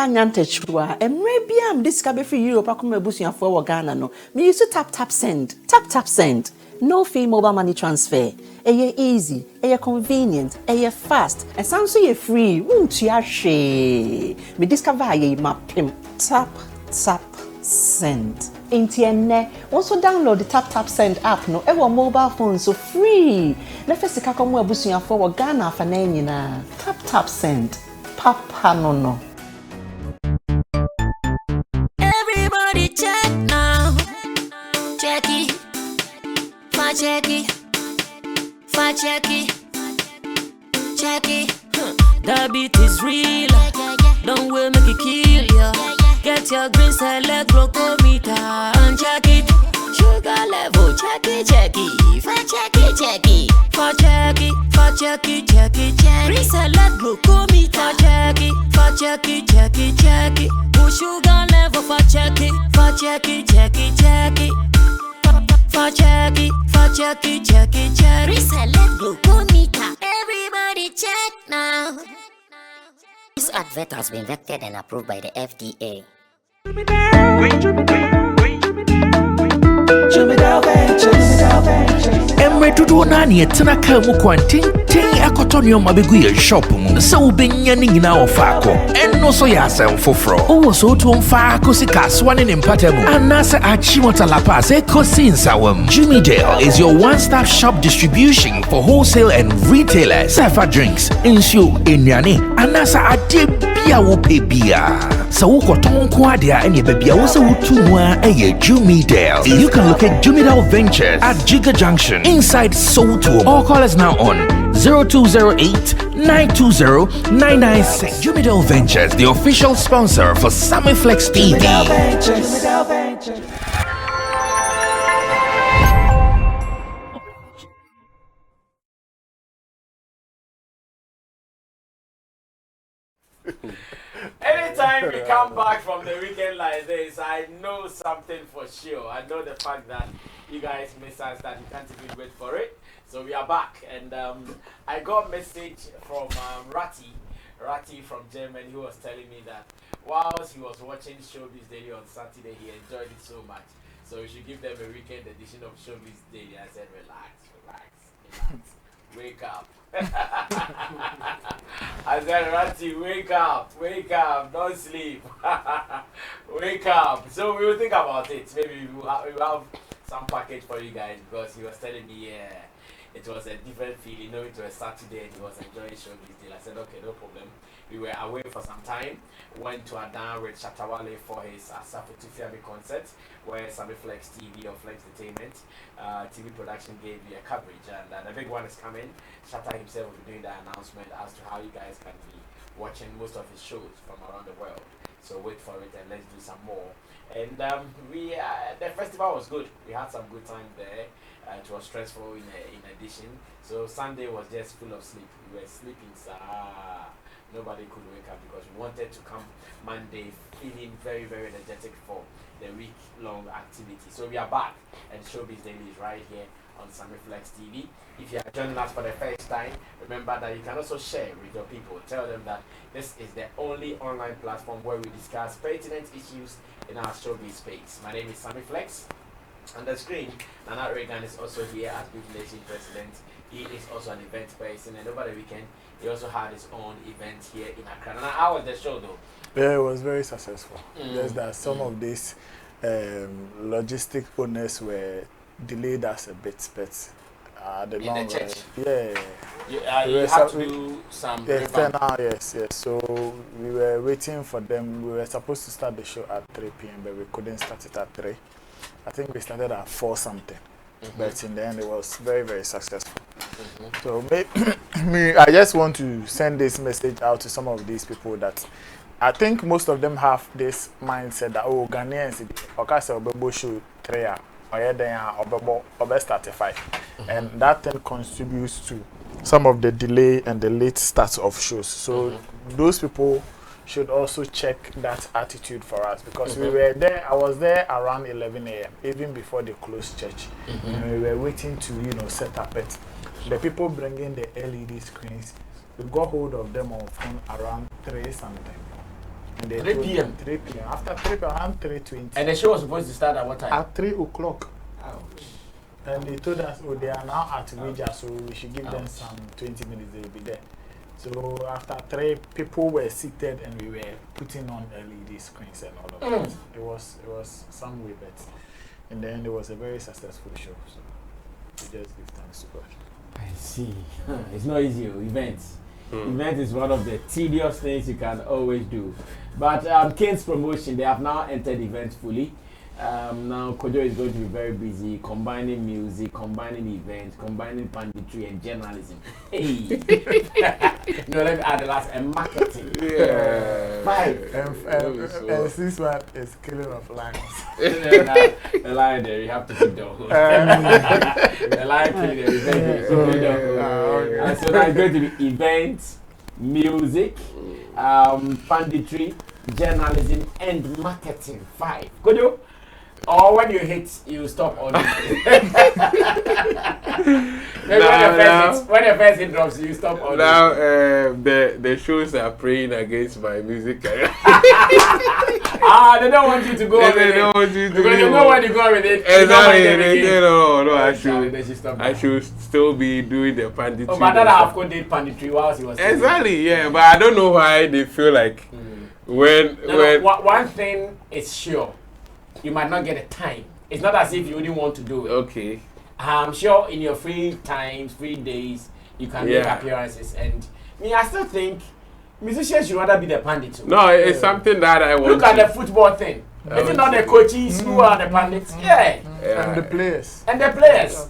Nyantechwa maybe am this ka be free Europe akoma ebusuafo wo Ghana no me use tap send no fee mobile money transfer easy convenient fast and sounds so free won't you hwe me discover ye mapim tap send intienne also download the tap send app no ewo mobile phone so free na fesika komo ebusuafo wo Ghana Afena nyina tap send papa no check now. Check it. That beat is real. Don't wait, make it kill ya. Get your green select glucometer and check it. Sugar level, check it. Green select glucometer, check it. Sugar level for check it. Reselect glucometer. Everybody check now. This advert has been vetted and approved by the FDA. Emre dudu nani etena ka mu kwantin akotonyo mabegu ye shop mu se ubenya ni nyina ofako enno so ya asem foforo owo so to mfaako sika swane ne mpatamu anase achimota lapa se kosi nsawam. Jimmy Dale is your one-stop shop distribution for wholesale and retailers. Safa drinks, insio, enyane, anasa ade bia wo pe bia. So ukoton ko ade a enye bia wo se wutu mu a eye Jimmy Dale. You can locate Jimmy Dale Ventures at Giga Junction inside Soto. All call us now on 0208-920-996. Jimmy Dale Ventures, the official sponsor for Sammy Flex TV. Anytime we come back from the weekend like this, I know something for sure. I know the fact that you guys miss us, that you can't even wait for it. So we are back, and I got a message from Ratty from Germany, who was telling me that whilst he was watching Showbiz Daily on Saturday, he enjoyed it so much. So we should give them a weekend edition of Showbiz Daily. I said, relax, wake up. I said, Ratty, wake up, don't sleep, wake up. So we will think about it. Maybe we will have some package for you guys, because he was telling me, it was a different feeling. You know, it was Saturday and he was enjoying Showbiz Daily. I said, okay, no problem. We were away for some time. Went to Adan with Shatta Wale for his Asafu Tifiami concert, where Sammy Flex TV or Flex Entertainment TV production gave me a coverage. And the big one is coming. Shatta himself will be doing the announcement as to how you guys can be watching most of his shows from around the world. So wait for it and let's do some more. And the festival was good. We had some good time there. It was stressful in addition. So Sunday was just full of sleep. We were sleeping. Nobody could wake up because we wanted to come Monday feeling very, very energetic for the week-long activity. So we are back, and Showbiz Daily is right here on Sammy Flex TV. If you are joining us for the first time, remember that you can also share with your people. Tell them that this is the only online platform where we discuss pertinent issues in our showbiz space. My name is Sammy Flex. On the screen, Nana Reagan is also here as Big Nation President. He is also an event person, and over the weekend, he also had his own event here in Accra. Now, how was the show, though? Yeah, it was very successful. Just that some of these logistic owners were delayed us a bit, but the long church. You had to do some yes. So we were waiting for them. We were supposed to start the show at 3 p.m., but we couldn't start it at 3. I think we started at 4 something. But in the end, it was very, very successful. So I just want to send this message out to some of these people that I think most of them have this mindset that, oh, Ghanaians, okay, so we show 3 hours. or then or start 5. And that then contributes to some of the delay and the late starts of shows. So those people should also check that attitude for us, because we were there. I was there around 11 a.m. even before they closed church. And we were waiting to set up it. The people bringing the LED screens, we got hold of them on phone around 3 something. And they 3 p.m. 3 p.m. After 3 p.m. around 3:20. And the show was supposed to start at what time? At 3 o'clock. Ouch. And they told us, oh, they are now at Ouija, so we should give them some 20 minutes, they'll be there. So after 3, people were seated and we were putting on LED screens and all of that. It was some way, but in the end, it was a very successful show. So we just give thanks to God. I see. It's not easy. Events. Event is one of the tedious things you can always do. But King's promotion, they have now entered events fully. Now Kojo is going to be very busy combining music, combining events, combining punditry and journalism. Hey, let me add the last and marketing. Yeah. 5 and this one is killing of lions. The lion there, you have to keep down. The lion killing there is very good. So now it's going to be events, music, punditry, journalism, and marketing. 5. Kojo. Or when you hit, you stop on it. When the first hit drops, you stop on now, it. The shows are praying against my music career. They don't want you to go on with it. They don't want you to because they know when you go on with it. Exactly. No, I should should still be doing the punditry. Oh, but that Afco did punditry whilst he was exactly, yeah. But I don't know why they feel like one thing is sure. You might not get the time. It's not as if you wouldn't want to do it. Okay. I'm sure in your free times, free days, you can make appearances. And I still think musicians should rather be the pundits. No, it's something that I want. Look at the football thing. Is it not the coaches who are the pundits? Yeah. And the players. And the players.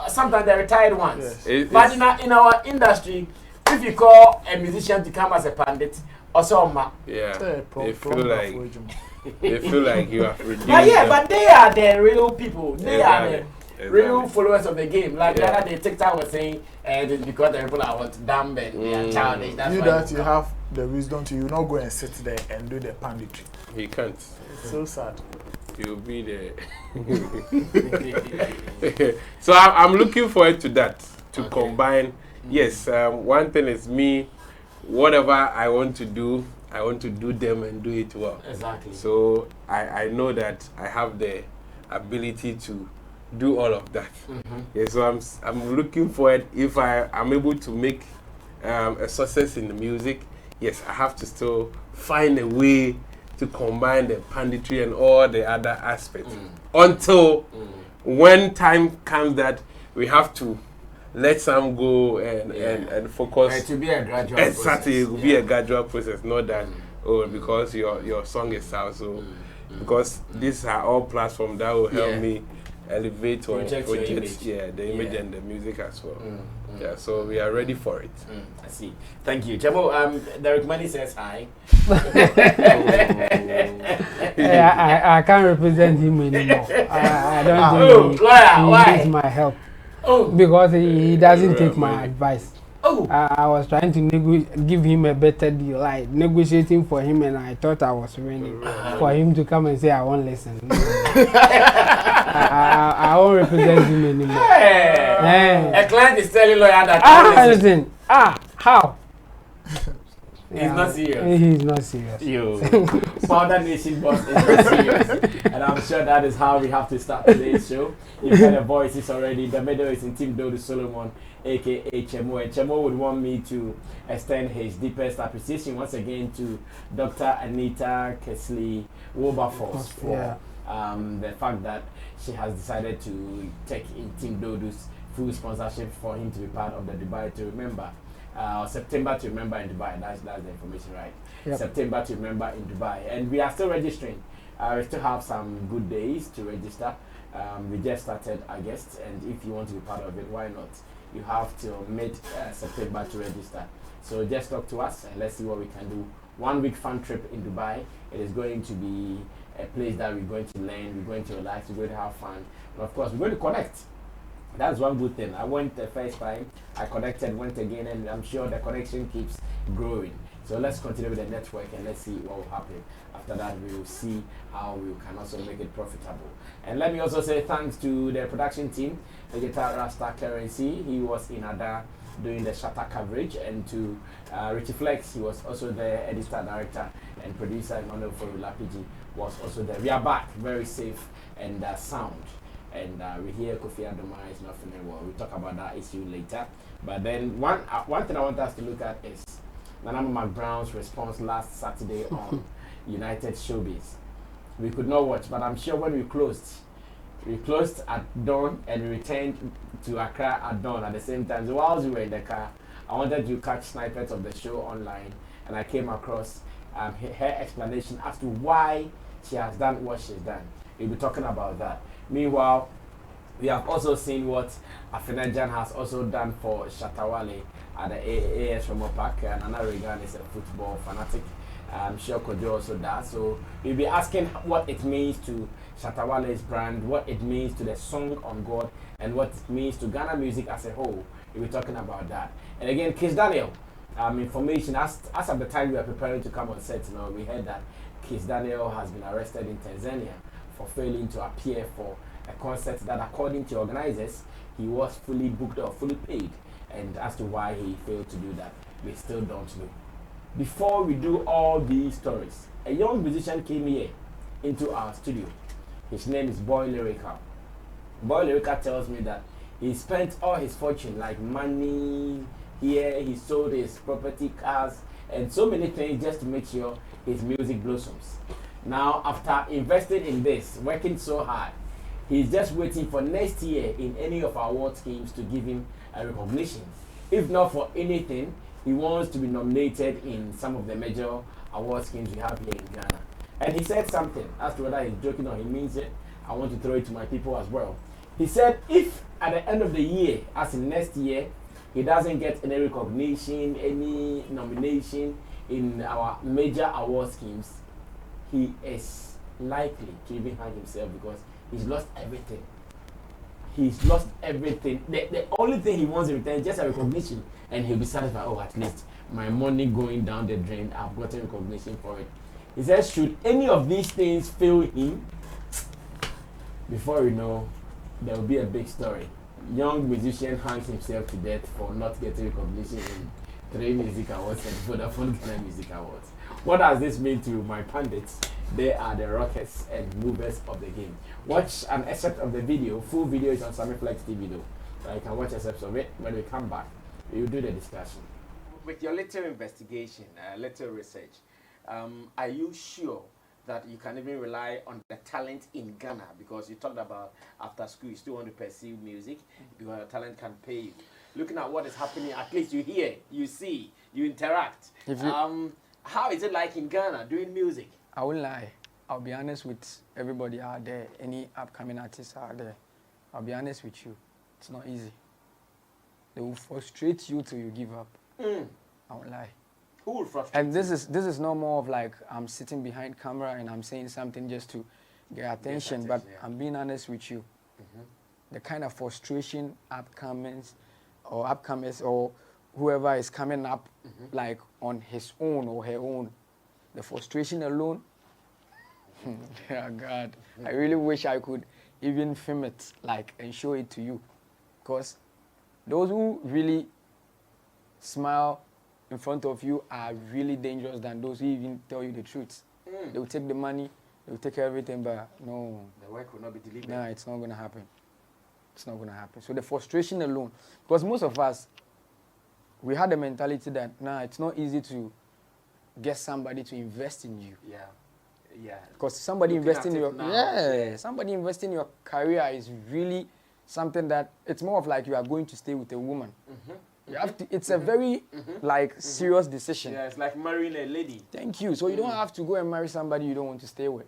Sometimes the retired ones. Yes. But in our industry, if you call a musician to come as a pundit, also they feel like you have reduced but they are the real people. They are the real followers of the game. Like the other day, TikTok was saying, it's because the people are dumb and they are childish. That's you have the wisdom to not go and sit there and do the punditry. He can't. It's so sad. You'll be there. So I'm looking forward to that, to combine. Yes, one thing is me, whatever I want to do, I want to do them and do it well. Exactly. So I know that I have the ability to do all of that. Yeah, so I'm looking forward. If I am able to make a success in the music, yes, I have to still find a way to combine the punditry and all the other aspects until when time comes that we have to let some go and focus. It will be a gradual process. Exactly, it will be a gradual process, not that because your song is out. So because these are all platforms that will help me elevate or project the image and the music as well. Yeah, so we are ready for it. I see. Thank you, Jamo. Derek Money says hi. I can't represent him anymore. I don't think he needs my help. Because he doesn't take my advice. I was trying to give him a better deal, like negotiating for him, and I thought I was winning. For him to come and say, I won't listen. I won't represent him anymore. A client is telling lawyer that listen. How? He's not serious. He's not serious. Powder Nation boss is not serious. And I'm sure that is how we have to start today's show. You've heard the voices already. The middle is in Team Dodo Solomon, aka Chemo. And Chemo would want me to extend his deepest appreciation once again to Dr. Anita Kesley Wilberforce for the fact that she has decided to take in Team Dodo's full sponsorship for him to be part of the Dubai to Remember. September to Remember in Dubai. That's the information, right? Yep. September to Remember in Dubai. And we are still registering. We still have some good days to register. We just started August, and if you want to be part of it, why not? You have till mid-September to register. So just talk to us and let's see what we can do. 1 week fun trip in Dubai. It is going to be a place that we're going to learn, we're going to relax, we're going to have fun, and of course, we're going to connect. That's one good thing. I went the first time, I connected, went again, and I'm sure the connection keeps growing. So let's continue with the network and let's see what will happen. After that, we will see how we can also make it profitable. And let me also say thanks to the production team, the guitar Rasta Currency. He was in Ada doing the Shatta coverage, and to Richie Flex, he was also the editor, director, and producer. Emmanuel Forulapiji was also there. We are back, very safe and sound. And we hear Kofi Adoma is not feeling well. We'll talk about that issue later. But then one thing I want us to look at is Ama McBrown's response last Saturday on United Showbiz. We could not watch, but I'm sure when we closed at dawn and we returned to Accra at dawn at the same time. So whilst we were in the car, I wanted to catch snippets of the show online, and I came across her explanation as to why she has done what she's done. We'll be talking about that. Meanwhile, we have also seen what Afena Gyan has also done for Shatta Wale at the AS Romo Park, and Anna Regan is a football fanatic. I'm sure Kojo also does. So we'll be asking what it means to Shatta Wale's brand, what it means to the song on God, and what it means to Ghana music as a whole. We'll be talking about that. And again, Kizz Daniel, information, as at the time we were preparing to come on set, we heard that Kizz Daniel has been arrested in Tanzania for failing to appear for a concert that, according to organizers, he was fully booked or fully paid. And as to why he failed to do that, we still don't know. Before we do all these stories, a young musician came here into our studio. His name is Boy Lyrica. Boy Lyrica tells me that he spent all his fortune, like money here, he sold his property, cars, and so many things just to make sure his music blossoms. Now, after investing in this, working so hard, he's just waiting for next year in any of our award schemes to give him a recognition. If not for anything, he wants to be nominated in some of the major award schemes we have here in Ghana. And he said something as to whether he's joking or he means it. I want to throw it to my people as well. He said if at the end of the year, as in next year, he doesn't get any recognition, any nomination in our major award schemes, he is likely to even hang himself because he's lost everything. He's lost everything. The only thing he wants in return is just a recognition, and he'll be satisfied. Oh, at least my money going down the drain, I've gotten recognition for it. He says, should any of these things fail him, before you know, there will be a big story. Young musician hangs himself to death for not getting recognition in 3 music awards and Vodafone Ghana Music Awards. What does this mean to my pundits? They are the rockers and movers of the game. Watch an excerpt of the video. Full video is on Sammy Flex TV though. You can watch excerpts of it. When we come back, we will do the discussion. With your little investigation, little research, are you sure that you can even rely on the talent in Ghana? Because you talked about after school, you still want to pursue music because the talent can pay you. Looking at what is happening, at least you hear, you see, you interact. How is it like in Ghana doing music? I won't lie. I'll be honest with everybody out there, any upcoming artists out there. I'll be honest with you. It's not easy. They will frustrate you till you give up. I won't lie. Who will frustrate And this is no more of like I'm sitting behind camera and I'm saying something just to get attention, but yeah. I'm being honest with you. The kind of frustration upcomers or whoever is coming up like on his own or her own, the frustration alone, yeah, God, I really wish I could even film it like and show it to you, because those who really smile in front of you are really dangerous than those who even tell you the truth. They will take the money, they will take everything, but no. The work will not be delivered. No, it's not going to happen. It's not going to happen. So the frustration alone, because most of us, we had the mentality that, it's not easy to get somebody to invest in you. Yeah, yeah. Because somebody investing in your, somebody investing in your career is really something that, it's more of like you are going to stay with a woman. You have to, it's a very serious decision. Yeah, it's like marrying a lady. Thank you. So you don't have to go and marry somebody you don't want to stay with.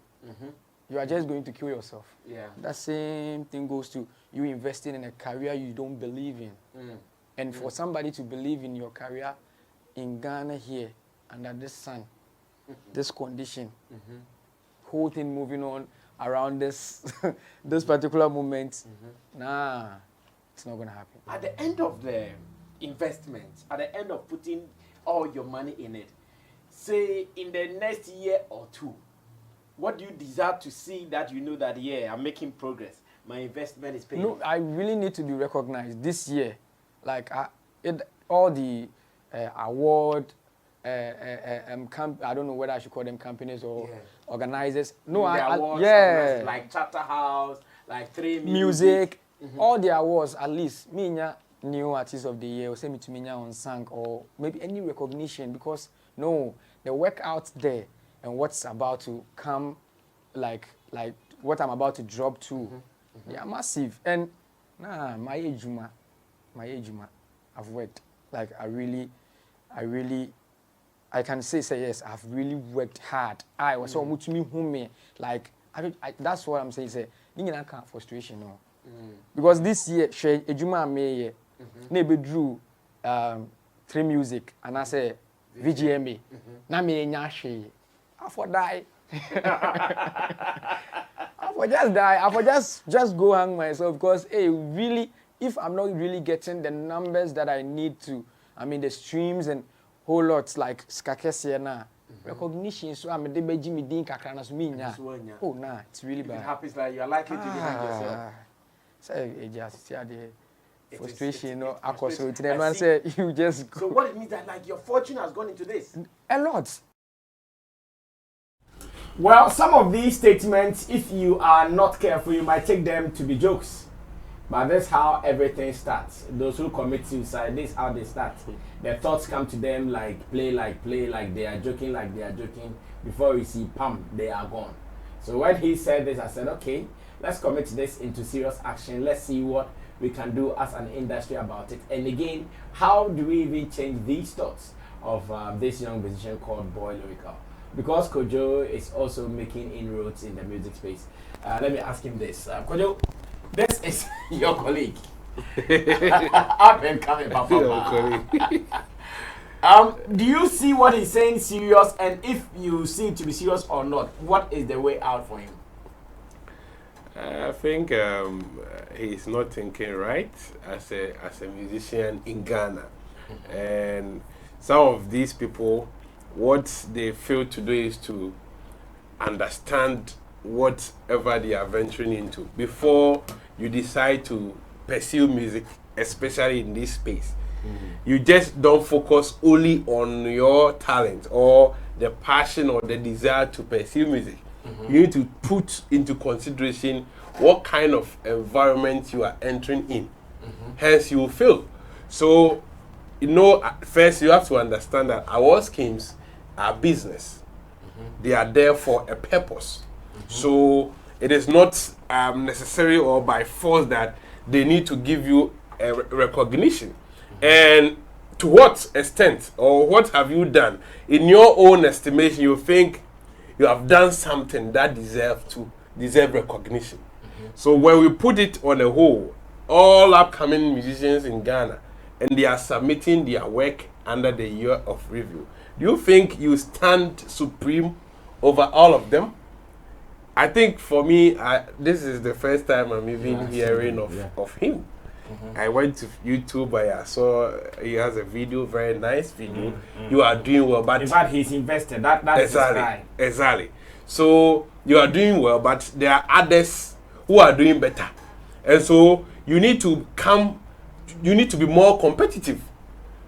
You are just going to kill yourself. Yeah. That same thing goes to you investing in a career you don't believe in. And for somebody to believe in your career in Ghana here, under this sun, this condition, whole thing moving on around this this particular moment. Nah, it's not gonna happen. At the end of the investment, at the end of putting all your money in it, say in the next year or two, what do you desire to see that you know that, yeah, I'm making progress, my investment is paying? No, I really need to be recognized this year. Like all the award, I don't know whether I should call them companies or organizers. No, awards, yeah, like Chatter House, like 3 music, all the awards. At least me, new artist of the year, or send me to me on Sank, or maybe any recognition, because no, the work out there and what's about to come, like what I'm about to drop to, they are massive. And nah, my ejuma, I've worked. Like I can say yes, I've really worked hard. I was so much me home, like that's what I'm saying. Say, you can't frustration, no. Because this year, ejuma me neighbor drew 3 music, and I say VGMA. Na me nyashi. I for die. I for just die. I for just go hang myself, because hey, really, if I'm not really getting the numbers that I need to, I mean the streams and whole lots like skakesiana recognition, so I'm a debeji me din kakra na so me nya. Oh nah, it's really bad. It happens like you are likely to be hang yourself. Say just see the frustration, no, so then say you just go. So what it means that like your fortune has gone into this? A lot. Well, some of these statements, if you are not careful, you might take them to be jokes. But that's how everything starts. Those who commit suicide, this is how they start. Their thoughts come to them like play, like they are joking, Before you see, pam, they are gone. So when he said this, I said, okay, let's commit this into serious action. Let's see what we can do as an industry about it. And again, how do we even change these thoughts of this young musician called Boy Lyrical? Because Kojo is also making inroads in the music space. Let me ask him this. Kojo, this is your colleague. Up and coming, Papa. Do you see what he's saying serious? And if you see it to be serious or not, what is the way out for him? I think he's not thinking right as a musician in Ghana. And some of these people, what they fail to do is to understand whatever they are venturing into before you decide to pursue music, especially in this space. You just don't focus only on your talent or the passion or the desire to pursue music. You need to put into consideration what kind of environment you are entering in. Hence, you will fail. So, you know, first you have to understand that award schemes are business. They are there for a purpose. So, it is not necessary or by force that they need to give you a recognition. And to what extent or what have you done? In your own estimation, you think you have done something that deserve recognition. So when we put it on a whole, all upcoming musicians in Ghana, and they are submitting their work under the year of review, do you think you stand supreme over all of them? I think for me, this is the first time I'm even hearing of him. I went to YouTube, I saw he has a video, very nice video. You are doing well, but in fact, he's invested. That's exactly, exactly. So you are doing well, but there are others who are doing better, and so you need to be more competitive,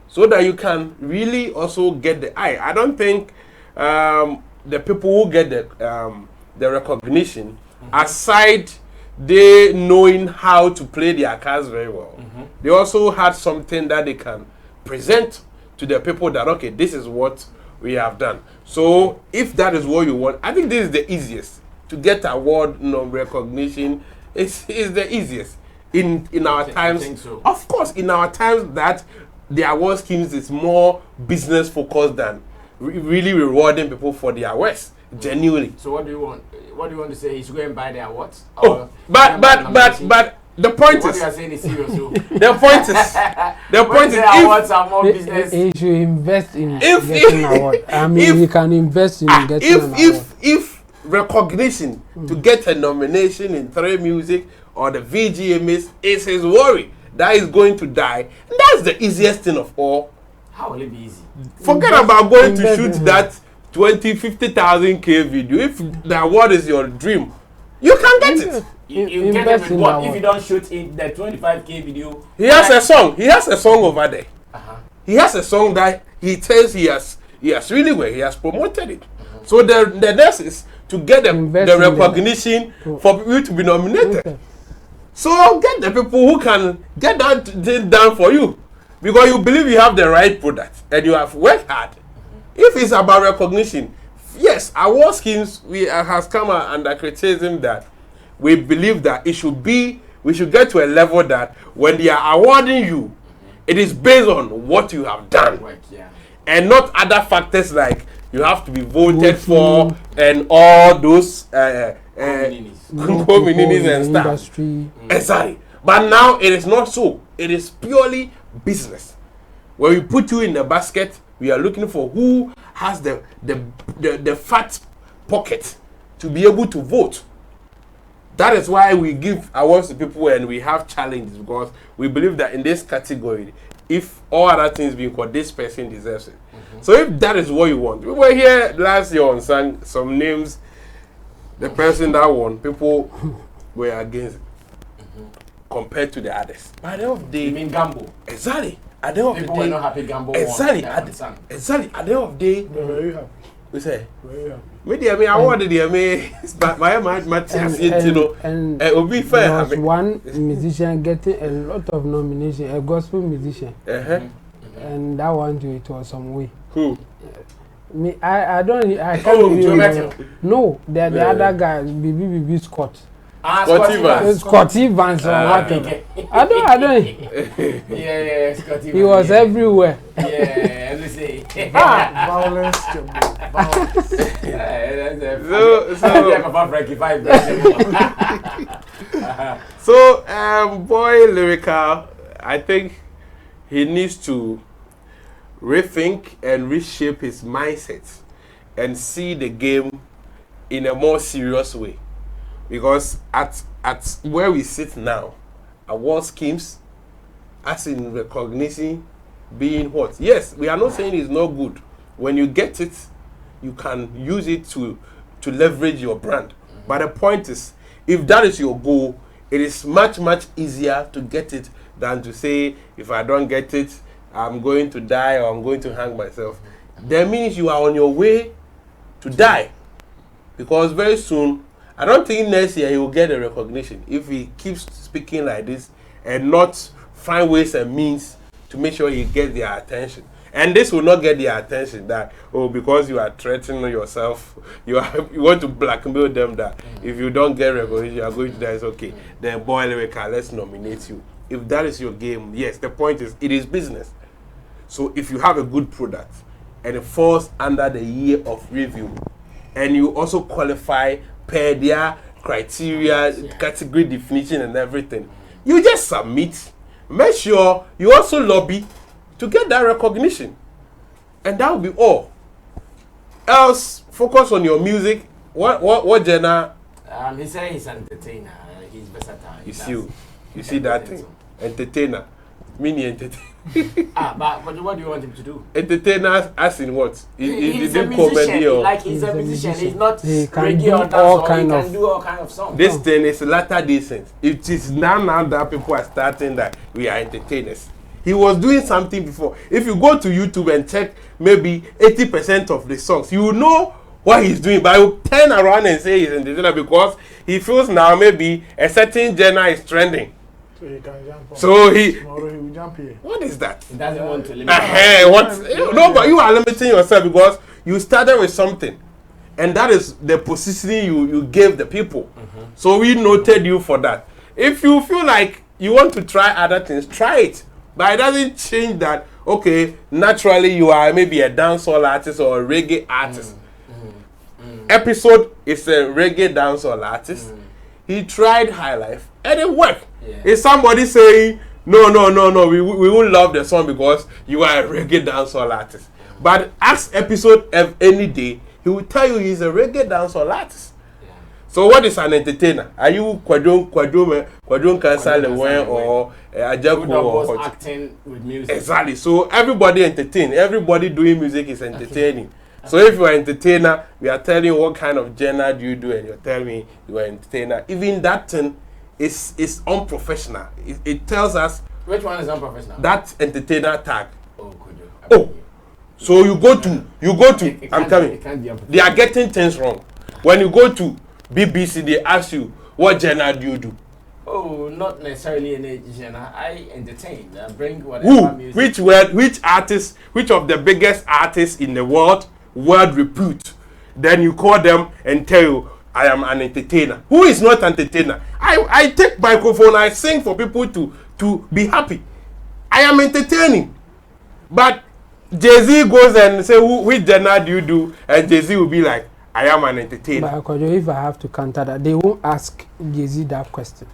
so that you can really also get the eye. I don't think the people who get the recognition, aside they knowing how to play their cards very well, they also had something that they can present to the people that, okay, this is what we have done. So if that is what you want, I think this is the easiest to get award recognition. Is the easiest in our times. Think so? Of course, in our times that the award schemes is more business focused than really rewarding people for their awards genuinely. So what do you want? What do you want to say? He should go and buy the awards? Oh, but the point what is, you are saying is serious. So. the point is, the awards are more business. He should invest in getting an award. I mean, he can invest in getting an award. If recognition to get a nomination in 3 Music or the VGMAs is his worry that he's going to die. And that's the easiest thing of all. How will it be easy? Forget about going to shoot that 50,000 K video. If the award is your dream, you can get it. You get it with what? If you don't shoot in the 25K video. He has a song. He has a song over there. He has a song that he tells he has really well. He has promoted it. So the next is to get the recognition for you to be nominated. So get the people who can get that thing done for you, because you believe you have the right product and you have worked hard. If it's about recognition, yes, award schemes has come under criticism that we believe that we should get to a level that when they are awarding you, it is based on what you have done, and not other factors like you have to be voted for and all those communities and stuff. Exactly. But now it is not so. It is purely business. When we put you in the basket, we are looking for who has the fat pocket to be able to vote. That is why we give awards to people and we have challenges, because we believe that in this category, if all other things being called, this person deserves it. So if that is what you want, we were here last year on some names. The person that won, people were against it compared to the others. By the end of the day, you mean Gambo? Exactly. At the end of the day, people were not happy Gambo exactly. won. Exactly. At the end of the day, Very happy. we say. Very happy. Maybe I wanted the and there was one musician getting a lot of nomination, a gospel musician, and that one too, it was some way. Who? Me, I can't remember. No, the other guy, BB Scott. Scott Evans or whatever. I don't. Yeah, Scott Evans. He was everywhere. Yeah, let me say. Violence. So, boy Lyrical, I think he needs to rethink and reshape his mindset and see the game in a more serious way. Because at where we sit now, award schemes, as in recognition, being what? Yes, we are not saying it's not good. When you get it, you can use it to leverage your brand. But the point is, if that is your goal, it is much easier to get it than to say, if I don't get it, I'm going to die or I'm going to hang myself. That means you are on your way to die. Because very soon, I don't think next year he will get a recognition if he keeps speaking like this and not find ways and means to make sure he gets their attention. And this will not get their attention that, because you are threatening yourself, you want to blackmail them that if you don't get recognition, you are going to die. It's okay. Then, boy, let's nominate you. If that is your game, yes, the point is, it is business. So if you have a good product and it falls under the year of review, and you also qualify per their criteria, category definition and everything, you just submit. Make sure you also lobby to get that recognition. And that will be all. Else, focus on your music. What genre? He said he's an entertainer. He's versatile. You see that thing? Entertainer. Mini entertainer. But what do you want him to do? Entertainer as in what? He's a musician. Like he's a musician. He's not reggae or dancehall. He can do all kind of songs. This thing is latter decent. It is now that people are starting that we are entertainers. He was doing something before. If you go to YouTube and check maybe 80% of the songs, you will know what he's doing. But he will turn around and say he's entertainer because he feels now maybe a certain genre is trending. So he can jump on. So tomorrow he will jump here. What is that? He doesn't want to limit. No, but you are limiting yourself because you started with something, and that is the positioning you gave the people. So we noted you for that. If you feel like you want to try other things, try it. But it doesn't change that. Okay, naturally you are maybe a dancehall artist or a reggae artist. Episode is a reggae dancehall artist. He tried high life and it worked. Is somebody saying no, we won't love the song because you are a reggae dancehall artist? But ask Episode of any day, he will tell you he's a reggae dancehall artist. So what is an entertainer? Are you Kwadron Kansale or Ajaku or acting with music? Exactly. So everybody entertain. Everybody doing music is entertaining. So if you are an entertainer, we are telling you what kind of genre do you do, and you're telling me you are an entertainer. Even that thing is unprofessional. It tells us. Which one is unprofessional? That entertainer tag. Oh, could you? Oh. So you go to. I'm telling you, they are getting things wrong. When you go to BBC, they ask you, what genre do you do? Oh, not necessarily any genre. I entertain. I bring whatever music. Which artist, which of the biggest artists in the world repute? Then you call them and tell you, I am an entertainer. Who is not an entertainer? I take microphone, I sing for people to be happy. I am entertaining. But Jay-Z goes and say, which genre do you do? And Jay-Z will be like, I am an entertainer. But if I have to counter that, they won't ask Jay-Z that question.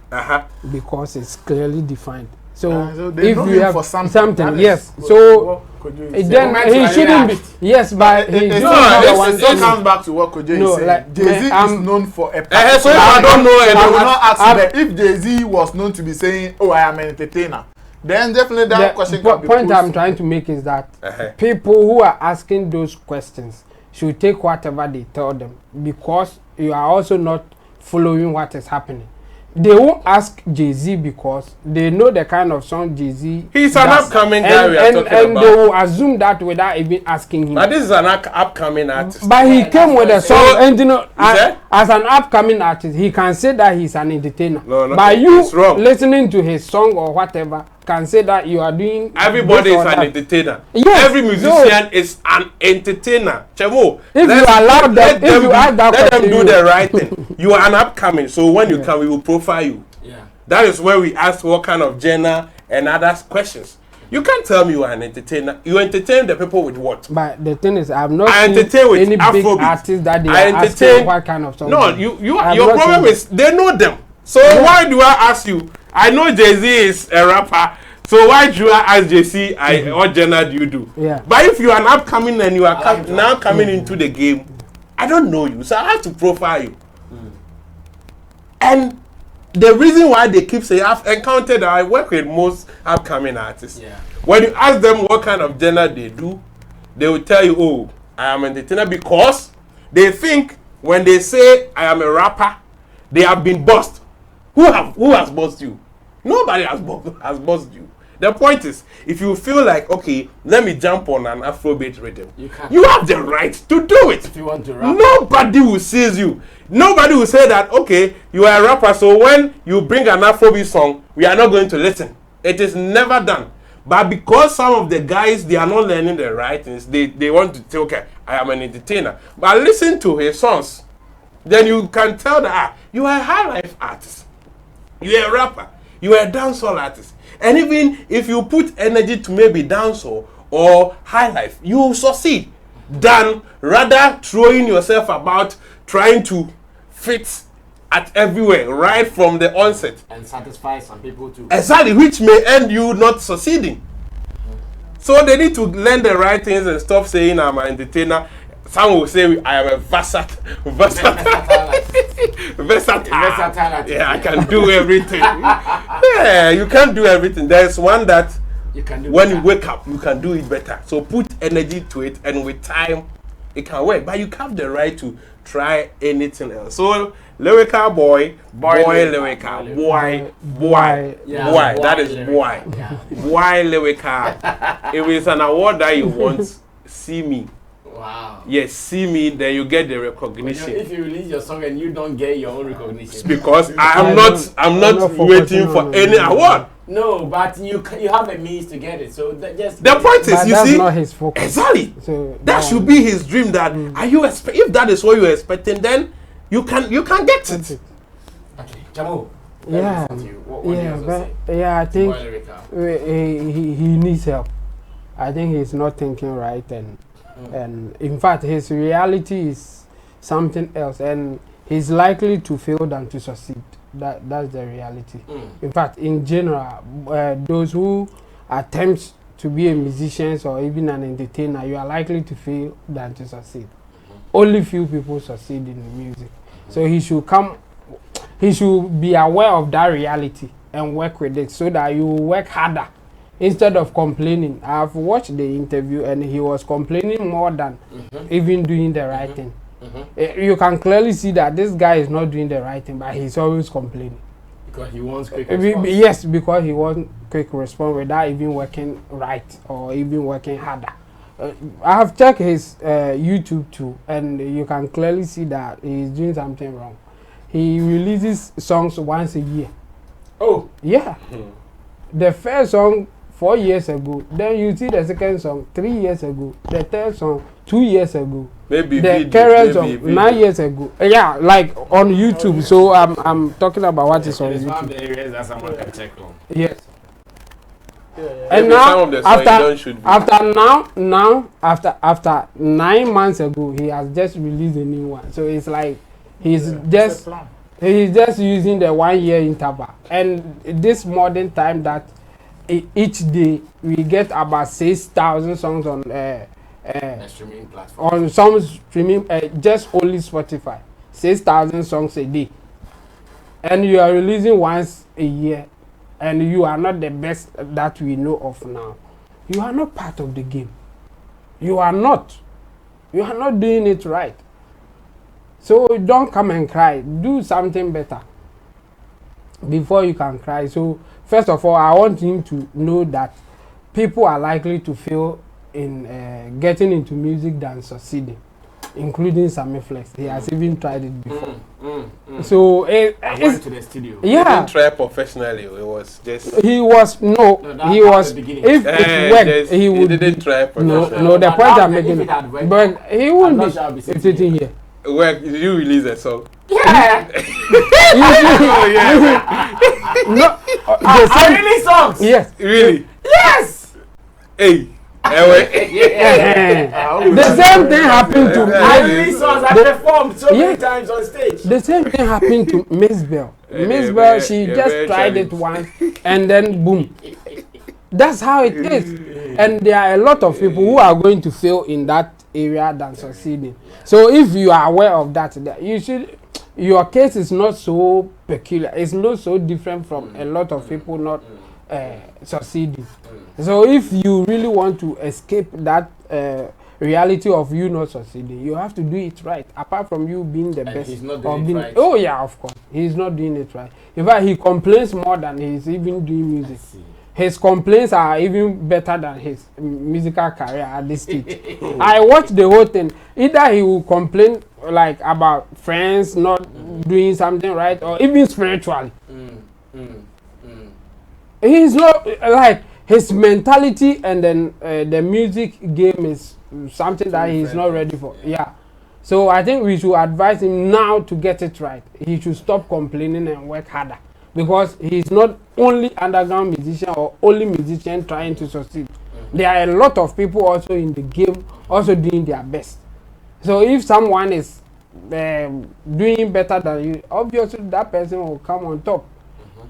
Because it's clearly defined. So if you have for something yes. So then he shouldn't be. Yes, but he shouldn't it comes back to what Kojo is saying. Like, Jay-Z is known for a particular. So I don't know. I will not ask that if Jay-Z was known to be saying, "Oh, I am an entertainer," then definitely that question can be point I'm trying to make is that people who are asking those questions should take whatever they tell them, because you are also not following what is happening. They won't ask Jay-Z because they know the kind of song Jay-Z. He's an upcoming guy we are talking about. And they will assume that without even asking him. But this is an upcoming artist. But he came with a song, and you know, as an upcoming artist, he can say that he's an entertainer. No, but you listening to his song or whatever can say that you are doing. Everybody is an entertainer. Yes, every musician is an entertainer. Chemo, if you allow them, if you ask that let them do the right thing. You are an upcoming, so when you come, we will profile you. Yeah. That is where we ask what kind of genre and other questions. You can't tell me you are an entertainer. You entertain the people with what? But the thing is, I have not seen any big artists that they are asking what kind of song. No, your problem is they know them. So why do I ask you? I know Jay-Z is a rapper, so why do I ask Jay-Z what genre do you do? Yeah. But if you are an upcoming and you are now coming into the game, I don't know you, so I have to profile you. And the reason why they keep saying, I've encountered, I work with most upcoming artists. Yeah. When you ask them what kind of genre they do, they will tell you, oh, I am an entertainer, because they think when they say I am a rapper, they have been bossed. Who has bossed you? Nobody has bossed you. The point is, if you feel like, okay, let me jump on an Afrobeat rhythm, you have the right to do it. If you want to rap. Nobody will seize you. Nobody will say that, okay, you are a rapper, so when you bring an Afrobeat song, we are not going to listen. It is never done. But because some of the guys, they are not learning the right things, they want to say, okay, I am an entertainer. But listen to his songs. Then you can tell that, you are a high life artist. You are a rapper. You are a dancehall artist. And even if you put energy to maybe dancehall or high life, you will succeed. Than rather throwing yourself about trying to fit at everywhere right from the onset. And satisfy some people too. Exactly, which may end you not succeeding. So they need to learn the right things and stop saying I'm an entertainer. Some will say I am a versatile. Yeah, I can do everything. Yeah, you can't do everything. There's one that you can do when you wake up, you can do it better. So put energy to it, and with time, it can work. But you have the right to try anything else. So lyrical boy. That is boy. Boy lyrical. If it's an award that you want, see me. Wow. Yes, see me, then you get the recognition. If you release your song and you don't get your own recognition, it's because I'm not waiting for any award. No, but you have a means to get it. So just the point is, you see, not his focus. Exactly. So that should be his dream. That are you if that is what you're expecting, then you can get it. Okay, Jamo. I think he needs help. I think he's not thinking right, and in fact his reality is something else, and he's likely to fail than to succeed. That's the reality. In fact, in general, those who attempt to be a musician or even an entertainer, you are likely to fail than to succeed. Only few people succeed in music. So he should come. He should be aware of that reality and work with it so that you work harder instead of complaining. I've watched the interview and he was complaining more than even doing the right thing. You can clearly see that this guy is not doing the right thing, but he's always complaining. Because he wants quick response. Yes, because he wants quick response without even working right or even working harder. I have checked his YouTube too, and you can clearly see that he's doing something wrong. He releases songs once a year. Oh, yeah. The first song 4 years ago, then you see the second song 3 years ago, the third song 2 years ago, maybe the current song 9 years ago. Yeah, like on YouTube. So I'm talking about what is on YouTube. It's one of the areas that someone can check on. Yes. And now after 9 months ago, he has just released a new one. So it's like he's just using the 1 year interval. And this modern time that each day we get about 6,000 songs on streaming platform. On some streaming, just only Spotify, 6,000 songs a day, and you are releasing once a year, and you are not the best that we know of now. You are not part of the game. You are not doing it right. So don't come and cry. Do something better before you can cry. So first of all, I want him to know that people are likely to fail in getting into music than succeeding, including Sammy Flex. He has even tried it before. So I went to the studio. Yeah, he didn't try professionally. It was just he was if it worked, he didn't try professionally. No, the point I'm making, but he wouldn't be sitting here. Well, did you release a song? Yeah. No, I release songs. Yes. Really? Yes. Hey. The same thing happened to I released songs. I performed so many times on stage. The same thing happened to Miss Bell. Miss Bell, she just tried it once and then boom. That's how it is. And there are a lot of people who are going to fail in that area than succeeding. So if you are aware of that, you should. Your case is not so peculiar. It's not so different from a lot of people not succeeding. So if you really want to escape that reality of you not succeeding, you have to do it right. Apart from you being the best. He's not doing it right. Oh yeah, of course. He's not doing it right. In fact, he complains more than he's even doing music. His complaints are even better than his musical career at this stage. I watched the whole thing. Either he will complain like about friends not doing something right, or even spiritually. He's not like his mentality, and then the music game is something that he's not ready for. Yeah. So I think we should advise him now to get it right. He should stop complaining and work harder, because he's not only underground musician or only musician trying to succeed. There are a lot of people also in the game also doing their best. So if someone is doing better than you, obviously that person will come on top.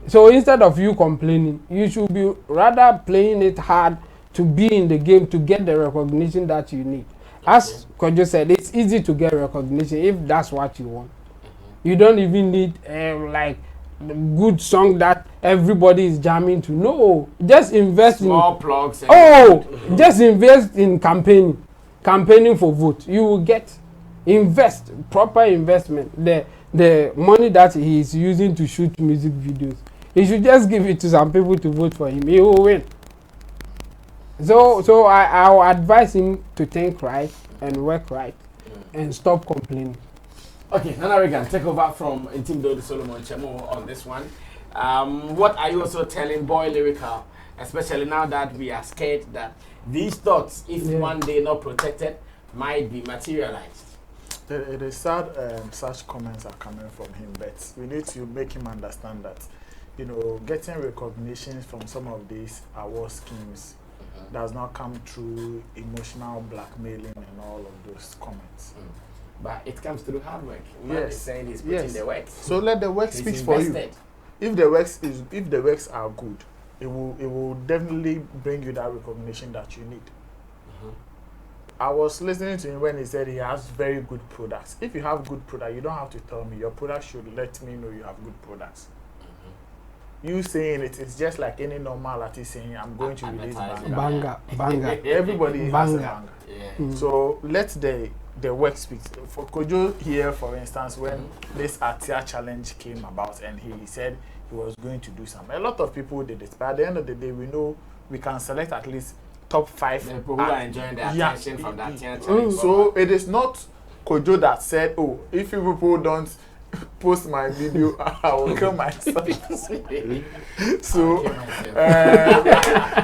So instead of you complaining, you should be rather playing it hard to be in the game, to get the recognition that you need. As Kojo said, it's easy to get recognition if that's what you want. You don't even need like the good song that everybody is jamming to. No, just invest small plugs. Just invest in campaigning for vote. You will get proper investment. The money that he is using to shoot music videos, he should just give it to some people to vote for him. He will win. So I will advise him to think right and work right and stop complaining. Okay, Nana Regan, take over from Intimidado Solomon Chemo on this one. What are you also telling Boy Lyrical, especially now that we are scared that these thoughts, if one day not protected, might be materialized? It is sad such comments are coming from him, but we need to make him understand that, getting recognition from some of these award schemes does not come through emotional blackmailing and all of those comments. But it comes through hard work. Yes, saying he's putting the work. So let the work speak for you. If the works are good, it will definitely bring you that recognition that you need. I was listening to him when he said he has very good products. If you have good product, you don't have to tell me. Your product should let me know you have good products. You saying it is just like any normal artist saying, I'm going to release banger. Everybody has a banger. Yeah. So let the work speak. For Kojo here, for instance, when this Atia challenge came about and he said he was going to do something, a lot of people did it. But at the end of the day, we know we can select at least top 5 people who are enjoying the attention from that challenge. So it is not Kojo that said, oh, if you people don't post my video, I will kill myself. So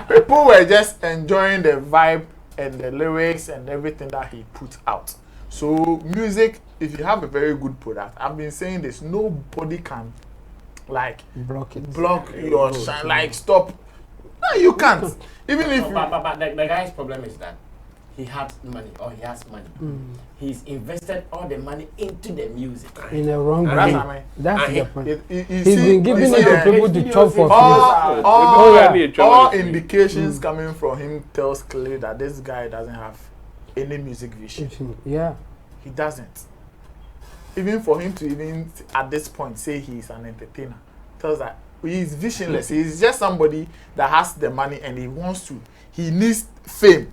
people were just enjoying the vibe and the lyrics and everything that he put out. So music, if you have a very good product, I've been saying this, nobody can like block your shine, like stop. No, you can't. Even if but the guy's problem is that he had money or he has money. He's invested all the money into the music. In the wrong way. That's the point. He's been giving it to people to chop for free. All indications coming from him tells clearly that this guy doesn't have any music vision. Yeah. He doesn't. Even for him to even at this point say he's an entertainer tells that he's visionless. He's just somebody that has the money and he needs fame.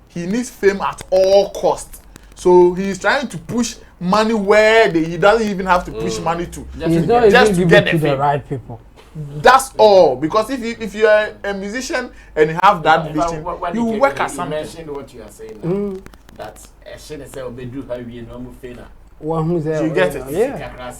He needs fame at all costs. So he's trying to push money where he doesn't even have to push money to. Just to get the right people. That's all. Because if you are a musician and you have that vision, you work at something. You mentioned what you are saying now. That I shouldn't say do how you normal Afena. You get it. Yeah.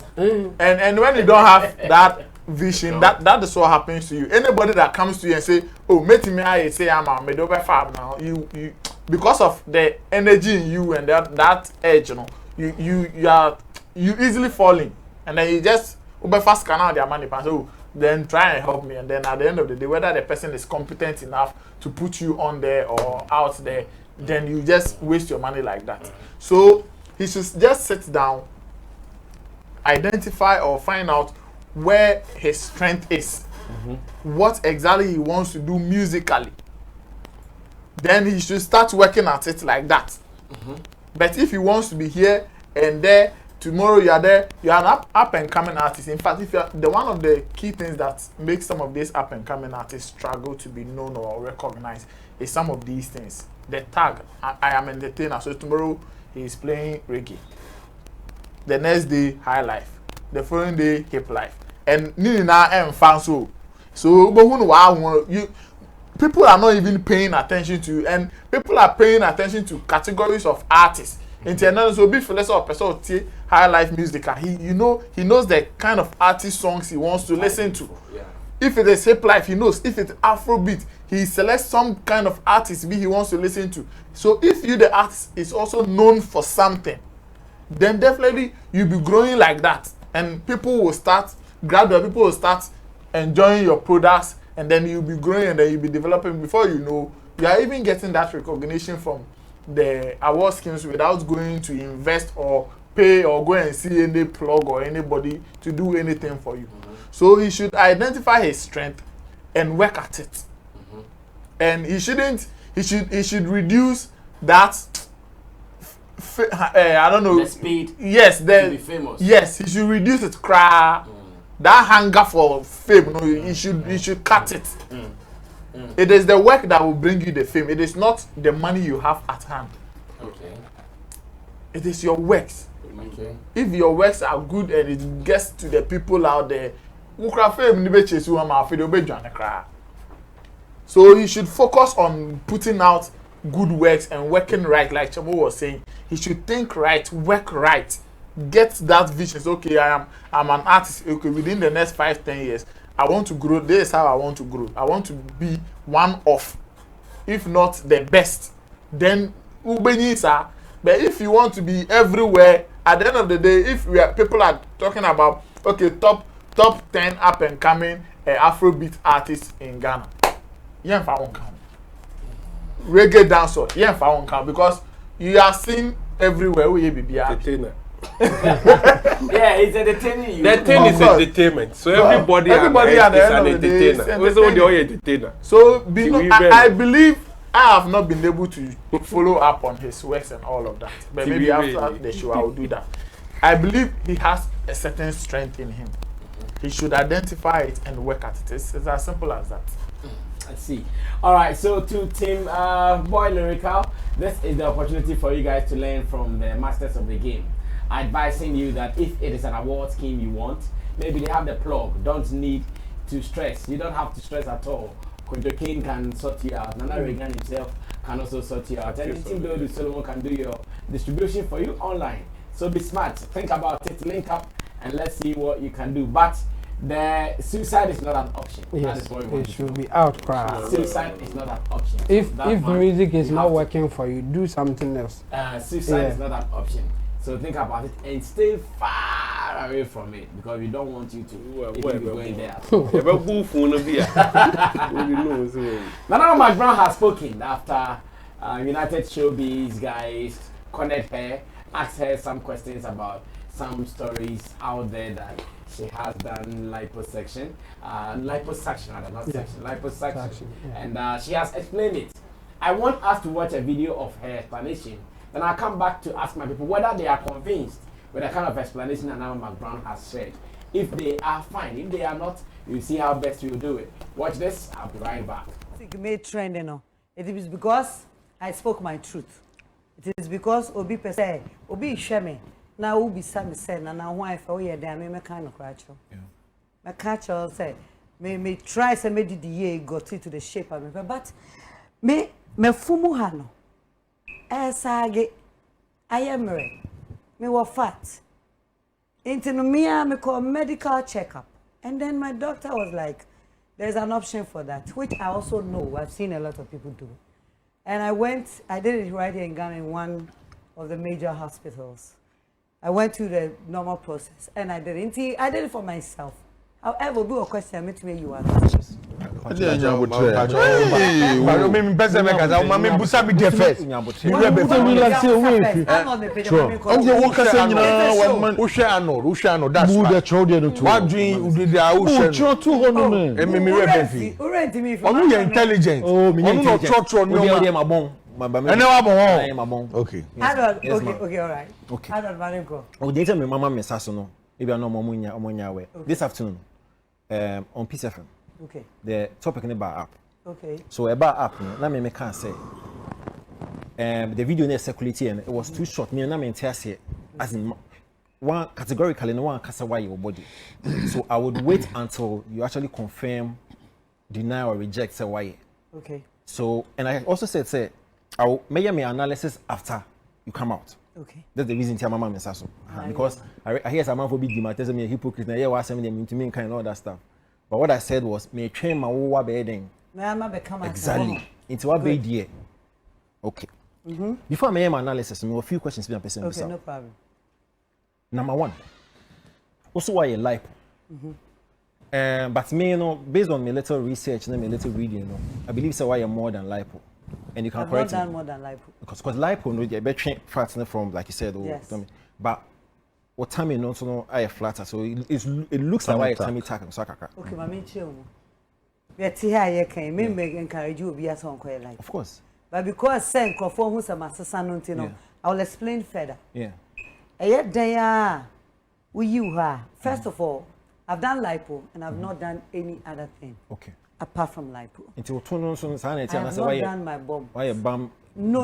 And when you don't have that vision, that is what happens to you. Anybody that comes to you and say, oh, meet me, I say I'm a middle farm now. You because of the energy in you and that edge, you easily falling, and then you just fast scan out their money, so then try and help me, and then at the end of the day, whether the person is competent enough to put you on there or out there, then you just waste your money like that. So he should just sit down, identify or find out where his strength is, what exactly he wants to do musically. Then he should start working at it like that. But if he wants to be here and there, tomorrow you are there, you are an up and coming artist. In fact, if you are one of the key things that makes some of these up and coming artists struggle to be known or recognized is some of these things. The tag, I am entertainer. So tomorrow he is playing reggae. The next day, high life. The following day, hip life. And Nina and Fanso. So people are not even paying attention to, and people are paying attention to categories of artists. So be for of person high life music. He knows the kind of artist songs he wants to listen to. Yeah. If it is hip life, he knows. If it's Afrobeat, he selects some kind of artist he wants to listen to. So if you the artist is also known for something, then definitely you'll be growing like that, and people will start enjoying your products. And then you'll be growing and then you'll be developing. Before you know, you are even getting that recognition from the award schemes without going to invest or pay or go and see any plug or anybody to do anything for you. So he should identify his strength and work at it. And he should reduce that I don't know. The speed. Yes, to be famous. Yes, he should reduce it. That hunger for fame, you should cut it. It is the work that will bring you the fame. It is not the money you have at hand. Okay. It is your works. Okay. If your works are good and it gets to the people out there, so he should focus on putting out good works and working right, like Chamo was saying. He should think right, work right. Get that vision. Okay, I'm an artist. Okay, within the next 5-10 years, I want to grow. This is how I want to grow. I want to be one of, if not the best. Then Ubenisa. But if you want to be everywhere, at the end of the day, if people are talking about top 10 up and coming Afrobeat artists in Ghana, I won't count. Reggae dancer, I won't count, because you are seen everywhere. We be entertainer. Yeah, he's entertaining you. The thing is entertainment. So everybody at the end is an entertainer. So entertainer. I believe I have not been able to follow up on his works and all of that. But maybe after the show, I will do that. I believe he has a certain strength in him. He should identify it and work at it. It's as simple as that. I see. All right, so to Team Boy Lyrical, this is the opportunity for you guys to learn from the masters of the game. Advising you that if it is an award scheme you want, maybe they have the plug. Don't need to stress. You don't have to stress at all. Kojo Kane can sort you out. Nana Reagan himself can also sort you out. Anything Dodo Solomon can do your distribution for you online. So be smart. Think about it. Link up and let's see what you can do. But the suicide is not an option. Yes, that is what we want. it should be outcry. Suicide is not an option. If So music is not working for you, do something else. Suicide is not an option. So think about it and stay far away from it because we don't want you to be going there. Ama McBrown has spoken after United Showbiz guys connect her, asked her some questions about some stories out there that she has done liposuction, and she has explained it. I want us to watch a video of her explanation. Then I'll come back to ask my people whether they are convinced with the kind of explanation that Ama McBrown has shared. If they are fine, if they are not, you see how best you do it. Watch this, I'll be right back. It made trend, you know. It is because I spoke my truth. It is because Obi say, Obi Sheme, now Obi Sammy said, and now wife, oh yeah, damn, me kind of crash. My catcher say, me try to make the year got into the shape of me, but me fumu hano. Sage, I am me were fat. Into me, I call medical checkup. And then my doctor was like, there's an option for that, which I also know. I've seen a lot of people do. And I did it right here in Ghana in one of the major hospitals. I went through the normal process and I did it. I did it for myself. However, be a question, I meet where you are. I don't mean, better make us. I'm not Busabi defense. You have a family like say away. Oh, the workers saying, you know, 1 month. Ushano, that's the children. What dream did the ocean? 200 men. And me revenue. Oh, you're intelligent. Oh, me not church on me. Okay. Okay, all right. Okay. I don't want to go. Oh, they tell me, Mama Messasono. Maybe I know Momunya way. This afternoon, on Peace FM. Okay. The topic about app. Okay. So about app, let me can say. The video is circulating and it was too short. Me and I say as in one categorically no one can why your body. So I would wait until you actually confirm, deny or reject say why. Okay. So and I also said I will make my analysis after you come out. Okay. That's the reason Mama Messaso. Because I hear some man for big dematers me a hypocrite and yeah was them into me kind of all that stuff. But what I said was, may train my own bedding. Exactly. Into what bed here. Okay. Before I make my analysis, I have a few questions. Okay, no problem. Number one, also why you lipo? But me, you know, based on my little research and my little reading, you know, I believe so why you're more than lipo. And you can correct me. I've not done more than lipo. Because lipo, no, you're better fats from, like you said, yes. But what time you know, so no, I flatter, so it looks like why you tummy tack and sakaka. Okay, my chill. Let's see how you can encourage you to be a song quite like. Of course. But because send conform who's a master son, I will explain further. Yeah. And yet, they are with you. First of all, I've done lipo and I've not done any other thing. Okay. Apart from lipo. Until 2 months, I have not done my bomb. Why a bum? No.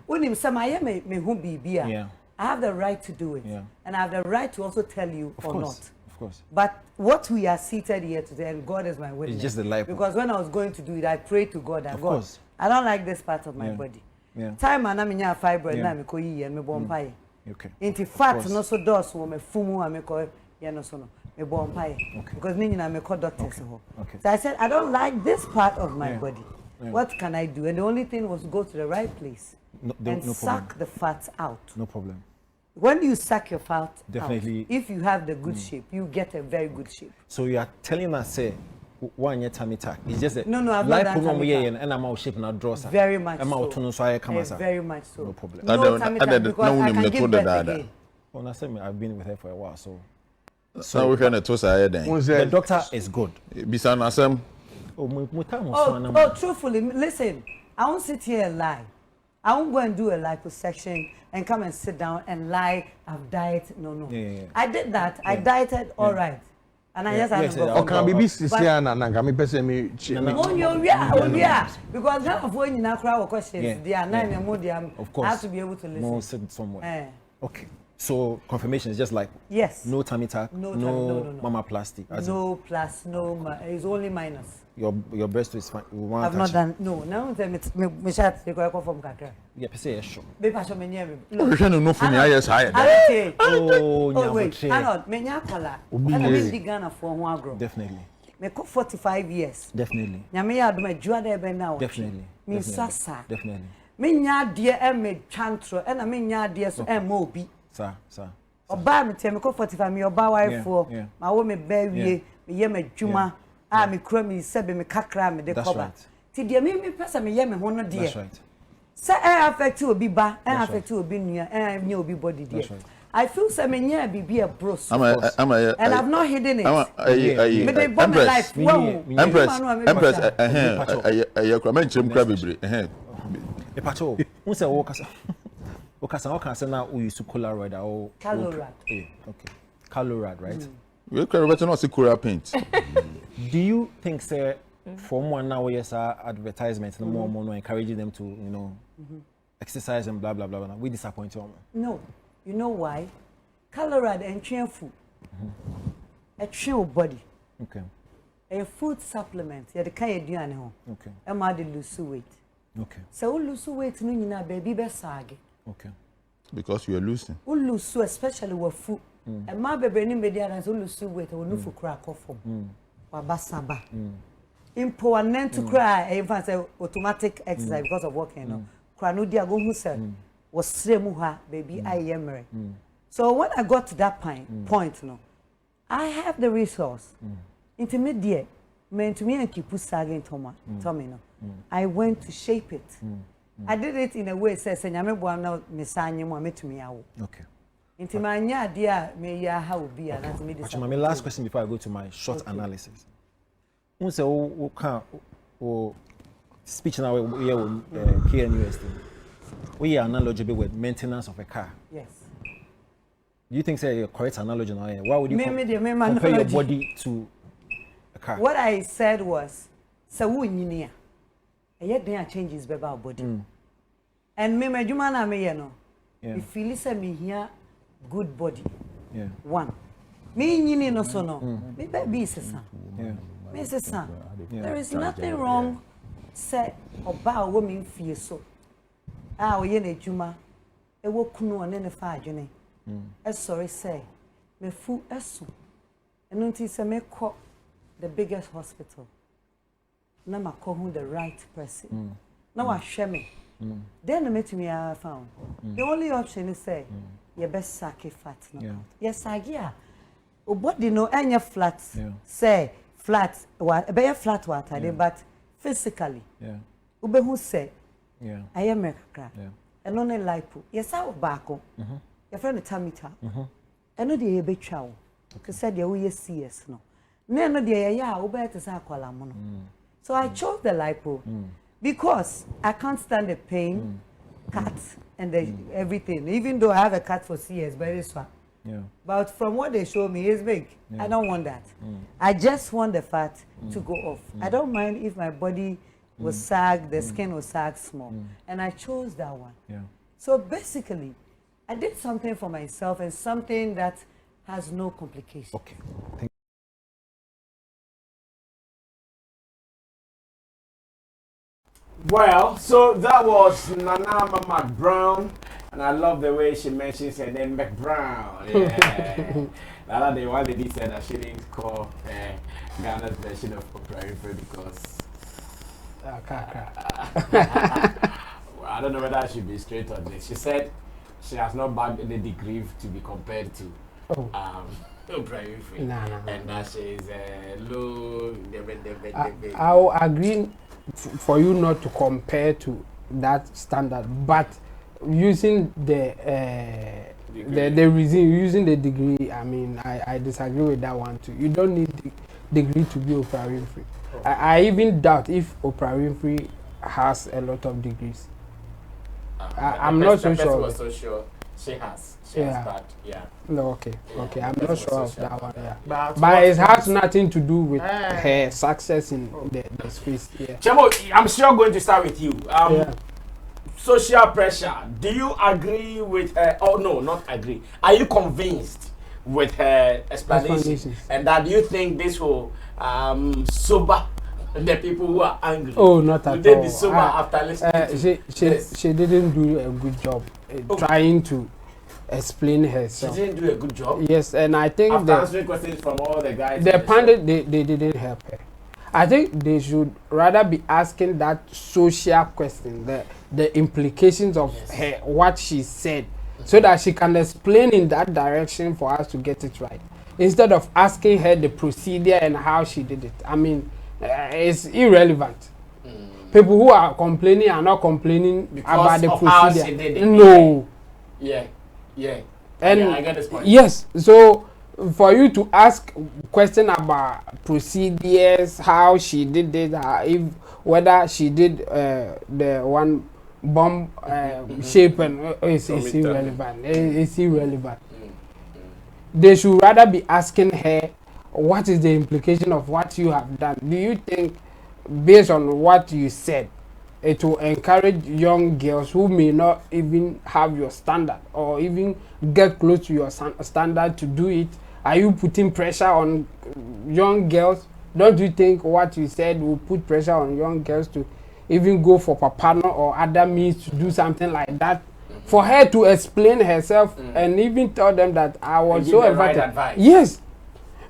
When him some I am me who be yeah. I have the right to do it. Yeah. And I have the right to also tell you of or course. not. Of course. But what we are seated here today, and God is my witness. It's just the life. Because when I was going to do it, I prayed to God that God, I don't like this part of my body. Yeah. Time and I'm in your fiber, and I'm going and me bomb pie. Okay. Into fact, no so does when me fumu and me call no so no me bomb pie. Because Nina me call doctors. Okay. So I said, I don't like this part of my body. Yeah. What can I do? And the only thing was go to the right place and suck the fat out. No problem. When you suck your fat definitely out, if you have the good shape, you get a very good shape. So you are telling us, say, one year tummy tack. It's just that no, I've not done tummy tack. And I'm out shape and draw. Very much so. Very much so. No problem. No tummy tack because I can give birth again. Well, I said I've been with her for a while, so we can toss her then. The doctor is good. Bisan asem. Truthfully, listen, I won't sit here and lie. I won't go and do a liposuction and come and sit down and lie. I've dieted. No. Yeah. I did that. I dieted all right. And I just had to go. Okay, be Sisiana and Nangami Pesemi. Because none of when you now crowd questions, they are nine and more. Of course. I have to be able to listen. More sit somewhere. Okay. So confirmation is just like yes. No tummy tuck, no mama plastic. No plus, no. It's only minus. Your breast is fine. I've not done. No. Now me chat the go from Kakra. Yeah, say sure. Be passion me near me. No for me. Yes, I. Oh wait. I not me nya kala. And I been Ghana for one agro. Definitely. Me 45 years. Definitely. Nyame ya do me jua dey be now. Definitely. Me sasa. Definitely. Me nya de e me chantro e na me nya de so e ma obi. Sir. Oba me tell me 45 me oba wife for. Ma wo me be wie, me ye me dwuma. Ah me kura me sebe me kakra me de cover. Ti de me pesa me ye me ho no de. That's right. Say affect obi ba, affect obi nua, nya obi body de. I feel say me nya bibi a bros. And I've not hidden it. Me dey bomb my life. Empress kura me nchim kura bebre. E pacho, who say wo kasa? Okasa na we use Colorado or Colorado. Okay. Colorado, right? We can better not see Cora paint. Do you think, sir, from one now yes advertisements no more encouraging them to, exercise and blah blah blah blah. We disappoint you. No. You know why? Colorado and food. A chill body. Okay. A food supplement. Yeah, the kind you do okay. Am I lose weight? Okay. So lose weight no nyina baby be sage. Okay. Because you are losing. Lose especially with food. And my baby ni media and so lose weight or no food crack off from. Wa basaba. Important to cry even say automatic exercise because of working no. Cry no dia go who said was sremu ha baby I am. So when I got to that point no, I have the resource. Intermediate meant to me and keep sagging Tommy no. I went to shape it. I did it in a way says nyame bo na mesanye mo ametumi awo. Okay. Inti manya dia me ya how be and as me this. My last question before I go to my short analysis. Who say who can speech now here in university. We are analogy with maintenance of a car. Yes. Do you think say a correct analogy now? Why would you compare your body to a car? What I said was so who engineer. Yet there are changes by our body. And me juma na me no. You feel say me here good body. Yeah. One. Me nyini no so no. Me baby sesa. Yeah. Me sesa. There is nothing wrong say oba wo me fie so. Ah o ye na juma. E wo kunu one ne fa adwene. Sorry say me fu esu. Eno nti say me call the biggest hospital. Na ma call who the right person. Now I share me. Then I met me I found. The only option is say your best sake fat no. Yes agia. O body no anya flat. Say flat what be flat water but physically. Yeah. Ube who say I am a crack. And only lipo. Yes I bako. Your friend tamita. And no dey be chow. Cuz said you CS no. No dey ya ube to say akwala mo no. So I chose the lipo because I can't stand the pain, cut, and everything. Even though I have a cut for CS, but it's fine. Yeah. But from what they show me, it's big. I don't want that. I just want the fat to go off. I don't mind if my body was sag, the skin was sag small. And I chose that one. Yeah. So basically, I did something for myself and something that has no complications. Okay. Well, so that was Ama McBrown, and I love the way she mentions her name, McBrown. Yeah. The other day, one lady said that she didn't call Ghana's version of Punditry because well, I don't know whether I should be straight on this. She said she has not bagged any degree to be compared to Punditry, and that she is low. I'll agree for you not to compare to that standard, but using the reason using the degree, I mean, I disagree with that one too. You don't need degree to be Oprah Winfrey. I even doubt if Oprah Winfrey has a lot of degrees. I'm not so sure. Was so sure she has. She has that. Yeah. No, okay. Okay, I'm not sure of that one. Yeah. But it has nothing to do with her success in the space. Yeah. Chemo, I'm sure going to start with you. Social pressure. Do you agree with her? Oh no, not agree. Are you convinced with her explanation? And that do you think this will sober the people who are angry? Oh, not at all. Will they be sober after listening? She didn't do a good job trying to explain herself. She didn't do a good job. Yes, and I think after answering questions from all the guys. The pundit they didn't help her. I think they should rather be asking that social question, the implications of her what she said, so that she can explain in that direction for us to get it right, instead of asking her the procedure and how she did it. I mean, it's irrelevant. People who are complaining are not complaining because about the procedure. How she did it. No. Yeah. And I get this point. Yes, so for you to ask question about procedures, how she did it, whether she did the one bomb shape, and it's irrelevant. It's irrelevant. They should rather be asking her, what is the implication of what you have done? Do you think, based on what you said, it will encourage young girls who may not even have your standard or even get close to your standard to do it? Are you putting pressure on young girls? Don't you think what you said will put pressure on young girls to even go for partner or other means to do something like that? For her to explain herself and even tell them that I was so emphatic. Right, yes,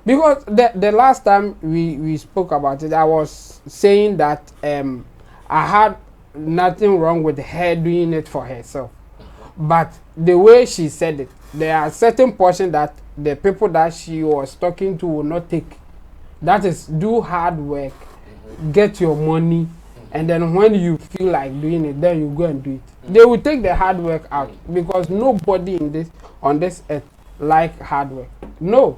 because the last time we spoke about it, I was saying that I had nothing wrong with her doing it for herself. But the way she said it, there are certain portions that the people that she was talking to will not take. That is, do hard work, get your money, and then when you feel like doing it, then you go and do it. They will take the hard work out, because nobody on this earth like hard work. No.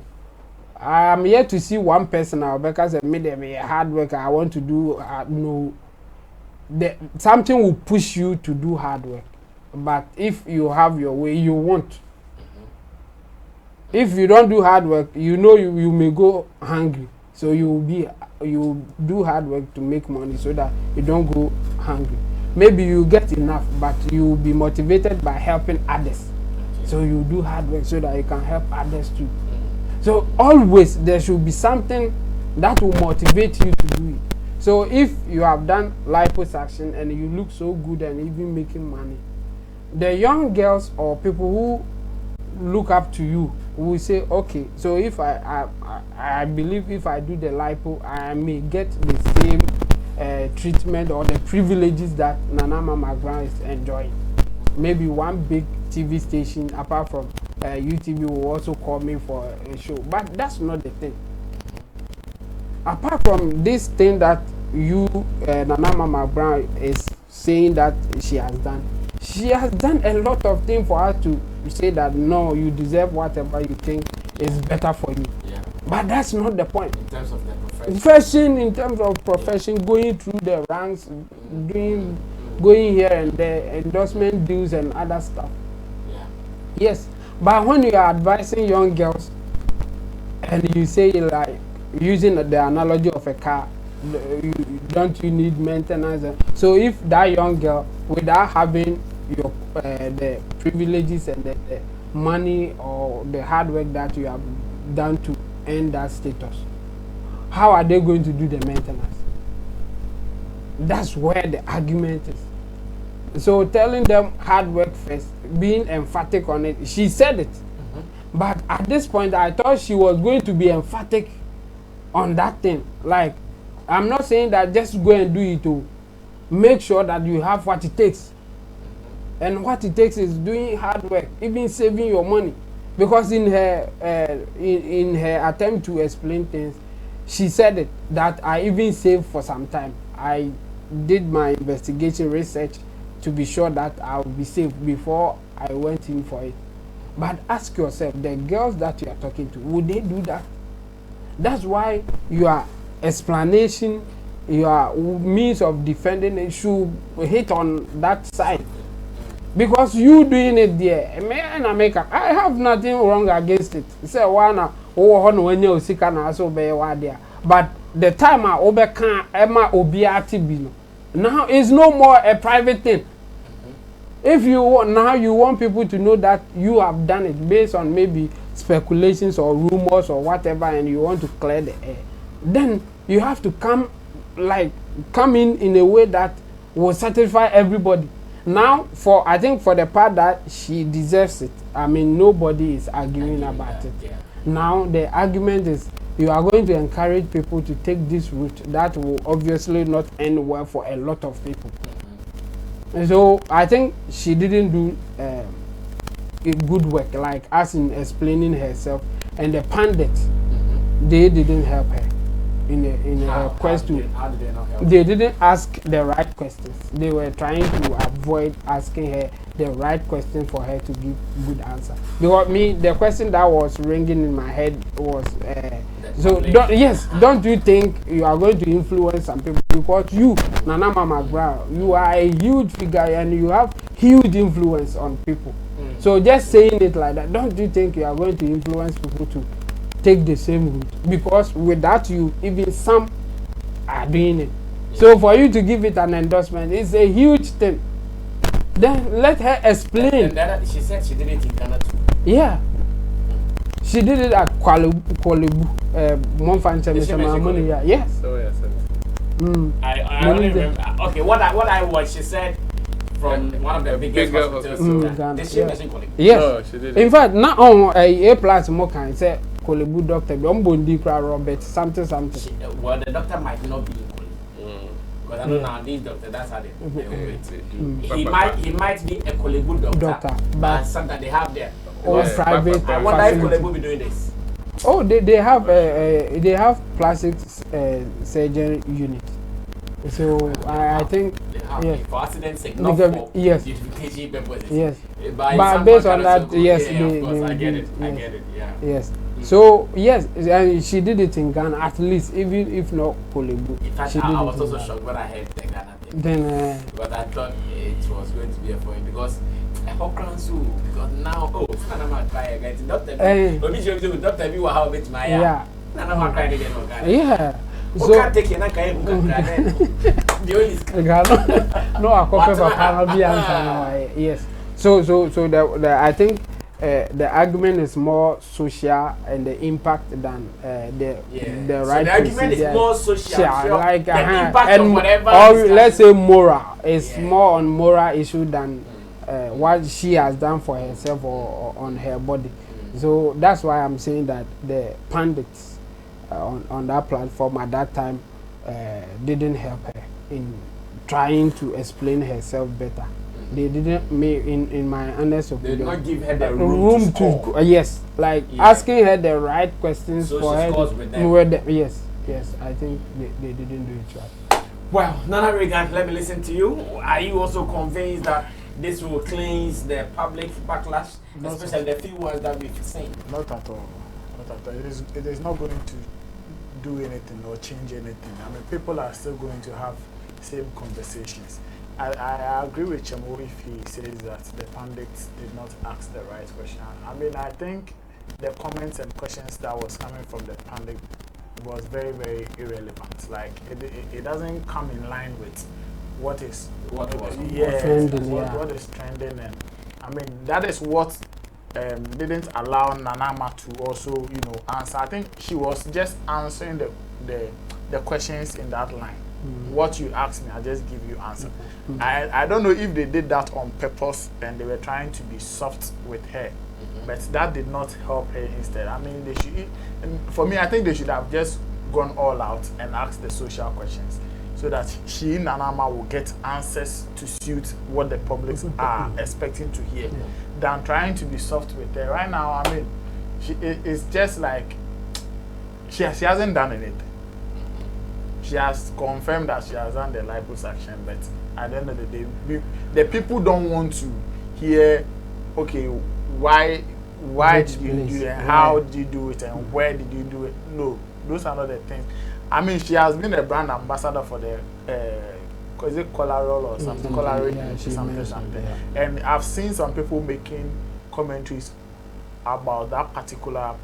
I'm yet to see one person now because I made them a hard work. I want to do no. Something will push you to do hard work. But if you have your way, you won't. If you don't do hard work, you know you may go hungry. So you do hard work to make money so that you don't go hungry. Maybe you get enough, but you will be motivated by helping others. So you do hard work so that you can help others too. So always there should be something that will motivate you to do it. So if you have done liposuction and you look so good and even making money, the young girls or people who look up to you will say, okay, so if I believe if I do the lipo, I may get the same treatment or the privileges that Ama McBrown is enjoying. Maybe one big TV station apart from UTV will also call me for a show, but that's not the thing. Apart from this thing that you Ama McBrown is saying that she has done a lot of things for us to say that no, you deserve whatever you think is better for you. Yeah. But that's not the point. In terms of the profession. In terms of profession, going through the ranks, going here and there, endorsement deals and other stuff. Yeah. Yes. But when you are advising young girls and you say, like, using the analogy of a car, don't you need maintenance? So if that young girl, without having your the privileges and the money or the hard work that you have done to earn that status, how are they going to do the maintenance? That's where the argument is. So telling them hard work first, being emphatic on it, she said it. But at this point, I thought she was going to be emphatic on that thing. Like, I'm not saying that just go and do it to make sure that you have what it takes. And what it takes is doing hard work, even saving your money. Because in her in her attempt to explain things, she said it, that I even saved for some time. I did my investigation research to be sure that I will be safe before I went in for it. But ask yourself, the girls that you are talking to, would they do that? That's why your explanation, your means of defending it should hit on that side. Because you doing it there, I have nothing wrong against it. Say one when you see can so be there. But the time I overcome Emma Obiati now is no more a private thing. If you want people to know that you have done it based on maybe speculations or rumors or whatever, and you want to clear the air, then you have to come in a way that will satisfy everybody. Now, I think for the part that she deserves it, I mean, nobody is arguing about it. Yeah. Now, the argument is you are going to encourage people to take this route that will obviously not end well for a lot of people. And so, I think she didn't do a good work, like as in explaining herself, and the pundits, they didn't help her. In a question, they didn't ask the right questions. They were trying to avoid asking her the right question for her to give good answer. Because the question that was ringing in my head was, don't you think you are going to influence some people? Because you, Ama McBrown, you are a huge figure and you have huge influence on people. So just saying it like that, don't you think you are going to influence people to take the same route? Because without you, even some are doing it. So for you to give it an endorsement, it's a huge thing. Then let her explain. She said she did it in Ghana too. Yeah. She did it at Kuala Lumpur. Yes. So yes. I only remember. Okay, what I watched, she said from one of the biggest hospitals in Ghana. Did she mention Kuala Lumpur? Yes. No, she didn't. In fact, now on A plus more can say Kolebu doctor, Robert, something. Well, the doctor might not be in Kolebu. Because I know nowadays doctor, that's how they He might be a Kolebu doctor, but sometimes they have their private. I wonder if Kolebu be doing this. Oh, they have plastic surgery unit. So I think for accident sake, not for beautification purposes. Yes. But based on that, yes, I get it. Yeah. Yes. So yes, and she did it in Ghana at least, even if not Kolebu. In fact, I was also shocked when I heard the Ghana thing. Then, but I thought it was going to be a point because because now Nana cry again. Doctor, Doctor, you how bit my Nana cry again. Yeah. So can't take no a copy of a answer. Yes. So I think the argument is more social and the impact than the right. So the argument is more social, like the impact of whatever. Or let's say moral. It's more on moral issue than what she has done for herself or on her body. So that's why I'm saying that the pundits on that platform at that time didn't help her in trying to explain herself better. They didn't, in my honest opinion, they did not give her the room to yes, like asking her the right questions so for her. Yes, I think they didn't do it right. Well, Nana Regan, let me listen to you. Are you also convinced that this will cleanse the public backlash, especially the few ones that we've seen? Not at all. It is not going to do anything or change anything. I mean, people are still going to have same conversations. I agree with Chamo if he says that the pundits did not ask the right question. I mean, I think the comments and questions that was coming from the pundit was very, very irrelevant. Like, it doesn't come in line with what is trending, and I mean that is what didn't allow Nanama to also answer. I think she was just answering the questions in that line. What you asked me, I just give you answer. I don't know if they did that on purpose and they were trying to be soft with her, but that did not help her. Instead, I mean, they should. For me, I think they should have just gone all out and asked the social questions, so that she, Nanama, will get answers to suit what the public are expecting to hear, than trying to be soft with her. Right now, I mean, it's just like she hasn't done anything. She has confirmed that she has done the liposuction, but at the end of the day, the people don't want to hear, okay, why did you do it, and how did you do it, and where did you do it? No, those are not the things. I mean, she has been a brand ambassador for the is it Colarol or something? Colarol, something. Yeah. And I've seen some people making commentaries about that particular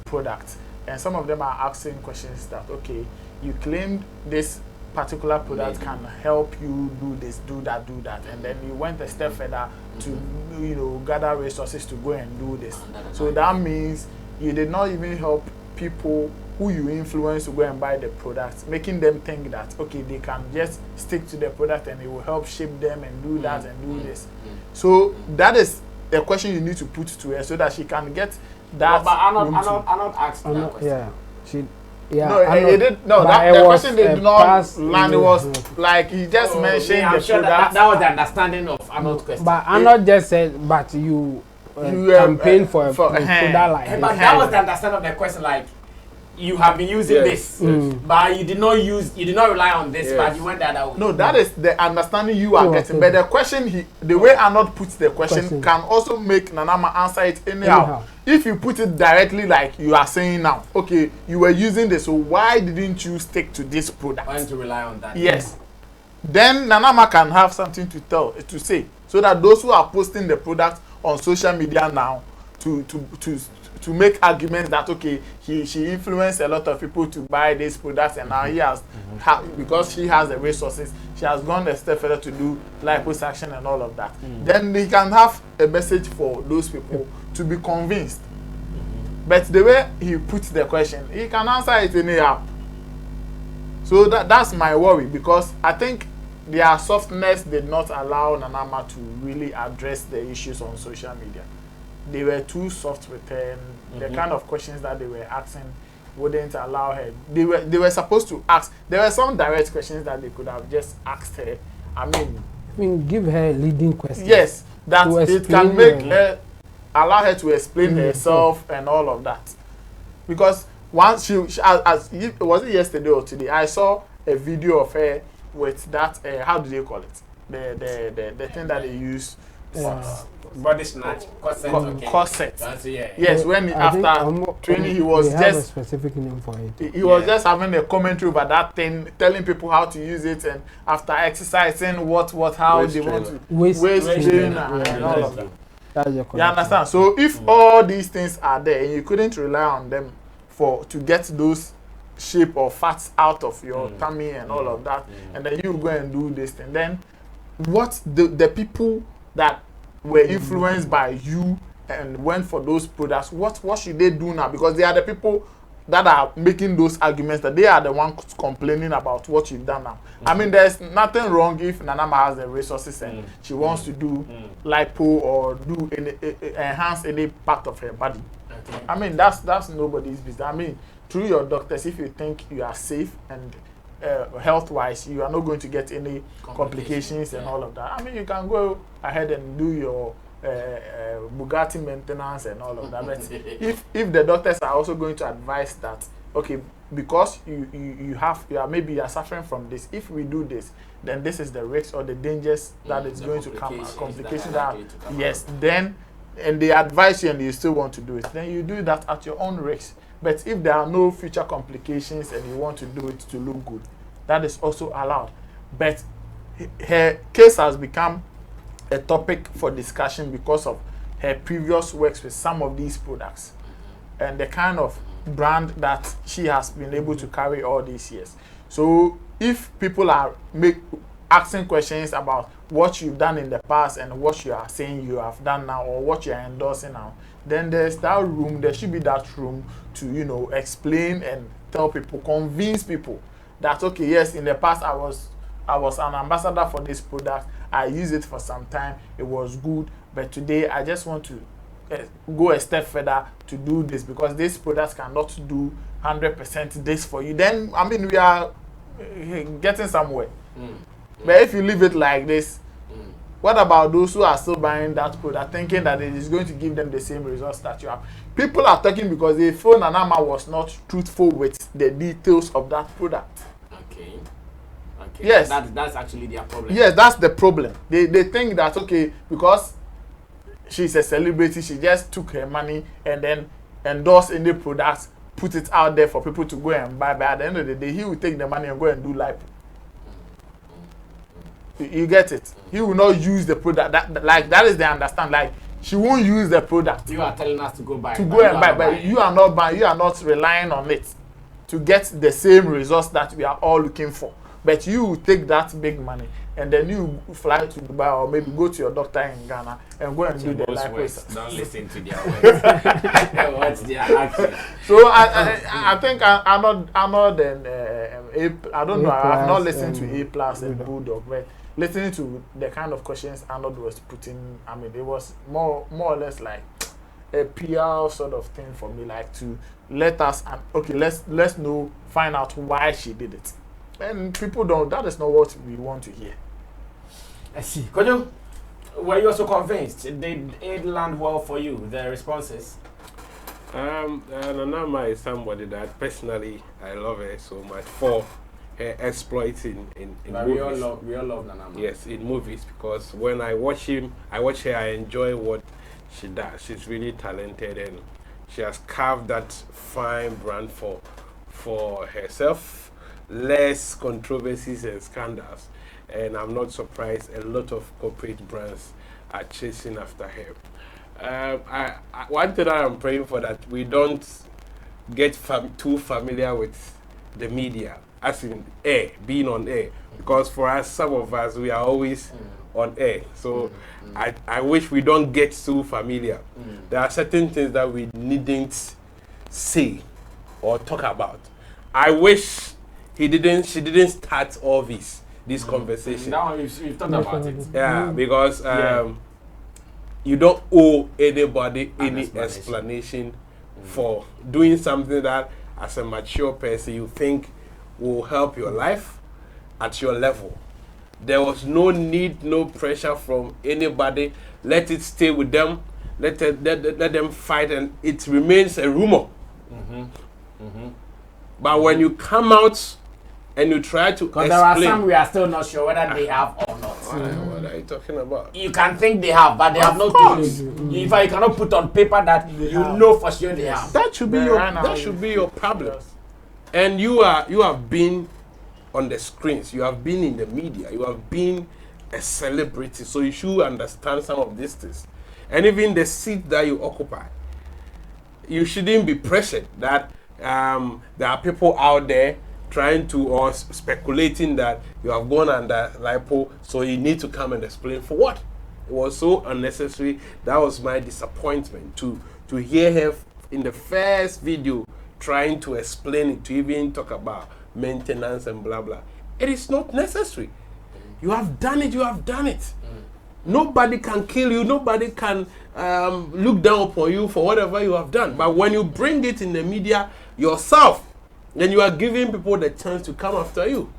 product. And some of them are asking questions that, okay, you claimed this particular product can help you do this, do that, and then you went a step further to, gather resources to go and do this. So that means you did not even help people who you influence to go and buy the product, making them think that, okay, they can just stick to the product and it will help shape them and do that and do this. So that is a question you need to put to her so that she can get that. But Arnold asked that question. The question did not land. It was like he just mentioned the sure product. That was the understanding of Arnold's question. But Arnold just said, but you campaign for a product like this. But that was the understanding of the question, like, you have been using this, but you did not rely on this, but you went the other way. No, that is the understanding you are getting. But the question, the way Arnold puts the question can also make Nanama answer it anyhow. If you put it directly like you are saying now, okay, you were using this, so why didn't you stick to this product? Why didn't you rely on that? Yes. Then Nanama can have something to say, so that those who are posting the product on social media now to make arguments that, okay, she influenced a lot of people to buy these products, and now he has because she has the resources, she has gone a step further to do liposuction and all of that. Then he can have a message for those people to be convinced. But the way he puts the question, he can answer it anyhow. So that's my worry, because I think their softness did not allow Nanama to really address the issues on social media. They were too soft with her, and the kind of questions that they were asking wouldn't allow her. They were supposed to ask. There were some direct questions that they could have just asked her. I mean, give her leading questions. Yes, that it can make her, allow her to explain herself and all of that. Because once she was it yesterday or today, I saw a video of her with that. How do they call it? The thing that they use. Body snatch corset. Yes, when after training he was just a specific name for it. He was just having a commentary about that thing, telling people how to use it, and after exercising how they want to waist train and all of that. You understand? So if all these things are there and you couldn't rely on them to get those shape or fats out of your tummy and all of that, and then you go and do this thing, then what the people that were influenced by you and went for those products, what should they do now? Because they are the people that are making those arguments, that they are the ones complaining about what you've done now. I mean, there's nothing wrong if Nanama has the resources and she wants to do lipo or do enhance any part of her body. I mean, that's nobody's business. I mean, through your doctors, if you think you are safe and health-wise, you are not going to get any complications and all of that. I mean, you can go ahead and do your Bugatti maintenance and all of that. But if the doctors are also going to advise that, okay, because you are suffering from this, if we do this, then this is the risk or the dangers that is going to come, complications that yes, then and they advise you and you still want to do it, then you do that at your own risk. But if there are no future complications and you want to do it to look good, that is also allowed. But her case has become a topic for discussion because of her previous works with some of these products and the kind of brand that she has been able to carry all these years. So if people are asking questions about what you've done in the past and what you are saying you have done now or what you are endorsing now, then there should be that room to, explain and tell people, convince people that, okay, yes, in the past I was an ambassador for this product, I used it for some time, it was good, but today I just want to go a step further to do this because this product cannot do 100% this for you. Then, I mean, we are getting somewhere. But if you leave it like this, what about those who are still buying that product, thinking that it is going to give them the same results that you have? People are talking because they feel Nanama was not truthful with the details of that product. Okay. Yes. That's actually their problem. Yes, that's the problem. They think that, okay, because she's a celebrity, she just took her money and then endorsed any products put it out there for people to go and buy. But at the end of the day, he will take the money and go and do lipo. You get it? He will not use the product. That is the understand. Like she won't use the product. You are telling us to go buy. But you are not buying. You are not relying on it to get the same results that we are all looking for. But you will take that big money and then you fly to Dubai or maybe go to your doctor in Ghana and go and do the lipo. Don't listen to their words. What's their action? So I think I'm not I don't know. I have not listened to A+ and Bulldog, but listening to the kind of questions Arnold was putting, I mean, it was more or less like a PR sort of thing for me, like to let us let's know, find out why she did it. And people don't. That is not what we want to hear. I see. Kojo, were you also convinced? Did it land well for you? The responses. Nanama is somebody that personally I love her so much for her exploits in movies. We all love Nanama. Yes, in movies, because when I watch her, I enjoy what she does. She's really talented and she has carved that fine brand for herself. Less controversies and scandals, and I'm not surprised a lot of corporate brands are chasing after her. One thing I'm praying for, that we don't get too familiar with the media, as in air, being on air, because for us, some of us, we are always on air. So I wish we don't get too familiar. There are certain things that we needn't say or talk about. I wish she didn't start all this conversation. Now you've talked about it. Yeah, because you don't owe anybody any explanation for doing something that, as a mature person, you think will help your life at your level. There was no need, no pressure from anybody. Let it stay with them. Let them fight, and it remains a rumor. But when you come out and you try to explain, there are some we are still not sure whether they have or not. What are you talking about? You can think they have, but they have not told you. In fact, you cannot put on paper that you know for sure they have. That should be your problem. And you have been on the screens, you have been in the media, you have been a celebrity, so you should understand some of these things. And even the seat that you occupy, you shouldn't be pressured that there are people out there trying to, or speculating that you have gone under lipo, so you need to come and explain for what. It was so unnecessary. That was my disappointment to hear her in the first video trying to explain it, to even talk about maintenance and blah blah. It is not necessary. You have done it. You have done it. Nobody can kill you. Nobody can look down upon you for whatever you have done. But when you bring it in the media yourself, then you are giving people the chance to come after you.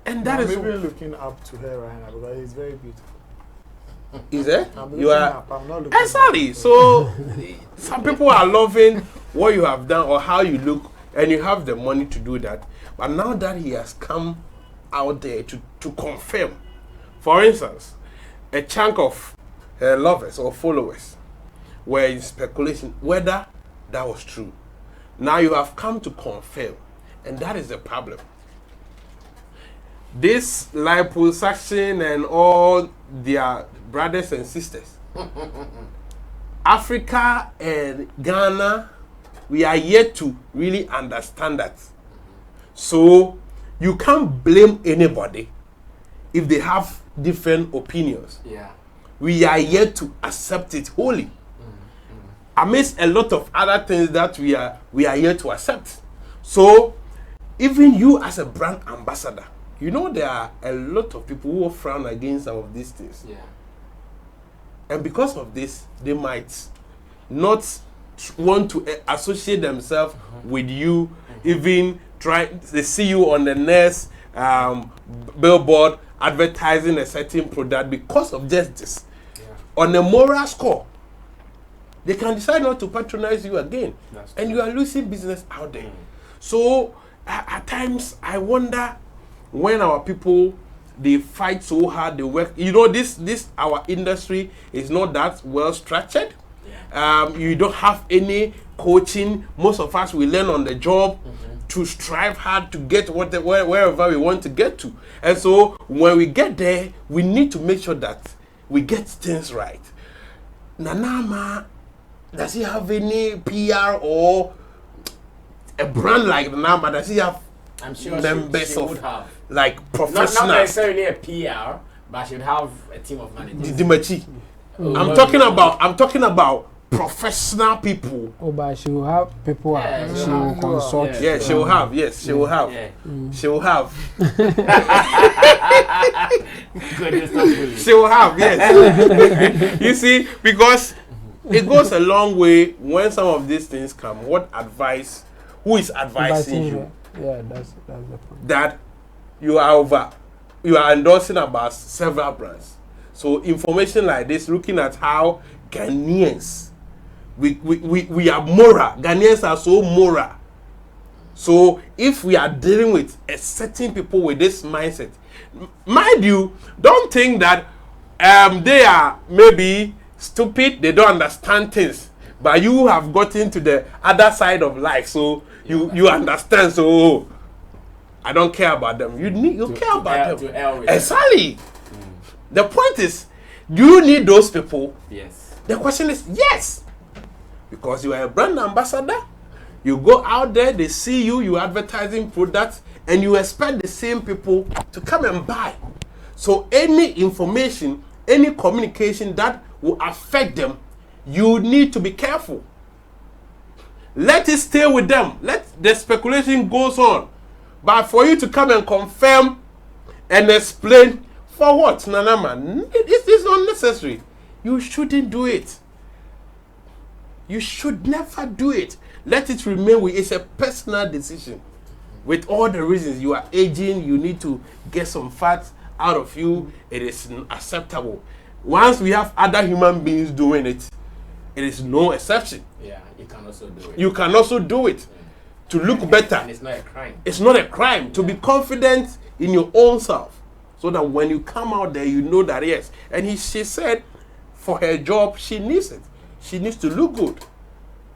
And that is maybe looking up to her right now because it's very beautiful. Is it? I'm not looking exactly. So some people are loving what you have done or how you look, and you have the money to do that. But now that he has come out there to confirm, for instance, a chunk of her lovers or followers were in speculation whether that was true. Now you have come to confirm, and that is the problem. This liposuction and all their brothers and sisters, Africa and Ghana, we are yet to really understand that. So you can't blame anybody if they have different opinions. Yeah. We are yet to accept it wholly. Amidst a lot of other things that we are yet to accept. So even you as a brand ambassador, you know there are a lot of people who frown against some of these things. Yeah. And because of this, they might not want to associate themselves with you, even they see you on the next billboard advertising a certain product because of just this. Yeah. On a moral score, they can decide not to patronize you again. And you are losing business out there. So at times I wonder when our people, they fight so hard, they work. You know, this our industry is not that well structured. Yeah. You don't have any coaching. Most of us, we learn on the job to strive hard to get wherever we want to get to. And so when we get there, we need to make sure that we get things right. Nanama, does he have any PR or a brand like Nanama? Does he have members she would have. Like professional? Not necessarily a PR, but she would have a team of managers. Dimachi. I'm talking about professional people. Oh, but she will have people she will consult. Yeah, she will have. Yes, she will have. She will have. She will have. Yes. You see, because it goes a long way when some of these things come. What advice? Who is advising you? Yeah, that's the point. That you are endorsing about several brands. So information like this, looking at how Ghanaians, we are moral. Ghanaians are so moral. So if we are dealing with a certain people with this mindset, mind you, don't think that they are maybe stupid, they don't understand things, but you have gotten to the other side of life, so you understand. So I don't care about them. You care about them. Exactly. The point is, do you need those people? Yes. The question is yes. Because you are a brand ambassador, you go out there, they see you, you advertising products, and you expect the same people to come and buy. So any information, any communication that will affect them, you need to be careful. Let it stay with them. Let the speculation goes on. But for you to come and confirm and explain, for what, Nanama? It's unnecessary. You shouldn't do it. You should never do it. Let it remain with. It's a personal decision. With all the reasons, you are aging, you need to get some fat out of you. It is acceptable. Once we have other human beings doing it, it is no exception. Yeah, you can also do it. You can also do it to look better. And it's not a crime. It's not a crime to be confident in your own self, so that when you come out there, you know that yes. And she said, for her job, she needs it. She needs to look good.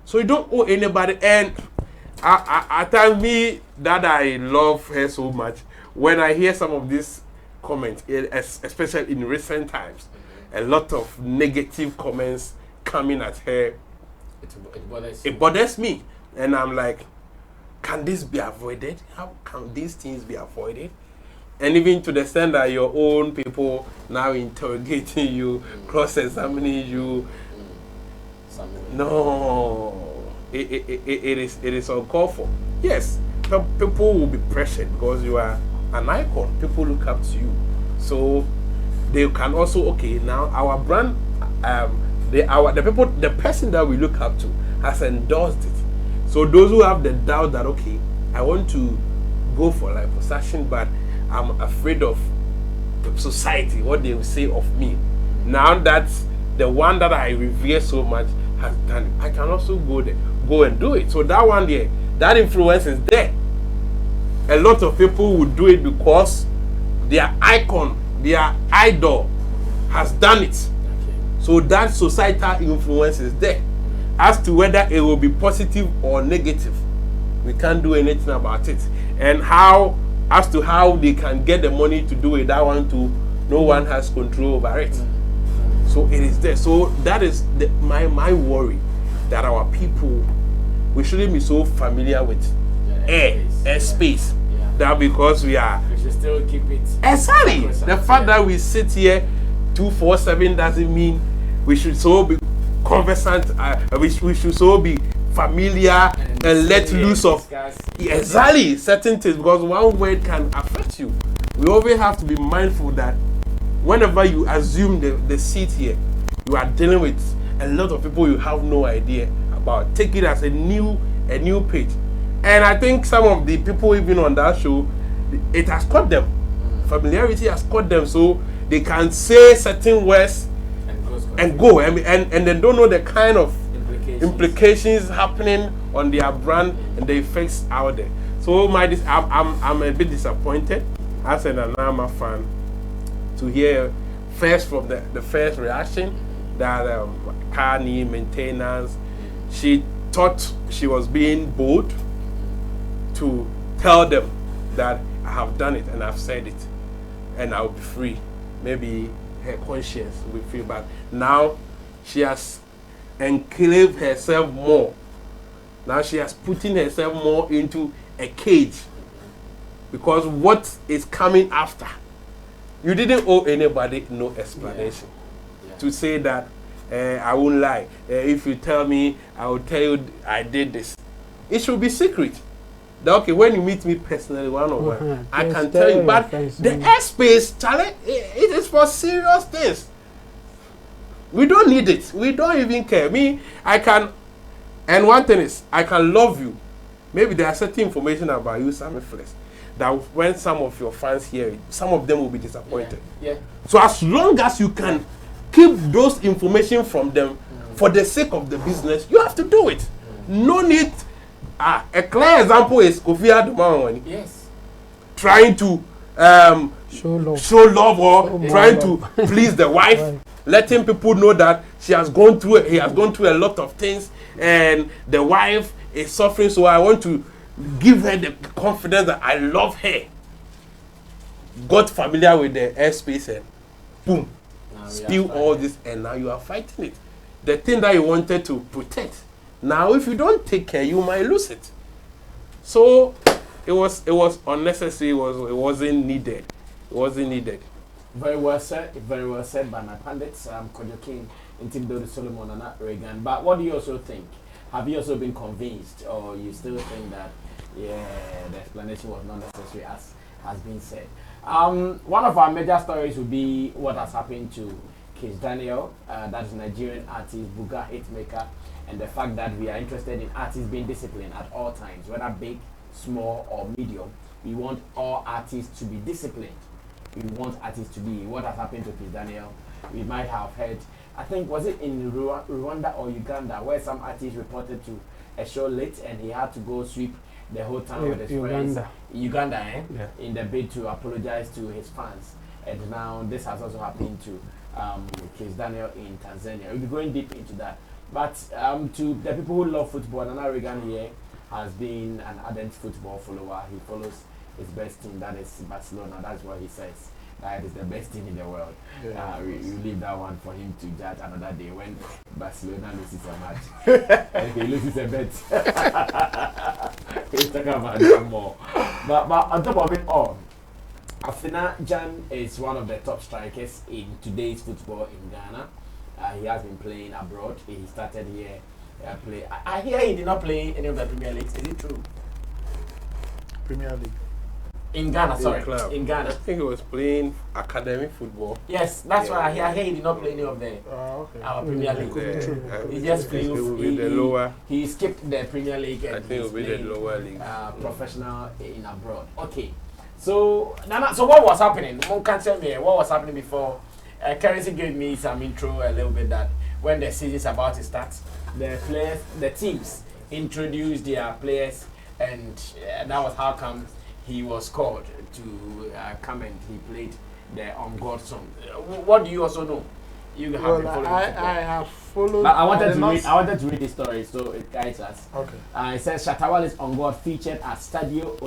So you don't owe anybody. And I tell me that I love her so much. When I hear some of these comments, especially in recent times, a lot of negative comments coming at her. It bothers me. And I'm like, can this be avoided? How can these things be avoided? And even to the extent that your own people now interrogating you, cross-examining you. No, it is uncalled for. Yes, people will be pressured because you are an icon. People look up to you, so they can also now our brand, the person that we look up to has endorsed it. So those who have the doubt that I want to go for liposuction, but I'm afraid of society, what they will say of me. Now that the one that I revere so much has done it, I can also go and do it. So that one there, that influence is there. A lot of people would do it because their icon, their idol has done it. So that societal influence is there. As to whether it will be positive or negative, we can't do anything about it. And as to how they can get the money to do it, that one too, no one has control over it. So it is there. So that is my worry, that our people, we shouldn't be so familiar with air space. That because we should still keep it. Exactly. The fact that we sit here 247 doesn't mean we should so be conversant. We should so be familiar and let loose of exactly certain things, because one word can affect you. We always have to be mindful that whenever you assume the seat here, you are dealing with a lot of people you have no idea about. Take it as a new page. And I think some of the people even on that show, it has caught them. Familiarity has caught them, so they can say certain words and go and they don't know the kind of implications happening on their brand and the effects out there. So I'm a bit disappointed as an Anama fan to hear first from the first reaction that car need maintenance. She thought she was being bold to tell them that I have done it and I've said it and I'll be free. Maybe her conscience will feel bad. Now she has enclaved herself more. Now she has put herself more into a cage because what is coming after, you didn't owe anybody no explanation to say that I won't lie. If you tell me, I will tell you I did this. It should be secret. That, okay, when you meet me personally, one on one, I can tell you. But the airspace challenge, it is for serious things. We don't need it. We don't even care. Me, I can, and one thing is, I can love you. Maybe there are certain information about you, Sammy Flex, that when some of your fans hear it, some of them will be disappointed. Yeah. So as long as you can keep those information from them for the sake of the business, you have to do it. No need. A clear example is Kofi Adumawani. Yes. Trying to show love or trying to please the wife, letting people know that he has gone through a lot of things and the wife is suffering, so I want to give her the confidence that I love her. Got familiar with the airspace and boom, spill all this, and now you are fighting it. The thing that you wanted to protect, now if you don't take care, you might lose it. So it was unnecessary. It wasn't needed. It wasn't needed. Very well said. Very well said by my pundits. Kojo King, Intimidori Solomon, and Reagan. But what do you also think? Have you also been convinced, or you still think that the explanation was not necessary, as has been said? One of our major stories would be what has happened to Kizz Daniel, that is Nigerian artist, Buga hitmaker, and the fact that we are interested in artists being disciplined at all times, whether big, small, or medium. We want all artists to be disciplined. We want artists to be. What has happened to Kizz Daniel? We might have heard, I think, was it in Rwanda or Uganda, where some artist reported to a show late and he had to go sweep the whole town with his friends. Uganda, yeah. In the bid to apologize to his fans. And now this has also happened to Kizz Daniel in Tanzania. We'll be going deep into that. But to the people who love football, Nana Reagan here has been an ardent football follower. He follows his best team, that is Barcelona. That's what he says. That is the best team in the world. Yeah. We leave that one for him to judge another day when Barcelona loses a match. And he loses a bet. We'll talk about that more. But on top of it all, Afena Gyan is one of the top strikers in today's football in Ghana. He has been playing abroad. He started here. I hear he did not play any of the Premier Leagues. Is it true? Premier League. In Ghana, sorry. In Ghana. I think he was playing academic football. Yes, that's why I hear he did not play any of the our Premier League. He just played. He skipped the Premier League and I think it will be the lower league. Professional in abroad. Okay. So, Nana, so what was happening? Mom can tell me what was happening before. Currency gave me some intro a little bit that when the season is about to start, the teams introduced their players, and that was how come he was called to come and he played the On God song. What do you also know? You have been following I have followed. But I wanted to read the story, so it guides us. Okay. It says Shatta Wale's On God featured at Stadio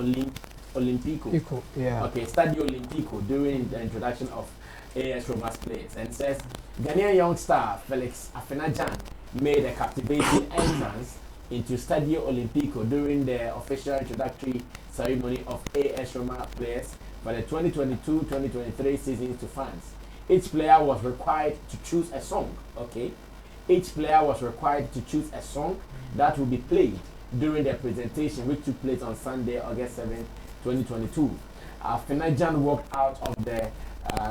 Olimpico. Yeah. Okay, Stadio Olimpico during the introduction of AS Roma's players, and says Ghanaian young star Afena made a captivating entrance into Stadio Olimpico during the official introductory ceremony of AS Roma players for the 2022-2023 season to fans. Each player was required to choose a song. Okay, each player was required to choose a song that will be played during the presentation, which took place on Sunday, August 7, 2022. Afena walked out of the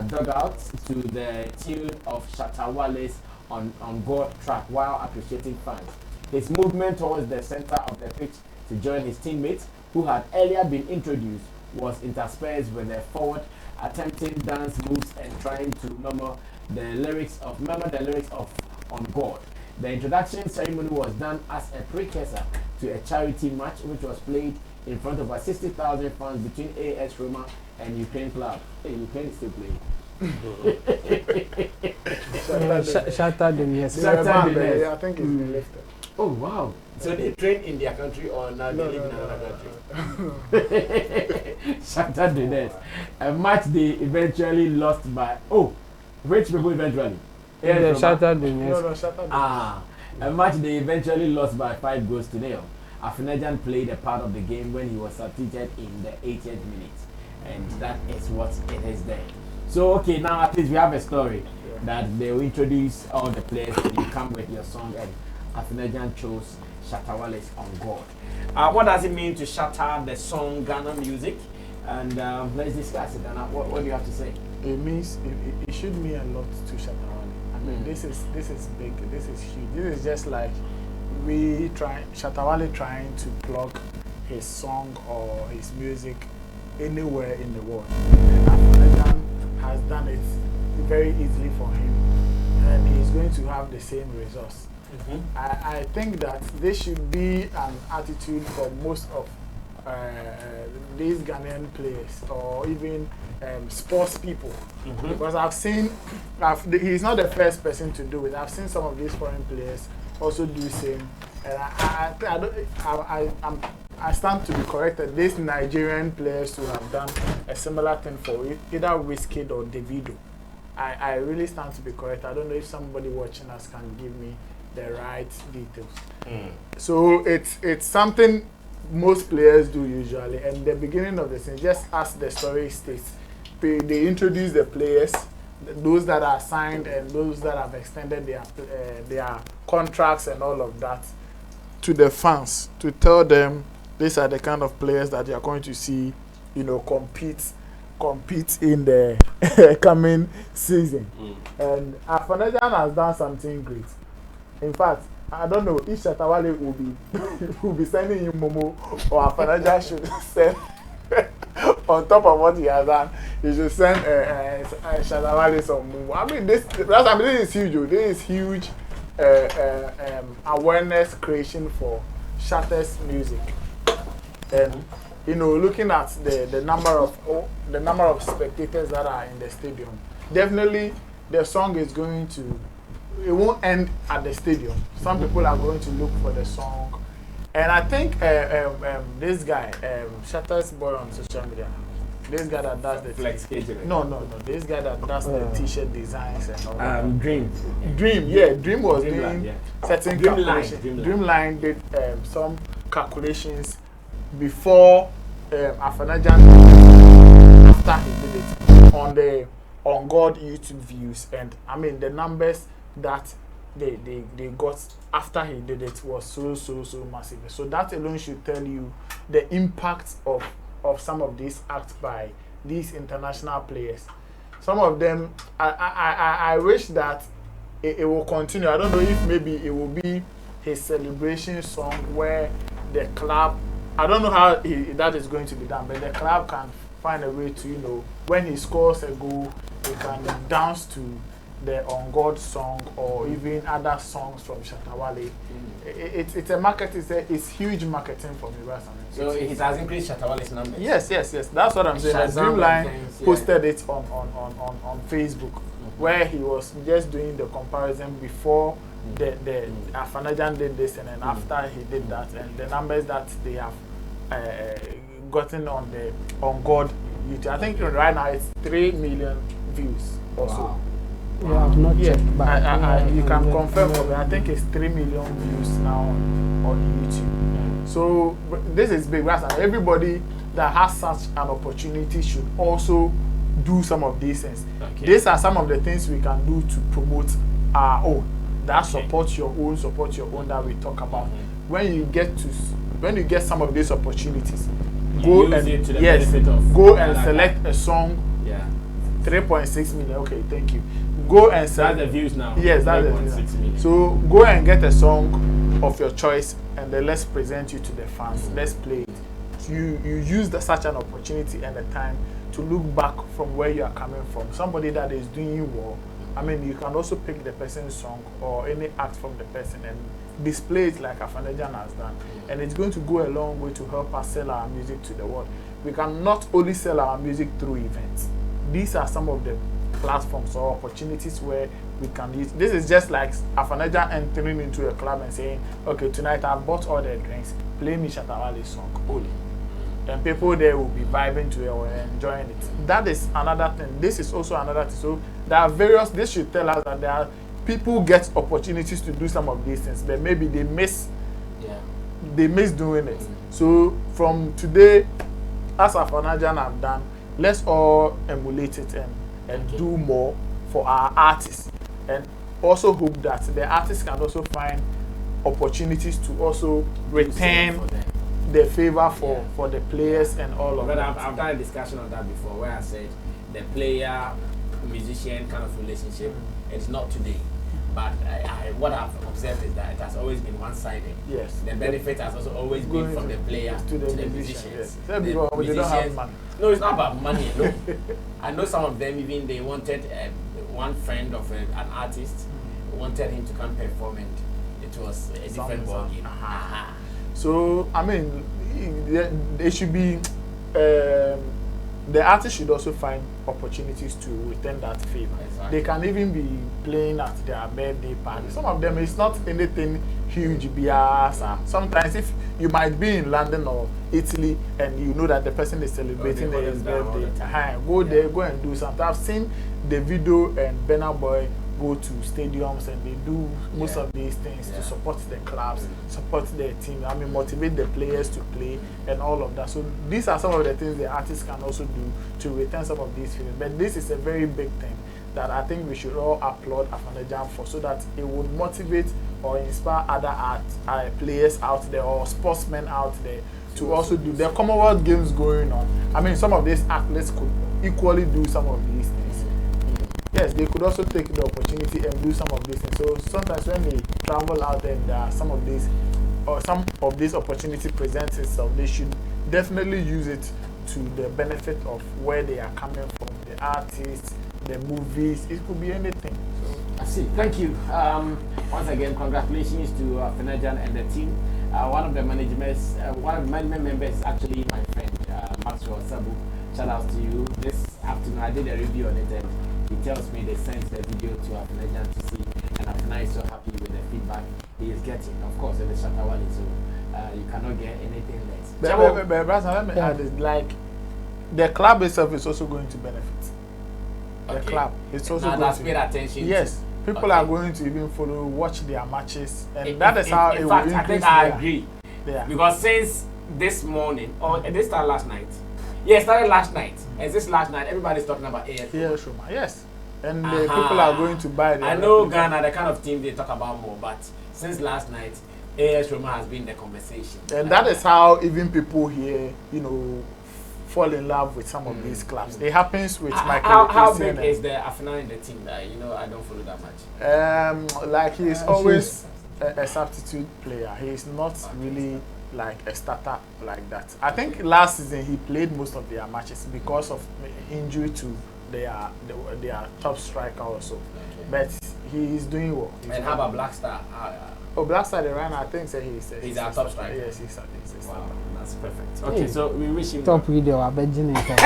dugout to the tune of Shatta Wale's on God track while appreciating fans. His movement towards the center of the pitch to join his teammates, who had earlier been introduced, was interspersed with a forward attempting dance moves and trying to remember the lyrics of On God. The introduction ceremony was done as a precursor to a charity match which was played in front of over 60,000 fans between AS Roma and Ukraine club. Ukraine is still playing. Shatta Daniel. Shatta Daniel. I think it's been lifted. Oh wow! So they train in their country or now they live in another country? Shatta Daniel. A match they eventually lost by which people eventually? Yeah, Shatta Daniel. No, Shatta Daniel. A match they eventually lost by 5 goals to 0. Afena played a part of the game when he was substituted in the 80th minute, and that is what it is there. So okay, now at least we have a story that they will introduce all the players and you come with your song, and Afena chose Shatta Wale's On God. What does it mean to Shatta the song Ghana music? And let's discuss it. And what do you have to say? It means it should mean a lot to Shatta Wale. I mean, this is big. This is huge. This is just like Shatta Wale trying to plug his song or his music anywhere in the world. And Afena has done it very easily for him, and he's going to have the same results. I think that this should be an attitude for most of these Ghanaian players or even sports people, because I've seen, he's not the first person to do it. I've seen some of these foreign players also do the same, and I stand to be corrected. These Nigerian players who have done a similar thing for either Wizkid or Davido. I really stand to be correct. I don't know if somebody watching us can give me the right details. So it's something most players do usually, and the beginning of the thing, just as the story states, they introduce the players, those that are signed and those that have extended their contracts and all of that, to the fans, to tell them these are the kind of players that you are going to see, compete in the coming season. And Afena has done something great. In fact, I don't know if Shatta Wale will be sending him Momo, or Afena should send on top of what he has done. He should send Shatta Wale some Momo. I mean, this is huge. This is huge awareness creation for Shatta's music. And looking at the number of spectators that are in the stadium, definitely the song is going to. It won't end at the stadium. Some people are going to look for the song, and I think this guy, Shatta's boy on social media, this guy that does the this guy that does the t-shirt designs and all that. Dream was doing certain calculations. Dreamline did some calculations before Afena after he did it on the On God YouTube views, and I mean the numbers that they got after he did it was so massive. So that alone should tell you the impact of some of these acts by these international players. Some of them, I wish that it will continue. I don't know if maybe it will be his celebration song where the club, I don't know how that is going to be done, but the club can find a way to, when he scores a goal, he can dance to the On God song or even other songs from Shatta Wale. It's a market. It's huge marketing for me. So it has increased Shatta Wale's numbers. Yes. That's what I'm saying. Dreamline posted it on Facebook, where he was just doing the comparison before the Afena did this and then after he did that, and the numbers that they have gotten on the On God YouTube. I think right now it's 3 million views or so. Yeah, I've not checked, but you can confirm for me. I think it's 3 million views now on YouTube. So this is big. Everybody that has such an opportunity should also do some of these things. These are some of the things we can do to promote our own. That support your own that we talk about. When you get some of these opportunities, go and select a song. 3.6 million. Okay, thank you. Go and select. That's the views now. Yes, that's the views. So go and get a song of your choice, and then let's present you to the fans. Let's play it. You use such an opportunity and the time to look back from where you are coming from. Somebody that is doing you well. I mean, you can also pick the person's song or any act from the person and display it like Afena has done. And it's going to go a long way to help us sell our music to the world. We can not only sell our music through events. These are some of the platforms or opportunities where we can use. This is just like Afena entering into a club and saying, okay, tonight I bought all the drinks, play me Shatta Wale song only. And people there will be vibing to it or enjoying it. That is another thing. This is also another thing. So there are various, this should tell us that there are people get opportunities to do some of these things, but maybe they miss doing it. So from today, as Afena have done, let's all emulate it and do more for our artists, and also hope that the artists can also find opportunities to also return the favor for the players and all of that. I've done a discussion on that before where I said the player musician kind of relationship, it's not today. But what I've observed is that it has always been one-sided. Yes. The benefit has also always been from the player to the musicians. Yes. The musicians, they don't have money. No, it's not about money alone. I know some of them even they wanted one friend of an artist wanted him to come perform, and it was a different ballgame. So I mean, they should be. The artist should also find opportunities to return that favor. Exactly. They can even be playing at their birthday party. Some of them, it's not anything huge. Sometimes if you might be in London or Italy and you know that the person is celebrating his birthday, go there, go and do something. I've seen the video and Burna Boy go to stadiums and they do most of these things to support the clubs, support their team. I mean, motivate the players to play and all of that. So these are some of the things the artists can also do to return some of these feelings. But this is a very big thing that I think we should all applaud Afena for, so that it would motivate or inspire other players out there or sportsmen out there to also do. There are Commonwealth Games going on. I mean, some of these athletes could equally do some of these things. Yes, they could also take the opportunity and do some of these things. So sometimes when they travel out and some of these opportunity presents itself, they should definitely use it to the benefit of where they are coming from, the artists, the movies. It could be anything. So I see. Thank you. Once again, congratulations to Afena and the team. One of the management members is actually my friend, Maxwell Sabu. Shout out to you. This afternoon I did a review on it, and he tells me they sent the video to Afena to see, and Afena is so happy with the feedback he is getting. Of course, it is Shatta Wale, so you cannot get anything less. But let me add is like the club itself is also going to benefit. The club is also going to paid attention. Yes, people are going to even follow, watch their matches, and that is how it will increase. I think I agree. Because since this morning, or this started last night. Yeah, it started last night. And this last night, everybody's talking about AF. Yes. And the people are going to buy them. I know Ghana, the kind of team they talk about more, but since last night, AS Roma has been the conversation. And that is how even people here, fall in love with some of these clubs. It happens with Michael. How big is the Afena in the team? I don't follow that much. Like he is always a substitute player. He is not really like a starter like that. I think last season he played most of their matches because of injury to their top striker also. But he is doing well. And how about Black Star? Black Star, the runner, I think he's our top striker. Yes, he's a wow, that's perfect. Okay, so we wish him top video. I bet you not really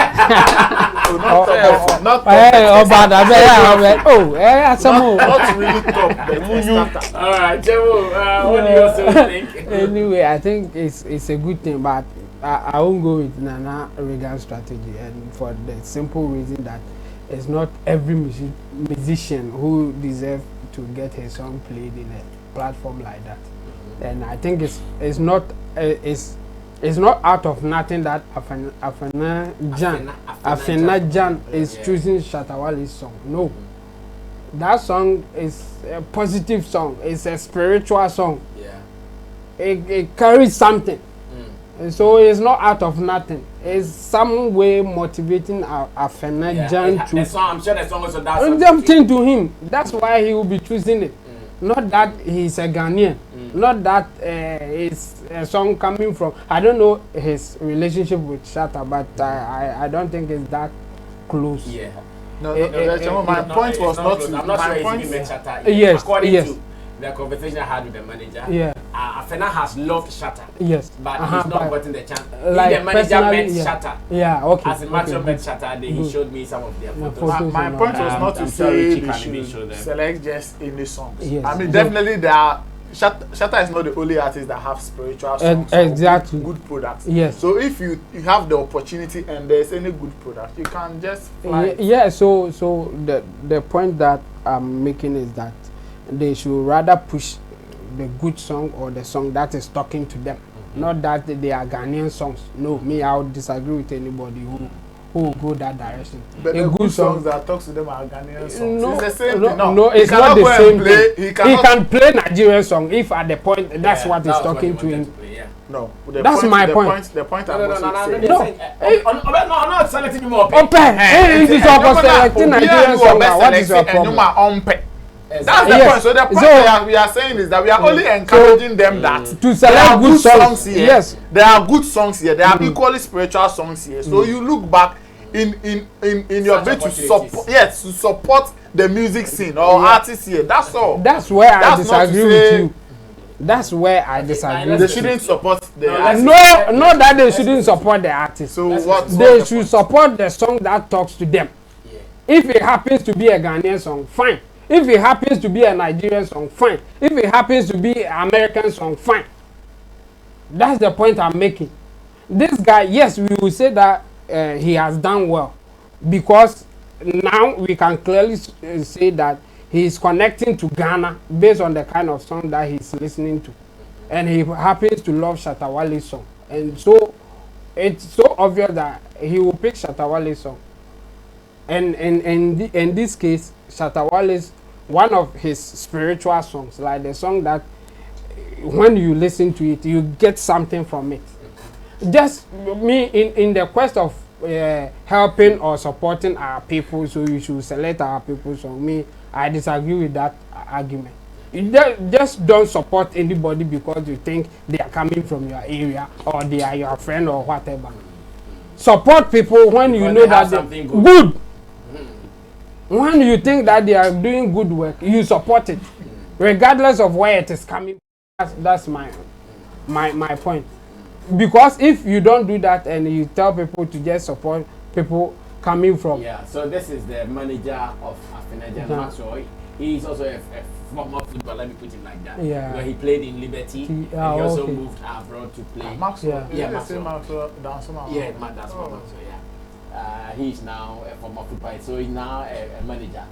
top, but all right, Jemo, what do you also think? Anyway, I think it's a good thing, but I won't go with Nana Reagan strategy, and for the simple reason that it's not every musician who deserves to get his song played in a platform like that. And I think it's not out of nothing that Afena is choosing Shatta Wale's song. No, that song is a positive song. It's a spiritual song. Yeah, it carries something. And so it's not out of nothing. It's some way motivating Afena to. I'm sure the song also does something to him. That's why he will be choosing it. Not that he's a Ghanaian. Not that it's a song coming from. I don't know his relationship with Shatta, but I don't think it's that close. Yeah. My point was not to. I'm not sure he's even met Shatta. Yes. According to the conversation I had with the manager. Yeah. Afena has loved Shatta. Yes. But he's not gotten the chance. Like the manager met yeah. Shatta. Yeah, okay. As a matter of met Shatta, he showed me some of their photos. My point was not to say they should select just any songs. Yes. I mean, definitely there are. Shatta is not the only artist that have spiritual songs. Exactly. Good products. Yes. So if you have the opportunity and there's any good product, you can just fly. Yeah. So the point that I'm making is that they should rather push the good song or the song that is talking to them, not that they are Ghanaian songs. No, me, I would disagree with anybody who will go that direction. But the good songs that talks to them are Ghanaian songs. No, it's the same thing. No, it's not the same thing. He can play Nigerian song if at the point that's what he's talking to him. No, that's my point. The point I'm not selecting more. It is selecting Nigerian song. What is your problem? That's the point. So the point we are saying is that we are only encouraging them that to select good songs here. Yes, there are good songs here. There are equally spiritual songs here. So you look back in your bid to support, to support the music scene or artists here. That's all. That's where I disagree with you. That's where I disagree. They shouldn't support the artist. No, that they shouldn't support the artist. So what? They should support the song that talks to them. If it happens to be a Ghanaian song, fine. If it happens to be a Nigerian song, fine. If it happens to be an American song, fine. That's the point I'm making. This guy, yes, we will say that he has done well, because now we can clearly say that he is connecting to Ghana based on the kind of song that he's listening to. And he happens to love Shatta Wale's song. And so it's so obvious that he will pick Shatta Wale's song. And in this case, Shatta Wale's one of his spiritual songs, like the song that when you listen to it, you get something from it. Just me in the quest of helping or supporting our people, so you should select our people. So me, I disagree with that argument. You just don't support anybody because you think they are coming from your area or they are your friend or whatever. Support people when you know that they're good. When you think that they are doing good work, you support it, regardless of where it is coming. That's my point. Because if you don't do that and you tell people to just support people coming from. Yeah, so this is the manager of Afena, Maxwell. He is also a former footballer, let me put it like that. Yeah. Where he played in Liberty, and he also moved abroad to play. Maxwell? Yeah, Maxwell. That's Maxwell, yeah. He is now a former footballer, so he's now a manager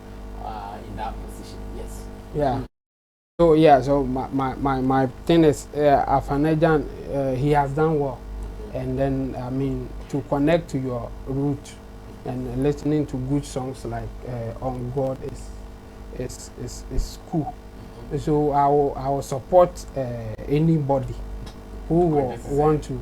in that position. Yes. Yeah. So yeah, so my thing is Afena, he has done well, and then I mean to connect to your root and listening to good songs like On God is cool. So I will support anybody who will want to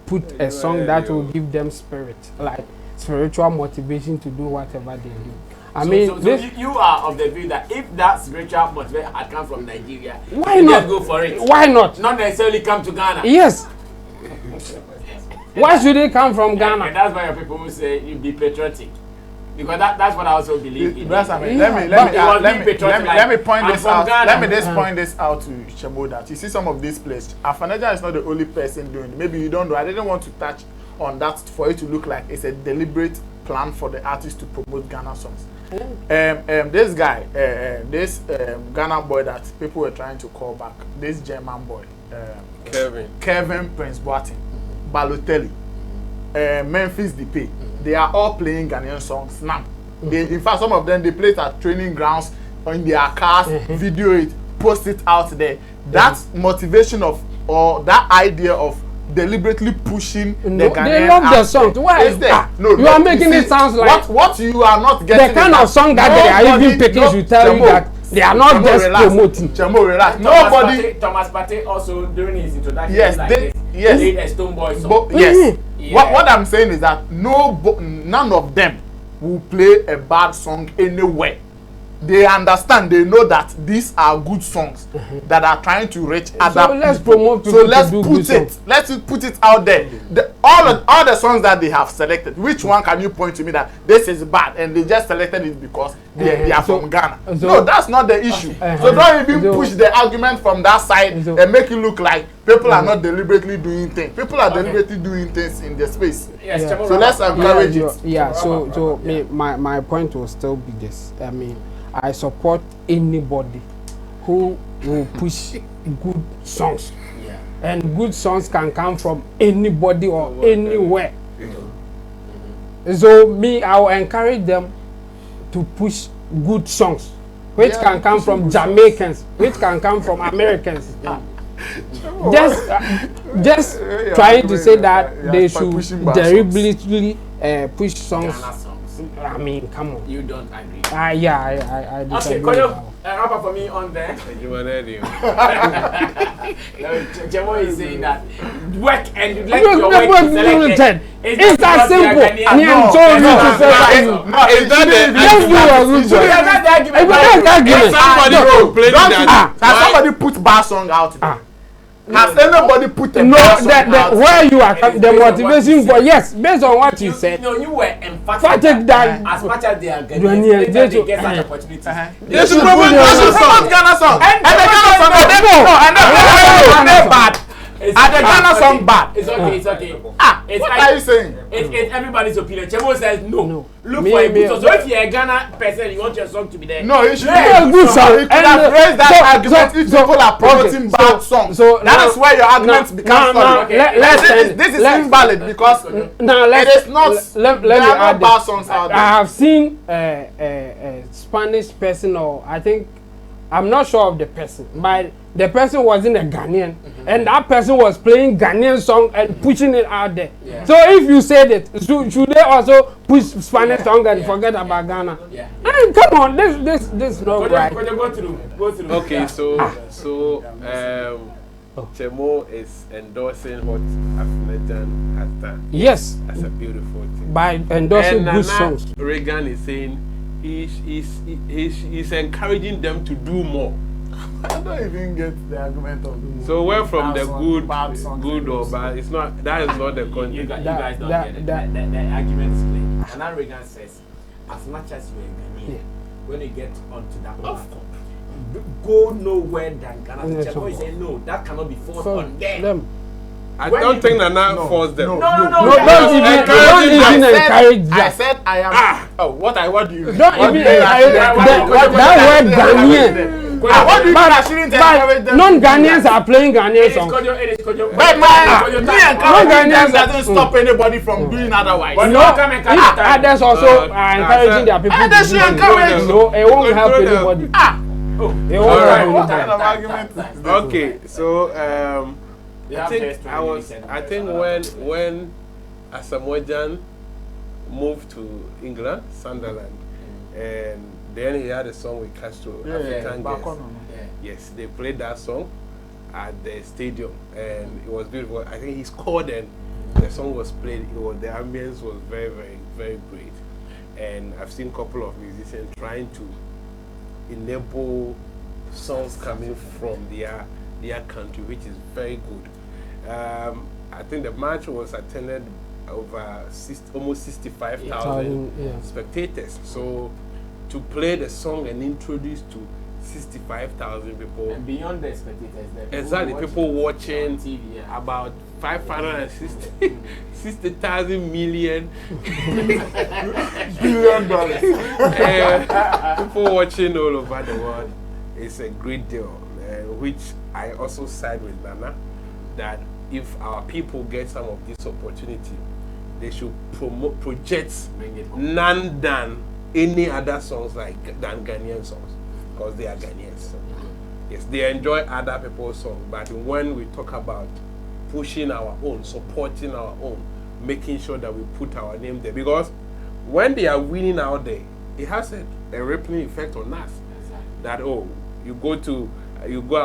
put a song that will give them spirit, like spiritual motivation to do whatever they do. I mean, so you are of the view that if that spiritual motivation had come from Nigeria, why not go for it? Why not? Not necessarily come to Ghana. Yes. Why should it come from Ghana? And that's why your people will say you be patriotic. Because that's what I also believe in. Let me point this out. Let me just point this out to Chemo that you see some of these places. Afena is not the only person doing it. Maybe you don't know. I didn't want to touch on that for it to look like it's a deliberate plan for the artist to promote Ghana songs. This guy, Ghana boy that people were trying to call back, this German boy, Kevin Prince Boateng, Balotelli, Memphis Depay, they are all playing Ghanaian songs now. In fact, some of them they play it at training grounds in their cars, video it, post it out there. That motivation of or that idea of deliberately pushing the Ghanaian they love the song. Why is there? You are making it sound like what you are not getting. The kind of song that they are even picking should tell you that they are not just promoting. Chemo, relax. Thomas Partey also during his introduction. Yes, played a Stone Boy song. Yes. Yeah. What I'm saying is that none of them will play a bad song anywhere. they understand, they know that these are good songs that are trying to reach other So let's people. promote people. So let's to do put good songs. let's put it out there. All the songs that they have selected, which one can you point to me that this is bad and they just selected it because they are from Ghana? No, that's not the issue. So don't even push the argument from that side and make it look like people are not deliberately doing things. People are deliberately doing things in the space. Yes, so let's encourage it. Yeah. So my point will still be this. I mean, I support anybody who will push good songs. Yeah. And good songs can come from anybody or anywhere. So me, I will encourage them to push good songs, which can come from Jamaicans, which can come from Americans. Just trying to say that they should deliberately push songs. I mean, come on. You don't agree? I disagree. Okay, Koyo, wrap up for me on there. Jemo is saying that work and let your work be selected. It's that simple. I am so rich to say that. Somebody put bar song out there. Has anybody put a where you are the motivation for yes based on what you said. No, you were emphatic that as much as they are getting they get such opportunities. They should promote Ghana song. And the Ghana song are bad. Are the Ghana song bad? It's okay, it's okay. What are you saying? It's everybody's opinion. Chemo says no. Look for a good song. So if you're a Ghana person, you want your song to be there. No, it should be a good song. You could have raised that argument if people are promoting bad songs. So that is where your argument becomes solid. This is invalid because it is not. Let me add bad songs out there. I have seen a Spanish person, or I think I'm not sure of the person, but the person wasn't a Ghanaian, and that person was playing Ghanaian song and pushing it out there. Yeah. So if you said it, should they also push Spanish song and forget about Ghana? Yeah. I mean, come on, this is not right. Go through. Okay, so Chemo is endorsing what Afena has done. Yes. That's a beautiful thing. By endorsing good songs. Reagan is saying he's encouraging them to do more. I don't even get the argument of doing. So where from the good or bad? It's not. That is not the context. You guys don't get it. The argument is clear. And Reagan says, as much as you're a Ghanaian, when you get onto that platform, go nowhere than Ghana. Chemo is saying no, that cannot be forced on them. I don't think Nana forced them. No. Don't even encourage them. I said I am. What do you? Don't even encourage that word Ghanaian. What do you mean I shouldn't encourage them? Non-Ghanaians are playing Ghanaian songs. But non-Ghanaians doesn't stop anybody from doing otherwise. But no, others also are encouraging their people. Others should encourage. No, it won't help anybody. It won't help anybody. Okay, so I think when Asamoah moved to England, Sunderland, and then he had a song with Castro, African Girls. Yes, they played that song at the stadium, and it was beautiful. I think he scored, and the song was played. The ambience was very, very, very great. And I've seen a couple of musicians trying to enable songs coming from their country, which is very good. I think the match was attended over almost 65,000 spectators. So to play the song and introduce to 65,000 people. And beyond the spectators, exactly, people watching TV, about 560,000 million billion dollars. People watching all over the world. It's a great deal, which I also side with Nana, that if our people get some of this opportunity, they should project none than any other songs than Ghanaian songs, because they are Ghanaians. Yes, they enjoy other people's songs, but when we talk about pushing our own, supporting our own, making sure that we put our name there, because when they are winning out there, it has a rippling effect on us. That you go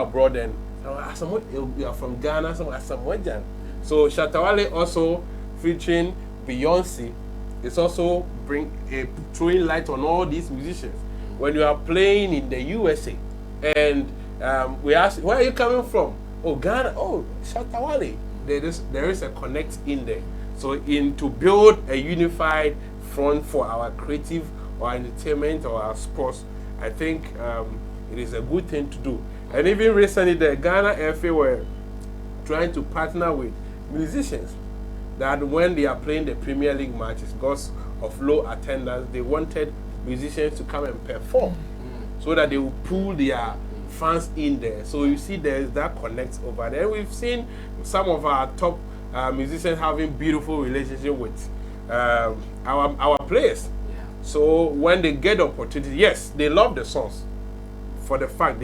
abroad and you are from Ghana, some Asamoah. So Shatta Wale also featuring Beyonce is also throwing light on all these musicians. when you are playing in the USA, and we ask, where are you coming from? Oh, Ghana. Oh, Shatta Wale. There is a connect in there. So to build a unified front for our creative or entertainment or our sports, I think it is a good thing to do. And even recently, the Ghana FA were trying to partner with musicians that when they are playing the Premier League matches, because of low attendance, they wanted musicians to come and perform so that they will pull their fans in there. So you see there's that connect over there. We've seen some of our top musicians having beautiful relationship with our players. So when they get the opportunity, yes, they love the songs. For the fact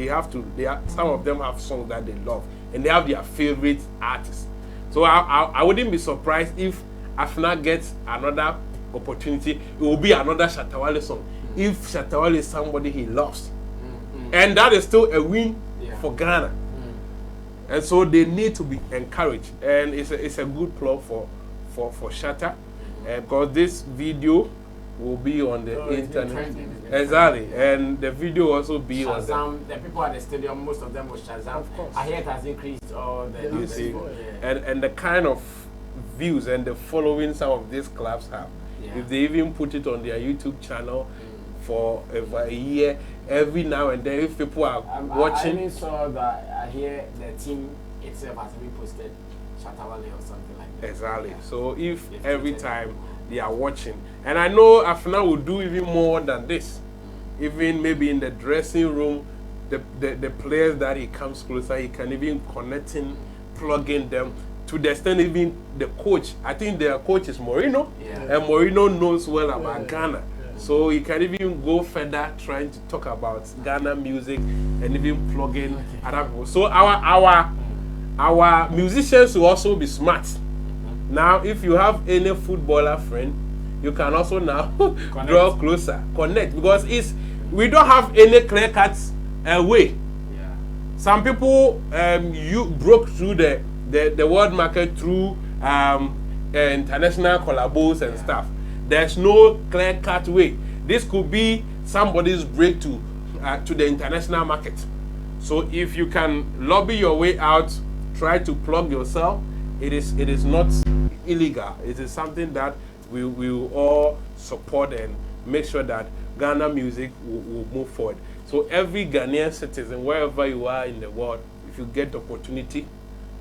some of them have songs that they love, and they have their favorite artists. So I wouldn't be surprised if Afena gets another opportunity. It will be another Shatta Wale song. If Shatta Wale is somebody he loves, and that is still a win for Ghana. And so they need to be encouraged, and it's a good plug for Shatta, because this video will be on the internet. Exactly, and the video will also be Shazam, on the people at the stadium, most of them will Shazam. Of course. I hear it has increased all the numbers. And the kind of views and the following some of these clubs have. If they even put it on their YouTube channel for over a year, every now and then, if people are watching. I even saw that I hear the team itself has been posted Shatta Wale or something like that. Exactly. So if every time they are watching, and I know Afena will do even more than this, even maybe in the dressing room, the players that he comes closer, he can even connecting, plugging them, to the extent even the coach. I think their coach is Moreno, and Moreno knows well about Ghana. So he can even go further trying to talk about Ghana music and even plug in other people. So our musicians will also be smart. Now, if you have any footballer friend, you can also now draw closer, connect, because we don't have any clear-cut way. Some people you broke through the world market through international collabos and stuff. There's no clear-cut way. This could be somebody's break to the international market. So if you can lobby your way out, try to plug yourself, it is not illegal. It is something that we will all support and make sure that Ghana music will move forward. So every Ghanaian citizen, wherever you are in the world, if you get the opportunity,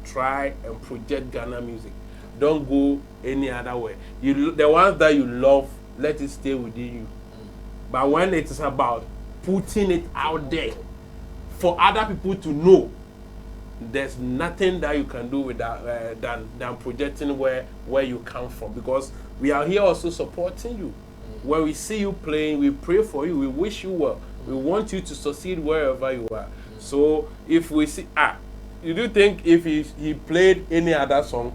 try and project Ghana music. Don't go any other way. The ones that you love, let it stay within you. But when it is about putting it out there for other people to know, there's nothing that you can do with that than projecting where you come from, because we are here also supporting you. When we see you playing, we pray for you, we wish you well, we want you to succeed wherever you are. So if we see you do think if he played any other song,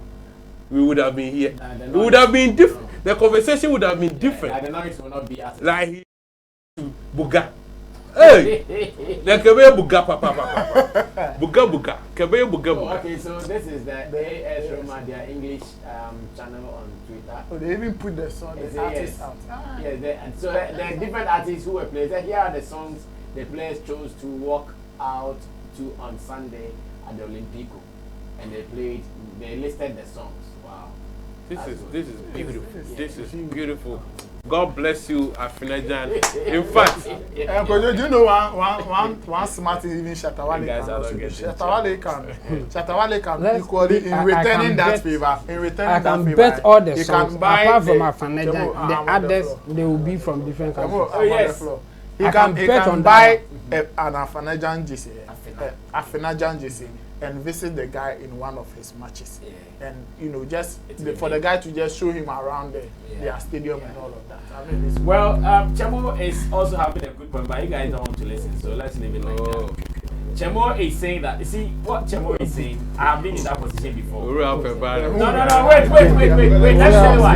we would have been here? It would have been different. The conversation would have been different. The noise will not be as like he buga. Hey, the kebe buga papa. Buga. Kebe buga. Okay, so this is the AS Roma, their English channel on Twitter. Oh, they even put the song, the artists out. Yes, so there are different artists who were played. Here are the songs the players chose to walk out to on Sunday at the Olympico, and they listed the songs. Wow. This is beautiful. This is beautiful. God bless you, Afena. In fact, do you know one smart even Shatta Wale can equally in returning that favor. In returning I can that favor, bet all the songs apart from Afena, the others they will be from different countries. Oh yes. He can buy an Afena jersey and visit the guy in one of his matches, and just for the guy to just show him around their stadium and all of that. I mean, it's Chemo is also having a good point, but you guys don't want to listen, so let's leave it like that. Chemo is saying that, you see what Chemo is saying. I have been in that position before. No, wait. Let's tell you why.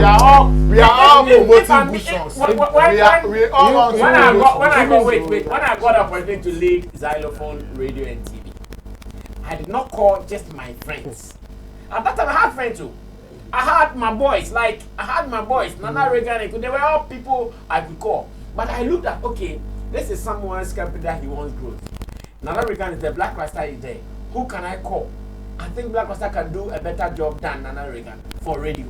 We are all promoting good songs. We all when I got the opportunity to lead Xylophone Radio and TV, I did not call just my friends. At that time, I had friends too. I had my boys, Nana Reagan, they were all people I could call. But I looked at, okay, this is someone's capital he wants growth. Nana Regan is the Black Rasta is there. Who can I call? I think Black Rasta can do a better job than Nana Regan for radio.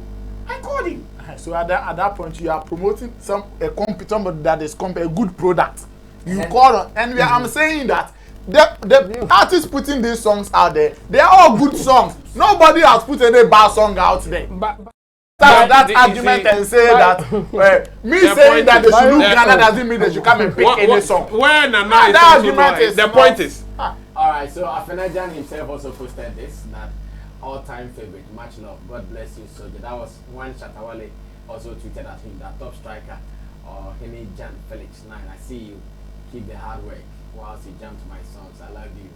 I called him. So at that point, you are promoting somebody that is a good product. You call on, and I'm saying that the artists putting these songs out there, they are all good songs. Nobody has put any bad song out there. That argument and say that me saying that they should do Ghana doesn't mean they should come and pick any song. When that argument is the point is. All right, so Afena Gyan himself also posted this that all-time favorite, much love, God bless you, soldier. That was one Shatta Wale also tweeted at him, that top striker or Henny Jan Felix 9. I see you. Keep the hard work whilst you jump to my songs. I love you.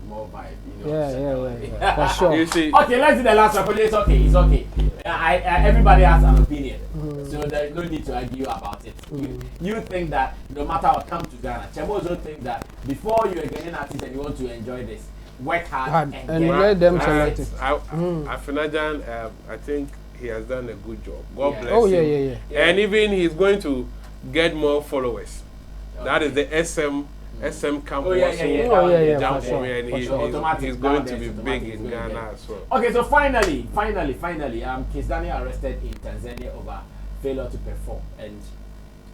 More vibe, you know. Yeah. For sure. You see. Okay, let's do the last one. It's okay. It's okay. Everybody has an opinion, so there's no need to argue about it. You think that no matter what comes to Ghana, Chemo also think that before you're a Ghanaian artist and you want to enjoy this, work hard and let them select it. Afena Gyan, I think he has done a good job. God bless him. Yeah. And even he's going to get more followers. Okay. That is the SM camp. He's going to be big in Ghana as well. Okay, so finally, Kizz Daniel arrested in Tanzania over failure to perform. And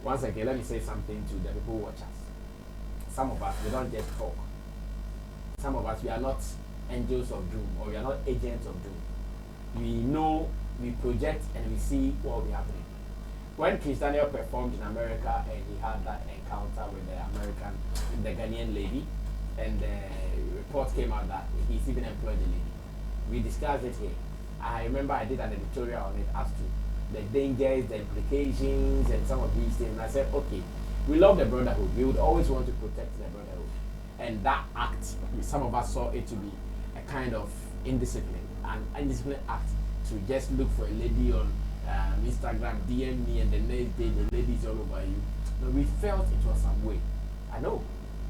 once again, let me say something to the people who watch us. Some of us, we don't just talk. Some of us, we are not angels of doom, or we are not agents of doom. We know, we project, and we see what will be happening. When Kizz Daniel performed in America and he had that encounter with the Ghanaian lady, and the report came out that he's even employed the lady. We discussed it here. I remember I did an editorial on it as to the dangers, the implications, and some of these things. And I said, okay, we love the brotherhood. We would always want to protect the brotherhood. And that act, some of us saw it to be a kind of indiscipline, an undisciplined act to just look for a lady on Instagram, DM me, and the next day the lady's all over you. No, we felt it was some way. I know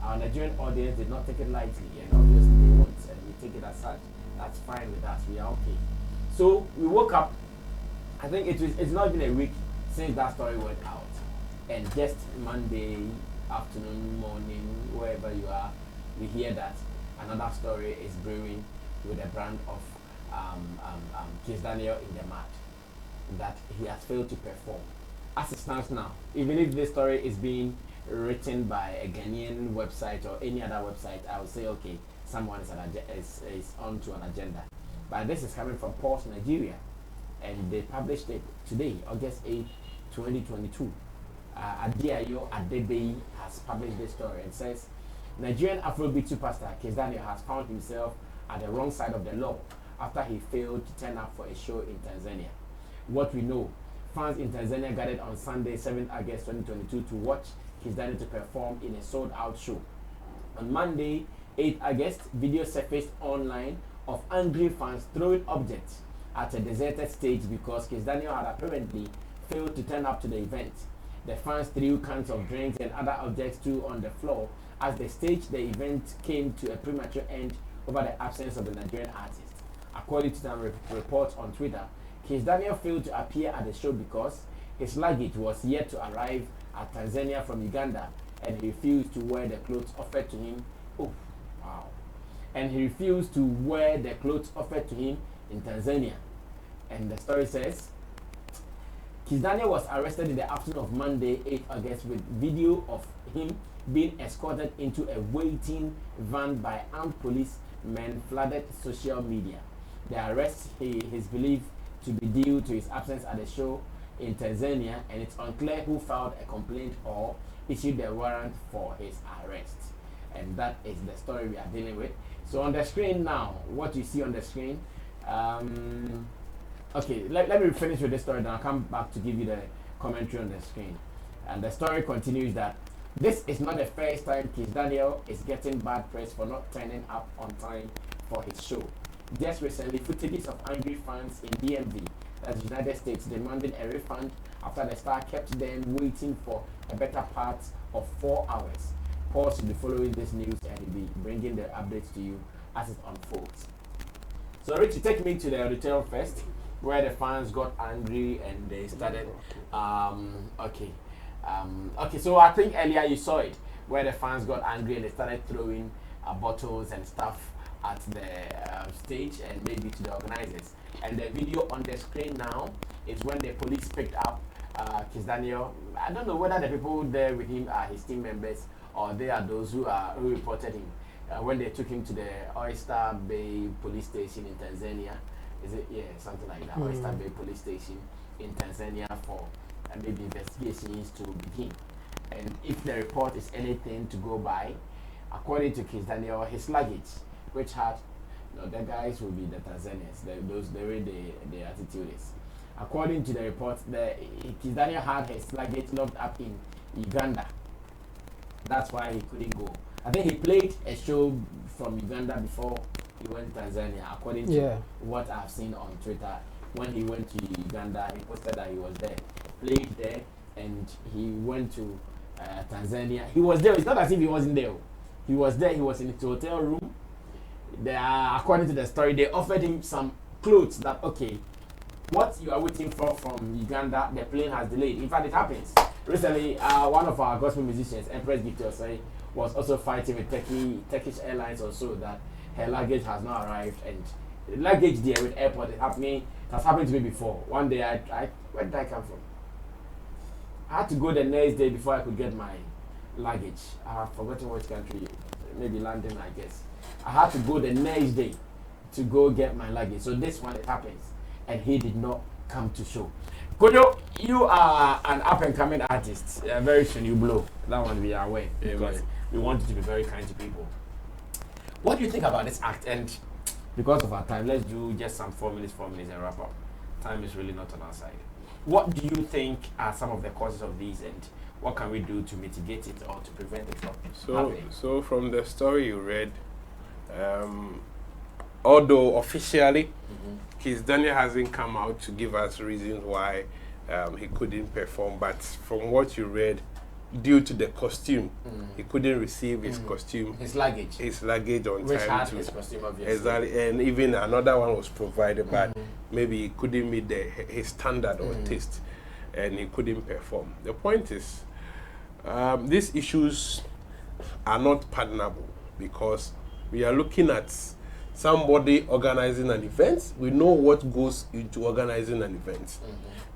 our Nigerian audience did not take it lightly, and obviously they won't, and we take it as such. That's fine with us. We are okay. So we woke up. I think it's not been a week since that story went out, and just Monday afternoon, morning, wherever you are, we hear that another story is brewing with a brand of Kizz Daniel in the mud, that he has failed to perform. As it stands now, even if this story is being written by a Ghanaian website or any other website, I would say, okay, someone is on to an agenda. But this is coming from Pulse Nigeria, and they published it today, August 8, 2022. Adiayo Adebei has published this story and says, Nigerian Afrobeat superstar Kizz Daniel has found himself at the wrong side of the law after he failed to turn up for a show in Tanzania. What we know, fans in Tanzania gathered on Sunday, 7th August 2022 to watch Kizz Daniel to perform in a sold-out show. On Monday, 8th August, video surfaced online of angry fans throwing objects at a deserted stage because Kizz Daniel had apparently failed to turn up to the event. The fans threw cans of drinks and other objects too on the floor as they staged the event came to a premature end over the absence of the Nigerian artist. According to some reports on Twitter, Kizz Daniel failed to appear at the show because his luggage was yet to arrive at Tanzania from Uganda, and he refused to wear the clothes offered to him. Oh, wow. And he refused to wear the clothes offered to him in Tanzania. And the story says, Kizz Daniel was arrested in the afternoon of Monday, 8 August, with video of him being escorted into a waiting van by armed policemen flooded social media. The arrest is believed to be due to his absence at the show in Tanzania, and it's unclear who filed a complaint or issued the warrant for his arrest. And that is the story we are dealing with. So on the screen now, what you see on the screen, okay, let me finish with this story, then I'll come back to give you the commentary on the screen. And the story continues that this is not the first time Kizz Daniel is getting bad press for not turning up on time for his show. Just recently, footages of angry fans in DMV, that's the United States, demanding a refund after the star kept them waiting for a better part of 4 hours. Paul should be following this news and he'll be bringing the updates to you as it unfolds. So Richie, take me to the auditorium first, where the fans got angry and they started, okay. Okay, so I think earlier you saw it where the fans got angry and they started throwing bottles and stuff at the stage and maybe to the organizers. And the video on the screen now is when the police picked up Kizz Daniel. I don't know whether the people there with him are his team members or they are those who reported him. When they took him to the Oyster Bay police station in Tanzania. Is it? Yeah, something like that. Oyster Bay police station in Tanzania for maybe investigations to begin. And if the report is anything to go by, according to Kizz Daniel, his luggage, which had, the guys will be the Tanzanians, the way the attitude is. According to the report, Kizz Daniel had his luggage locked up in Uganda. That's why he couldn't go. I think he played a show from Uganda before he went to Tanzania, according to what I've seen on Twitter. When he went to Uganda, he posted that he was there, played there, and he went to Tanzania. He was there. It's not as if he wasn't there. He was there. He was in his hotel room. According to the story, they offered him some clothes that, okay, what you are waiting for from Uganda, the plane has delayed. In fact, it happens. Recently, one of our gospel musicians, Empress Gifty, was also fighting with Turkish Airlines also that her luggage has not arrived, and the luggage there with airport is happening. It has happened to me before. One day, where did I come from? I had to go the next day before I could get my luggage. I have forgotten which country, maybe London, I guess. I had to go the next day to go get my luggage. So this one, it happens. And he did not come to show. Kojo, you are an up-and-coming artist. Very soon you blow. That one we are aware. Because we want you to be very kind to people. What do you think about this act? And because of our time, let's do just some 4 minutes and wrap up. Time is really not on our side. What do you think are some of the causes of these, and what can we do to mitigate it or to prevent it from happening? So from the story you read, although officially Kizz Daniel hasn't come out to give us reasons why he couldn't perform, but from what you read, due to the costume, he couldn't receive his costume, his luggage on which time. Had his costume, obviously. Exactly, and even another one was provided, but maybe he couldn't meet his standard or taste, and he couldn't perform. The point is, these issues are not pardonable because we are looking at somebody organizing an event. We know what goes into organizing an event,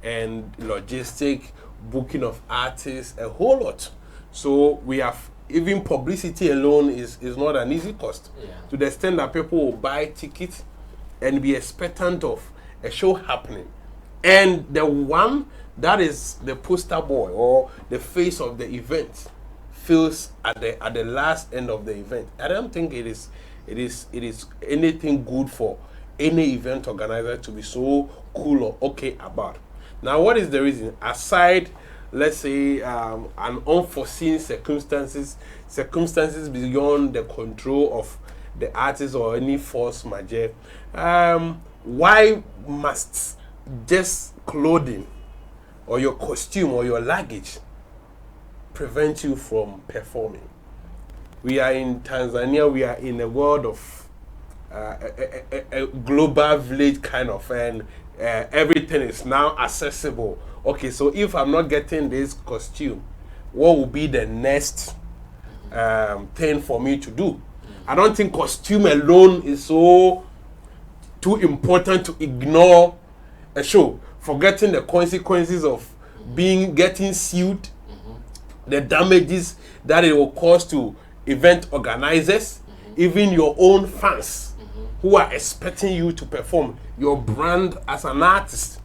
and logistic, booking of artists, a whole lot. So we have, even publicity alone is not an easy cost. To the extent that people will buy tickets and be expectant of a show happening, and the one that is the poster boy or the face of the event feels at the last end of the event. I don't think it is anything good for any event organizer to be so cool or okay about. Now, what is the reason? Aside, let's say, an unforeseen circumstances beyond the control of the artist or any force majeure, why must just clothing or your costume or your luggage prevent you from performing? We are in Tanzania, we are in a world of a global village kind of, and everything is now accessible. Okay, so if I'm not getting this costume, what will be the next thing for me to do? I don't think costume alone is so too important to ignore a show, forgetting the consequences of getting sued, the damages that it will cause to event organizers, even your own fans who are expecting you to perform, your brand as an artist,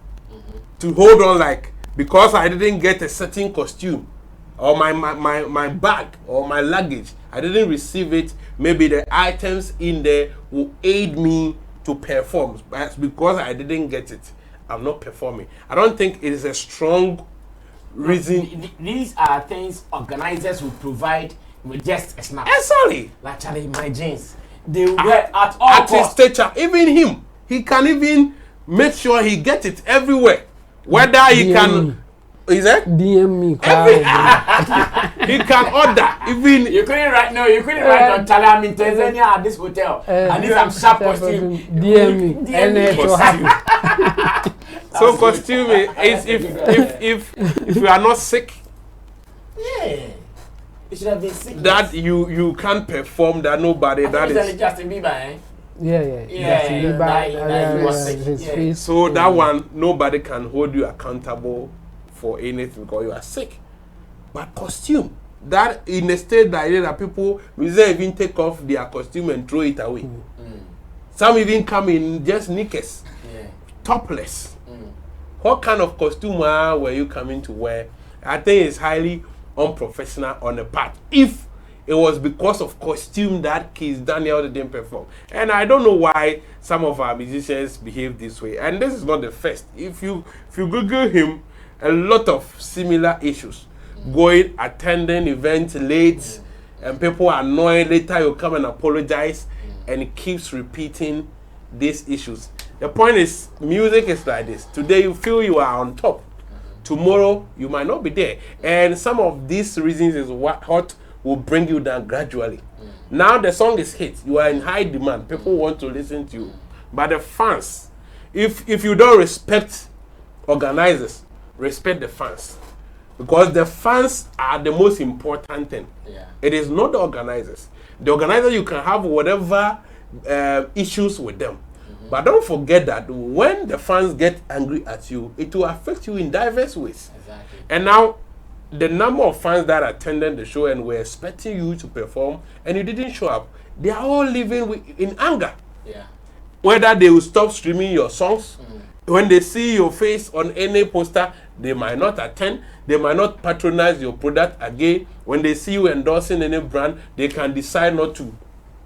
to hold on like, because I didn't get a certain costume or my bag or my luggage, I didn't receive it, maybe the items in there will aid me to perform, but because I didn't get it, I'm not performing. I don't think it is a strong reason. These are things organizers will provide with just a snap. Exactly. Like Charlie, my jeans, they wear at all costs. Even him, he can even make sure he gets it everywhere. Whether he can, is that? DM me. He can order. Even you couldn't write on Charlie, I'm in Tanzania at this hotel. I need some sharp costume. DM me. And it will happen. So costume is if you are not sick, Yeah. It should have been sickness. That you can't perform, that nobody, that is... Justin Bieber, eh? Yeah. So that one, nobody can hold you accountable for anything because you are sick. But costume, that in a state that people will even take off their costume and throw it away. Some even come in just knickers, topless. What kind of costume were you coming to wear? I think it's highly unprofessional on the part. If it was because of costume that Kizz Daniel didn't perform. And I don't know why some of our musicians behave this way. And this is not the first. If you Google him, a lot of similar issues. Going, attending events late, and people are annoyed. Later you come and apologize, and it keeps repeating these issues. The point is, music is like this. Today you feel you are on top. Tomorrow you might not be there. And some of these reasons is what will bring you down gradually. Now the song is hit. You are in high demand. People want to listen to you. But the fans, if you don't respect organizers, respect the fans. Because the fans are the most important thing. It is not the organizers. The organizer, you can have whatever issues with them. But don't forget that when the fans get angry at you, it will affect you in diverse ways. Exactly. And now, the number of fans that attended the show and were expecting you to perform and you didn't show up, they are all living in anger. Whether they will stop streaming your songs, when they see your face on any poster, they might not attend, they might not patronize your product again. When they see you endorsing any brand, they can decide not to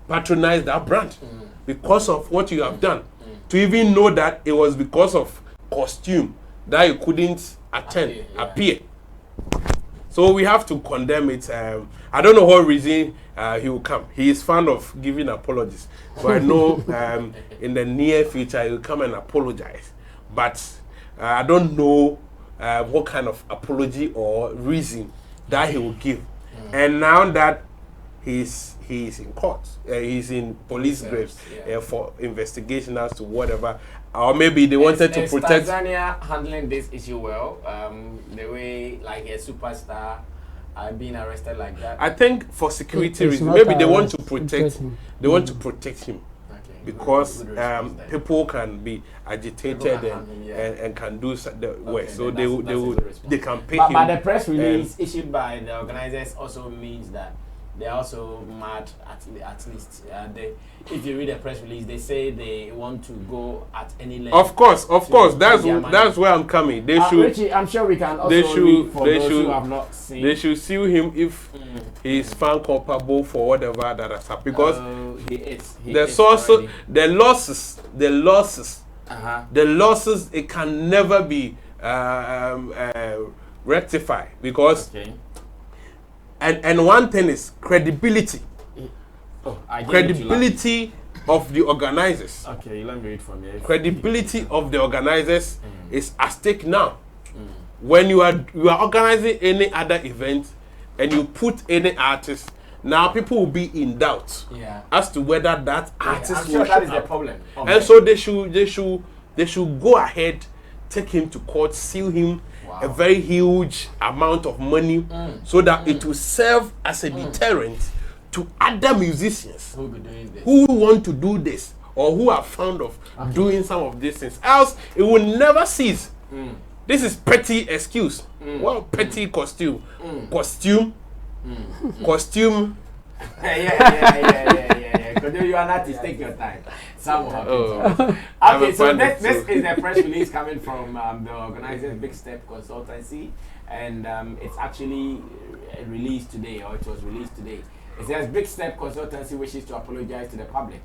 patronize that brand because of what you have done. To even know that it was because of costume that you couldn't appear. So we have to condemn it. I don't know what reason he will come. He is fond of giving apologies. So I know in the near future he will come and apologize. But I don't know what kind of apology or reason that he will give. And now that he's in court, he's in police graves for investigation as to whatever, or maybe they wanted to protect. Tanzania handling this issue well, the way like a superstar being arrested like that. I think for security reasons, maybe they want to protect him. They want to protect him because people can be agitated and can do the work. So they can pay him. But the press release issued by the organizers also means that they're also mad at least. If you read the press release, they say they want to go at any length. Of course. That's where I'm coming. They should. Richie, I'm sure we can also read for those who have not seen. They should sue him if he is found culpable for whatever that has happened. Because the losses, it can never be rectified because. And one thing is credibility. Credibility of the organizers. Okay, let me read from here. Credibility of the organizers is at stake now. When you are organizing any other event and you put any artist, now people will be in doubt as to whether that artist I'm sure that is the problem. And so they should go ahead, take him to court, sue him a very huge amount of money so that it will serve as a deterrent to other musicians who want to do this or who are fond of doing some of these things. Else, it will never cease. This is petty excuse. Well, petty costume. Costume. Yeah. Because you are not to take your time. Okay, so this is the press release coming from the organizer Big Step Consultancy, and it's actually released today, or it was released today. It says Big Step Consultancy wishes to apologize to the public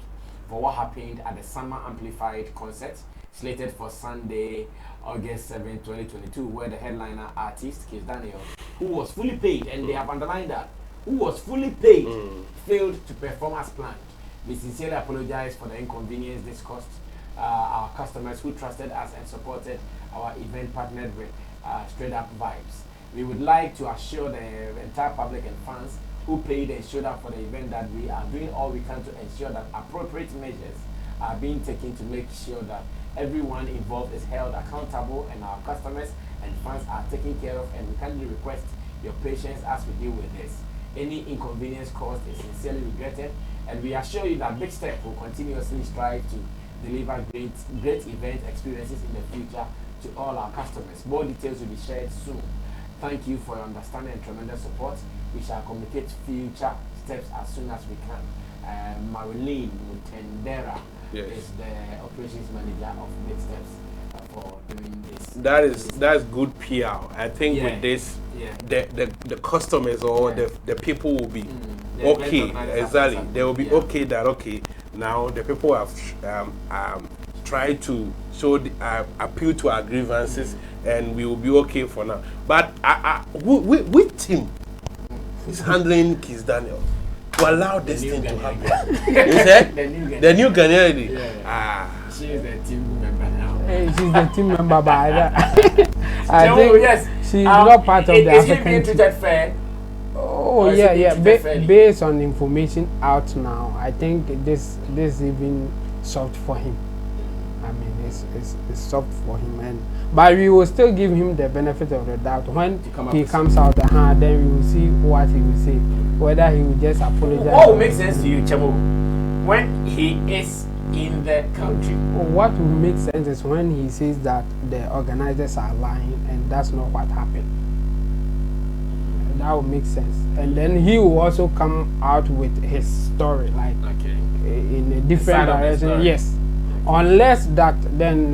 for what happened at the Summer Amplified concert slated for Sunday, August 7, 2022, where the headliner artist, Kizz Daniel, who was fully paid, and they have underlined that, who was fully paid, failed to perform as planned. We sincerely apologize for the inconvenience this caused our customers who trusted us and supported our event partnered with Straight Up Vibes. We would like to assure the entire public and fans who paid and showed up for the event that we are doing all we can to ensure that appropriate measures are being taken to make sure that everyone involved is held accountable and our customers and fans are taken care of, and we kindly request your patience as we deal with this. Any inconvenience caused is sincerely regretted, and we assure you that Big Step will continuously strive to deliver great event experiences in the future to all our customers. More details will be shared soon. Thank you for your understanding and tremendous support. We shall communicate future steps as soon as we can. Marilyn Mutendera is the operations manager of Big Steps for doing this. That's good PR. I think with this, the customers or the people will be okay. Exactly, they will be okay that now the people have tried to show appeal to our grievances, and we will be okay for now. But which team is handling Kizz Daniel to allow this thing to happen? You said the new Ghanaian lady. She is the team member now. She's the team member, but I think she's not part of the African team. Treated fair? Oh yeah. Based on information out now, I think this even soft for him. I mean, it's soft for him, but we will still give him the benefit of the doubt when he comes out. Then we will see what he will say, whether he will just apologize. What will make sense to you, Chemo, when he is in the country? What will make sense is when he says that the organizers are lying, and that's not what happened. That will make sense, and then he will also come out with his story, like in a different direction. Yes. Unless that, then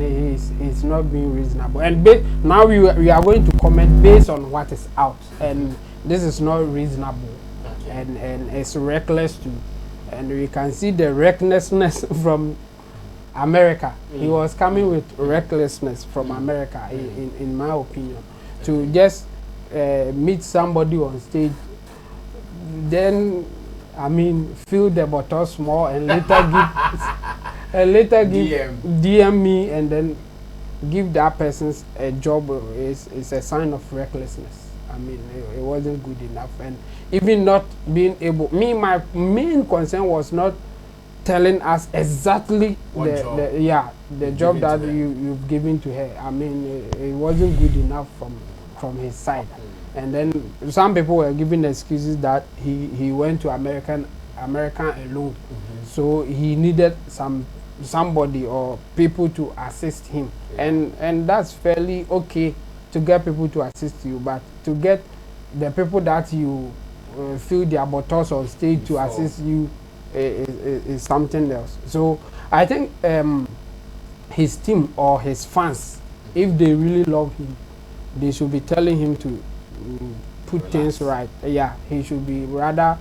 he's not being reasonable. And now we are going to comment based on what is out, and this is not reasonable, and it's reckless too. And we can see the recklessness from America. He was coming with recklessness from America, in my opinion, to just meet somebody on stage, then fill the bottle small and later give DM me, and then give that person a job is a sign of recklessness. It wasn't good enough, and even not being able. My main concern was not telling us exactly the job that you've given to her. It wasn't good enough from his side, and then some people were giving excuses that he went to America alone, so he needed somebody or people to assist him, and that's fairly okay to get people to assist you, but to get the people that you fill their bottles on stage to assist you is something else. So I think his team or his fans, if they really love him, they should be telling him to put things right. He should be rather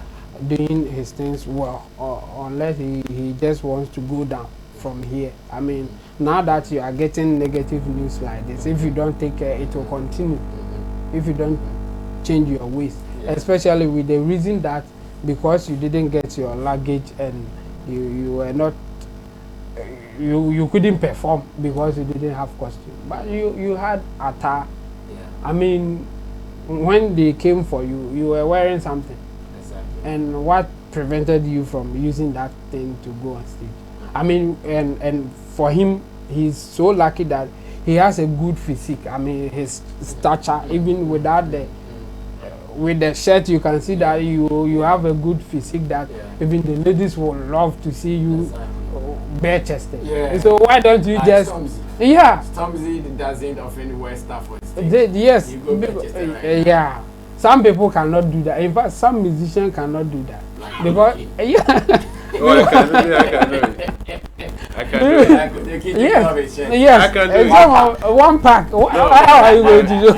doing his things well, or unless he just wants to go down from here. Now that you are getting negative news like this, if you don't take care, it will continue. If you don't change your ways, especially with the reason that because you didn't get your luggage and you were not, you couldn't perform because you didn't have costume, but you had attire. When they came for you, you were wearing something. And what prevented you from using that thing to go on stage? And for him, he's so lucky that he has a good physique. His stature, even without with the shirt, you can see that you have a good physique that even the ladies will love to see you bare chested. So why don't you just Stormzy doesn't often wear stuff on stage. Some people cannot do that. In fact, some musicians cannot do that. Because I can do it. Yes. I can do it. One pack. How are you going to do it?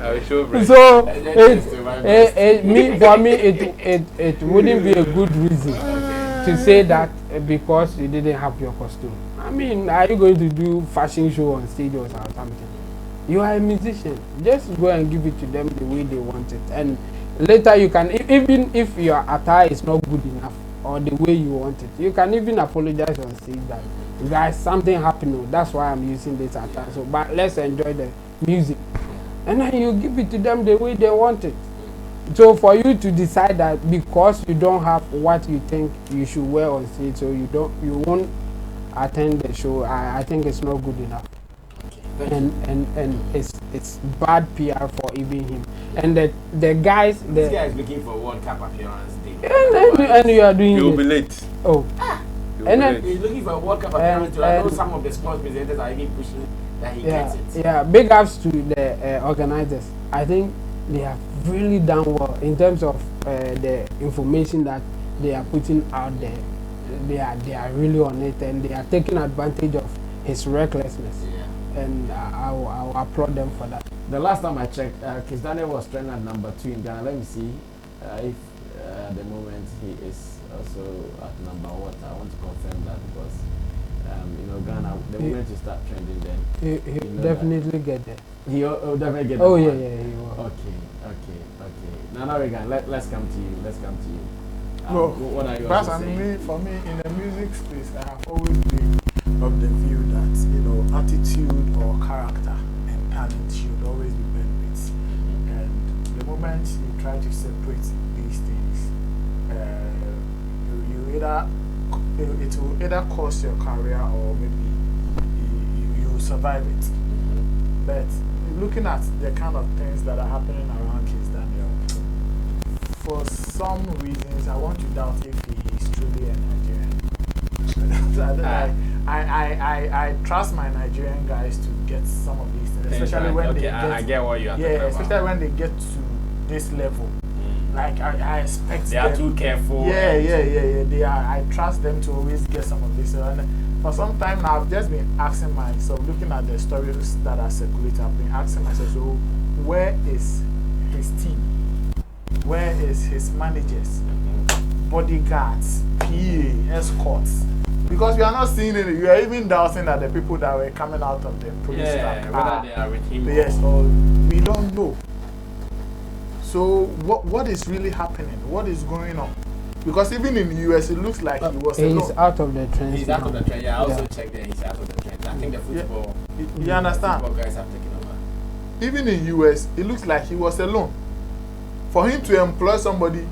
I will show breast. So for me, it wouldn't be a good reason to say that because you didn't have your costume. Are you going to do fashion show on stage or something? You are a musician. Just go and give it to them the way they want it, and later you can, even if your attire is not good enough or the way you want it, you can even apologize on stage that, guys, something happened. That's why I'm using this attire. So, but let's enjoy the music, and then you give it to them the way they want it. So for you to decide that because you don't have what you think you should wear on stage, so you won't attend the show, I think it's not good enough. and it's bad PR for even him. And the guys, this guy is looking for World Cup appearance day. And you are doing You'll be late. Oh. And then he's looking for a World Cup appearance. I know some of the sports presenters are even pushing that he gets it. Yeah, big ups to the organizers. I think they have really done well in terms of the information that they are putting out there. They are really on it, and they are taking advantage of his recklessness. Yeah. And I will applaud them for that. The last time I checked, Kizz Daniel was trending at number 2 in Ghana. Let me see if at the moment he is also at number what. I want to confirm that because Ghana, the moment you start trending, then he definitely get there. He'll definitely get there. Oh yeah, he will. Okay. Now Regan, let's come to you. Well, what are you for me, in the music space, I have always been of the view that attitude or character and talent should always be benefits. And the moment you try to separate these things, it will either cost your career or maybe you will survive it. But looking at the kind of things that are happening around Kizz Daniel, for some reasons, I want to doubt if he is truly a Nigerian. I trust my Nigerian guys to get some of these things, especially when they get. I get what you are talking about. Especially when they get to this level. Like I expect they are too careful. Yeah. They are. I trust them to always get some of this. And for some time now, I've just been asking myself, looking at the stories that are circulating, I've been asking myself, so where is his team? Where is his managers, bodyguards, PA, escorts? Because we are not seeing it. We are even doubting that the people that were coming out of the police whether they are with him. Yes, or we don't know. So what is really happening? What is going on? Because even in the US, it looks like he was alone. He's out of the trend. He's out of the trend. Yeah, I also checked that he's out of the trend. I think the football. You understand? Football guys have taken over. Even in the US, it looks like he was alone. For him to employ somebody.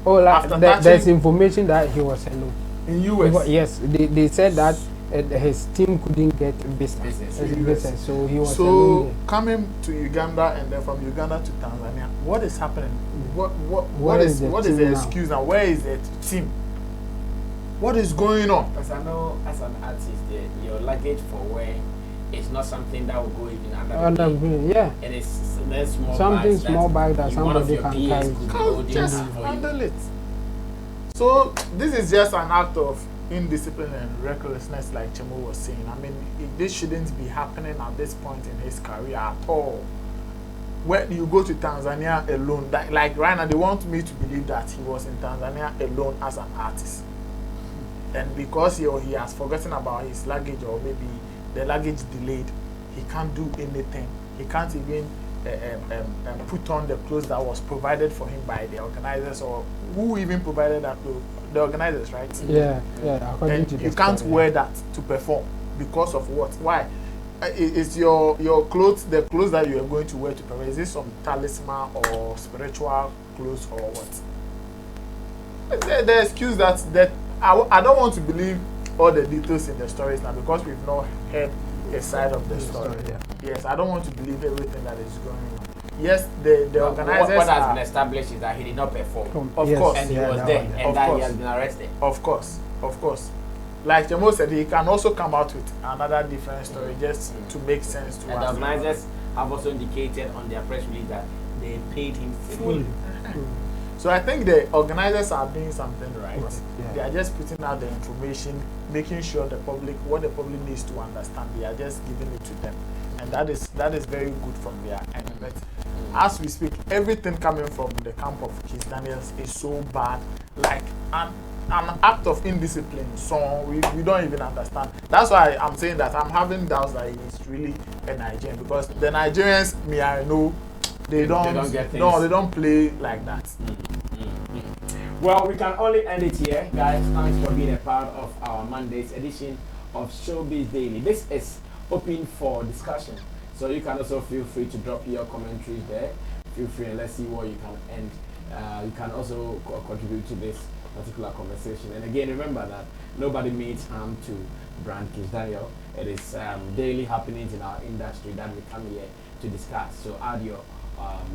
There's information that he was alone. In US? Yes, they said that his team couldn't get business. So he was alone. So coming to Uganda and then from Uganda to Tanzania, what is happening? What is the excuse now? Where is the team? What is going on? Because I know as an artist, your luggage for wear is not something that will go even under the yeah. It is small small bag that somebody can carry. Can't just handle it. So this is just an act of indiscipline and recklessness, like Chemo was saying. I mean, this shouldn't be happening at this point in his career at all. When you go to Tanzania alone, like right now, they want me to believe that he was in Tanzania alone as an artist. And because he has forgotten about his luggage, or maybe the luggage delayed, he can't do anything. He can't even put on the clothes that was provided for him by the organizers, or who even provided that clothes? The organizers, right? Yeah. And you can't wear that to perform because of what? Why? It's your clothes, the clothes that you are going to wear to perform. Is this some talisman or spiritual clothes or what? The excuse that I don't want to believe all the details in the stories now, because we've not heard a side of the story. Yes, I don't want to believe everything that is going on. Yes, the organizers. What has been established is that he did not perform. Of course. And he was there, and that he has been arrested. Of course. Like Jamo said, he can also come out with another different story just to make sense to us. And the organizers have also indicated on their press release that they paid him fully. So I think the organizers are doing something right. They are just putting out the information, making sure what the public needs to understand. They are just giving it to them, and that is very good from their end. But as we speak, everything coming from the camp of Kizz Daniel is so bad, like an act of indiscipline. So we don't even understand. That's why I'm saying that I'm having doubts that he is really a Nigerian, because the Nigerians, I know. They don't play like that. Well, we can only end it here, guys. Thanks for being a part of our Monday's edition of Showbiz Daily. This is open for discussion, so you can also feel free to drop your commentaries there. Feel free, and let's see what you can end. You can also contribute to this particular conversation. And again, remember that nobody means harm to brand Kizz Daniel. It is daily happenings in our industry that we come here to discuss. So add your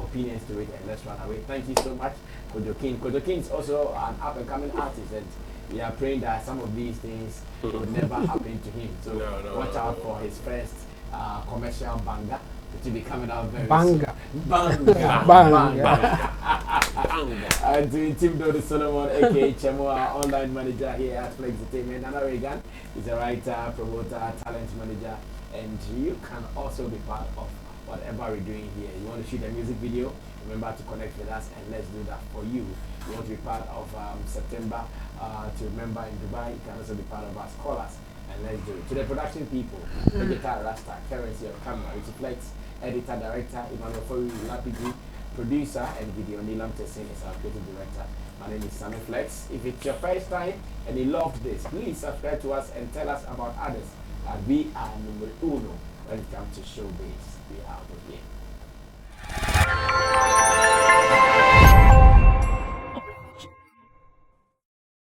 opinions to it and let's run away. Thank you so much, Kojo King. Kojo King is also an up-and-coming artist, and we are praying that some of these things would never happen to him. So watch out for his first commercial banger, which will be coming out very soon. Banga. And to Tim Dodo Solomon, aka Chemo, our online manager here at Flex Entertainment. Nana Reagan is a writer, promoter, talent manager, and you can also be part of whatever we're doing here. You want to shoot a music video? Remember to connect with us and let's do that for you. You want to be part of September to remember in Dubai? You can also be part of us. Call us and let's do it. To the production people, Vegetar Rasta, currency of camera, Flex, editor, director, Emmanuel Foru, Lapidi, producer and video, Nilam Tessin is our creative director. My name is Sammy Flex. If it's your first time and you loved this, please subscribe to us and tell us about others. We are number uno when it comes to showbiz. We are out of here.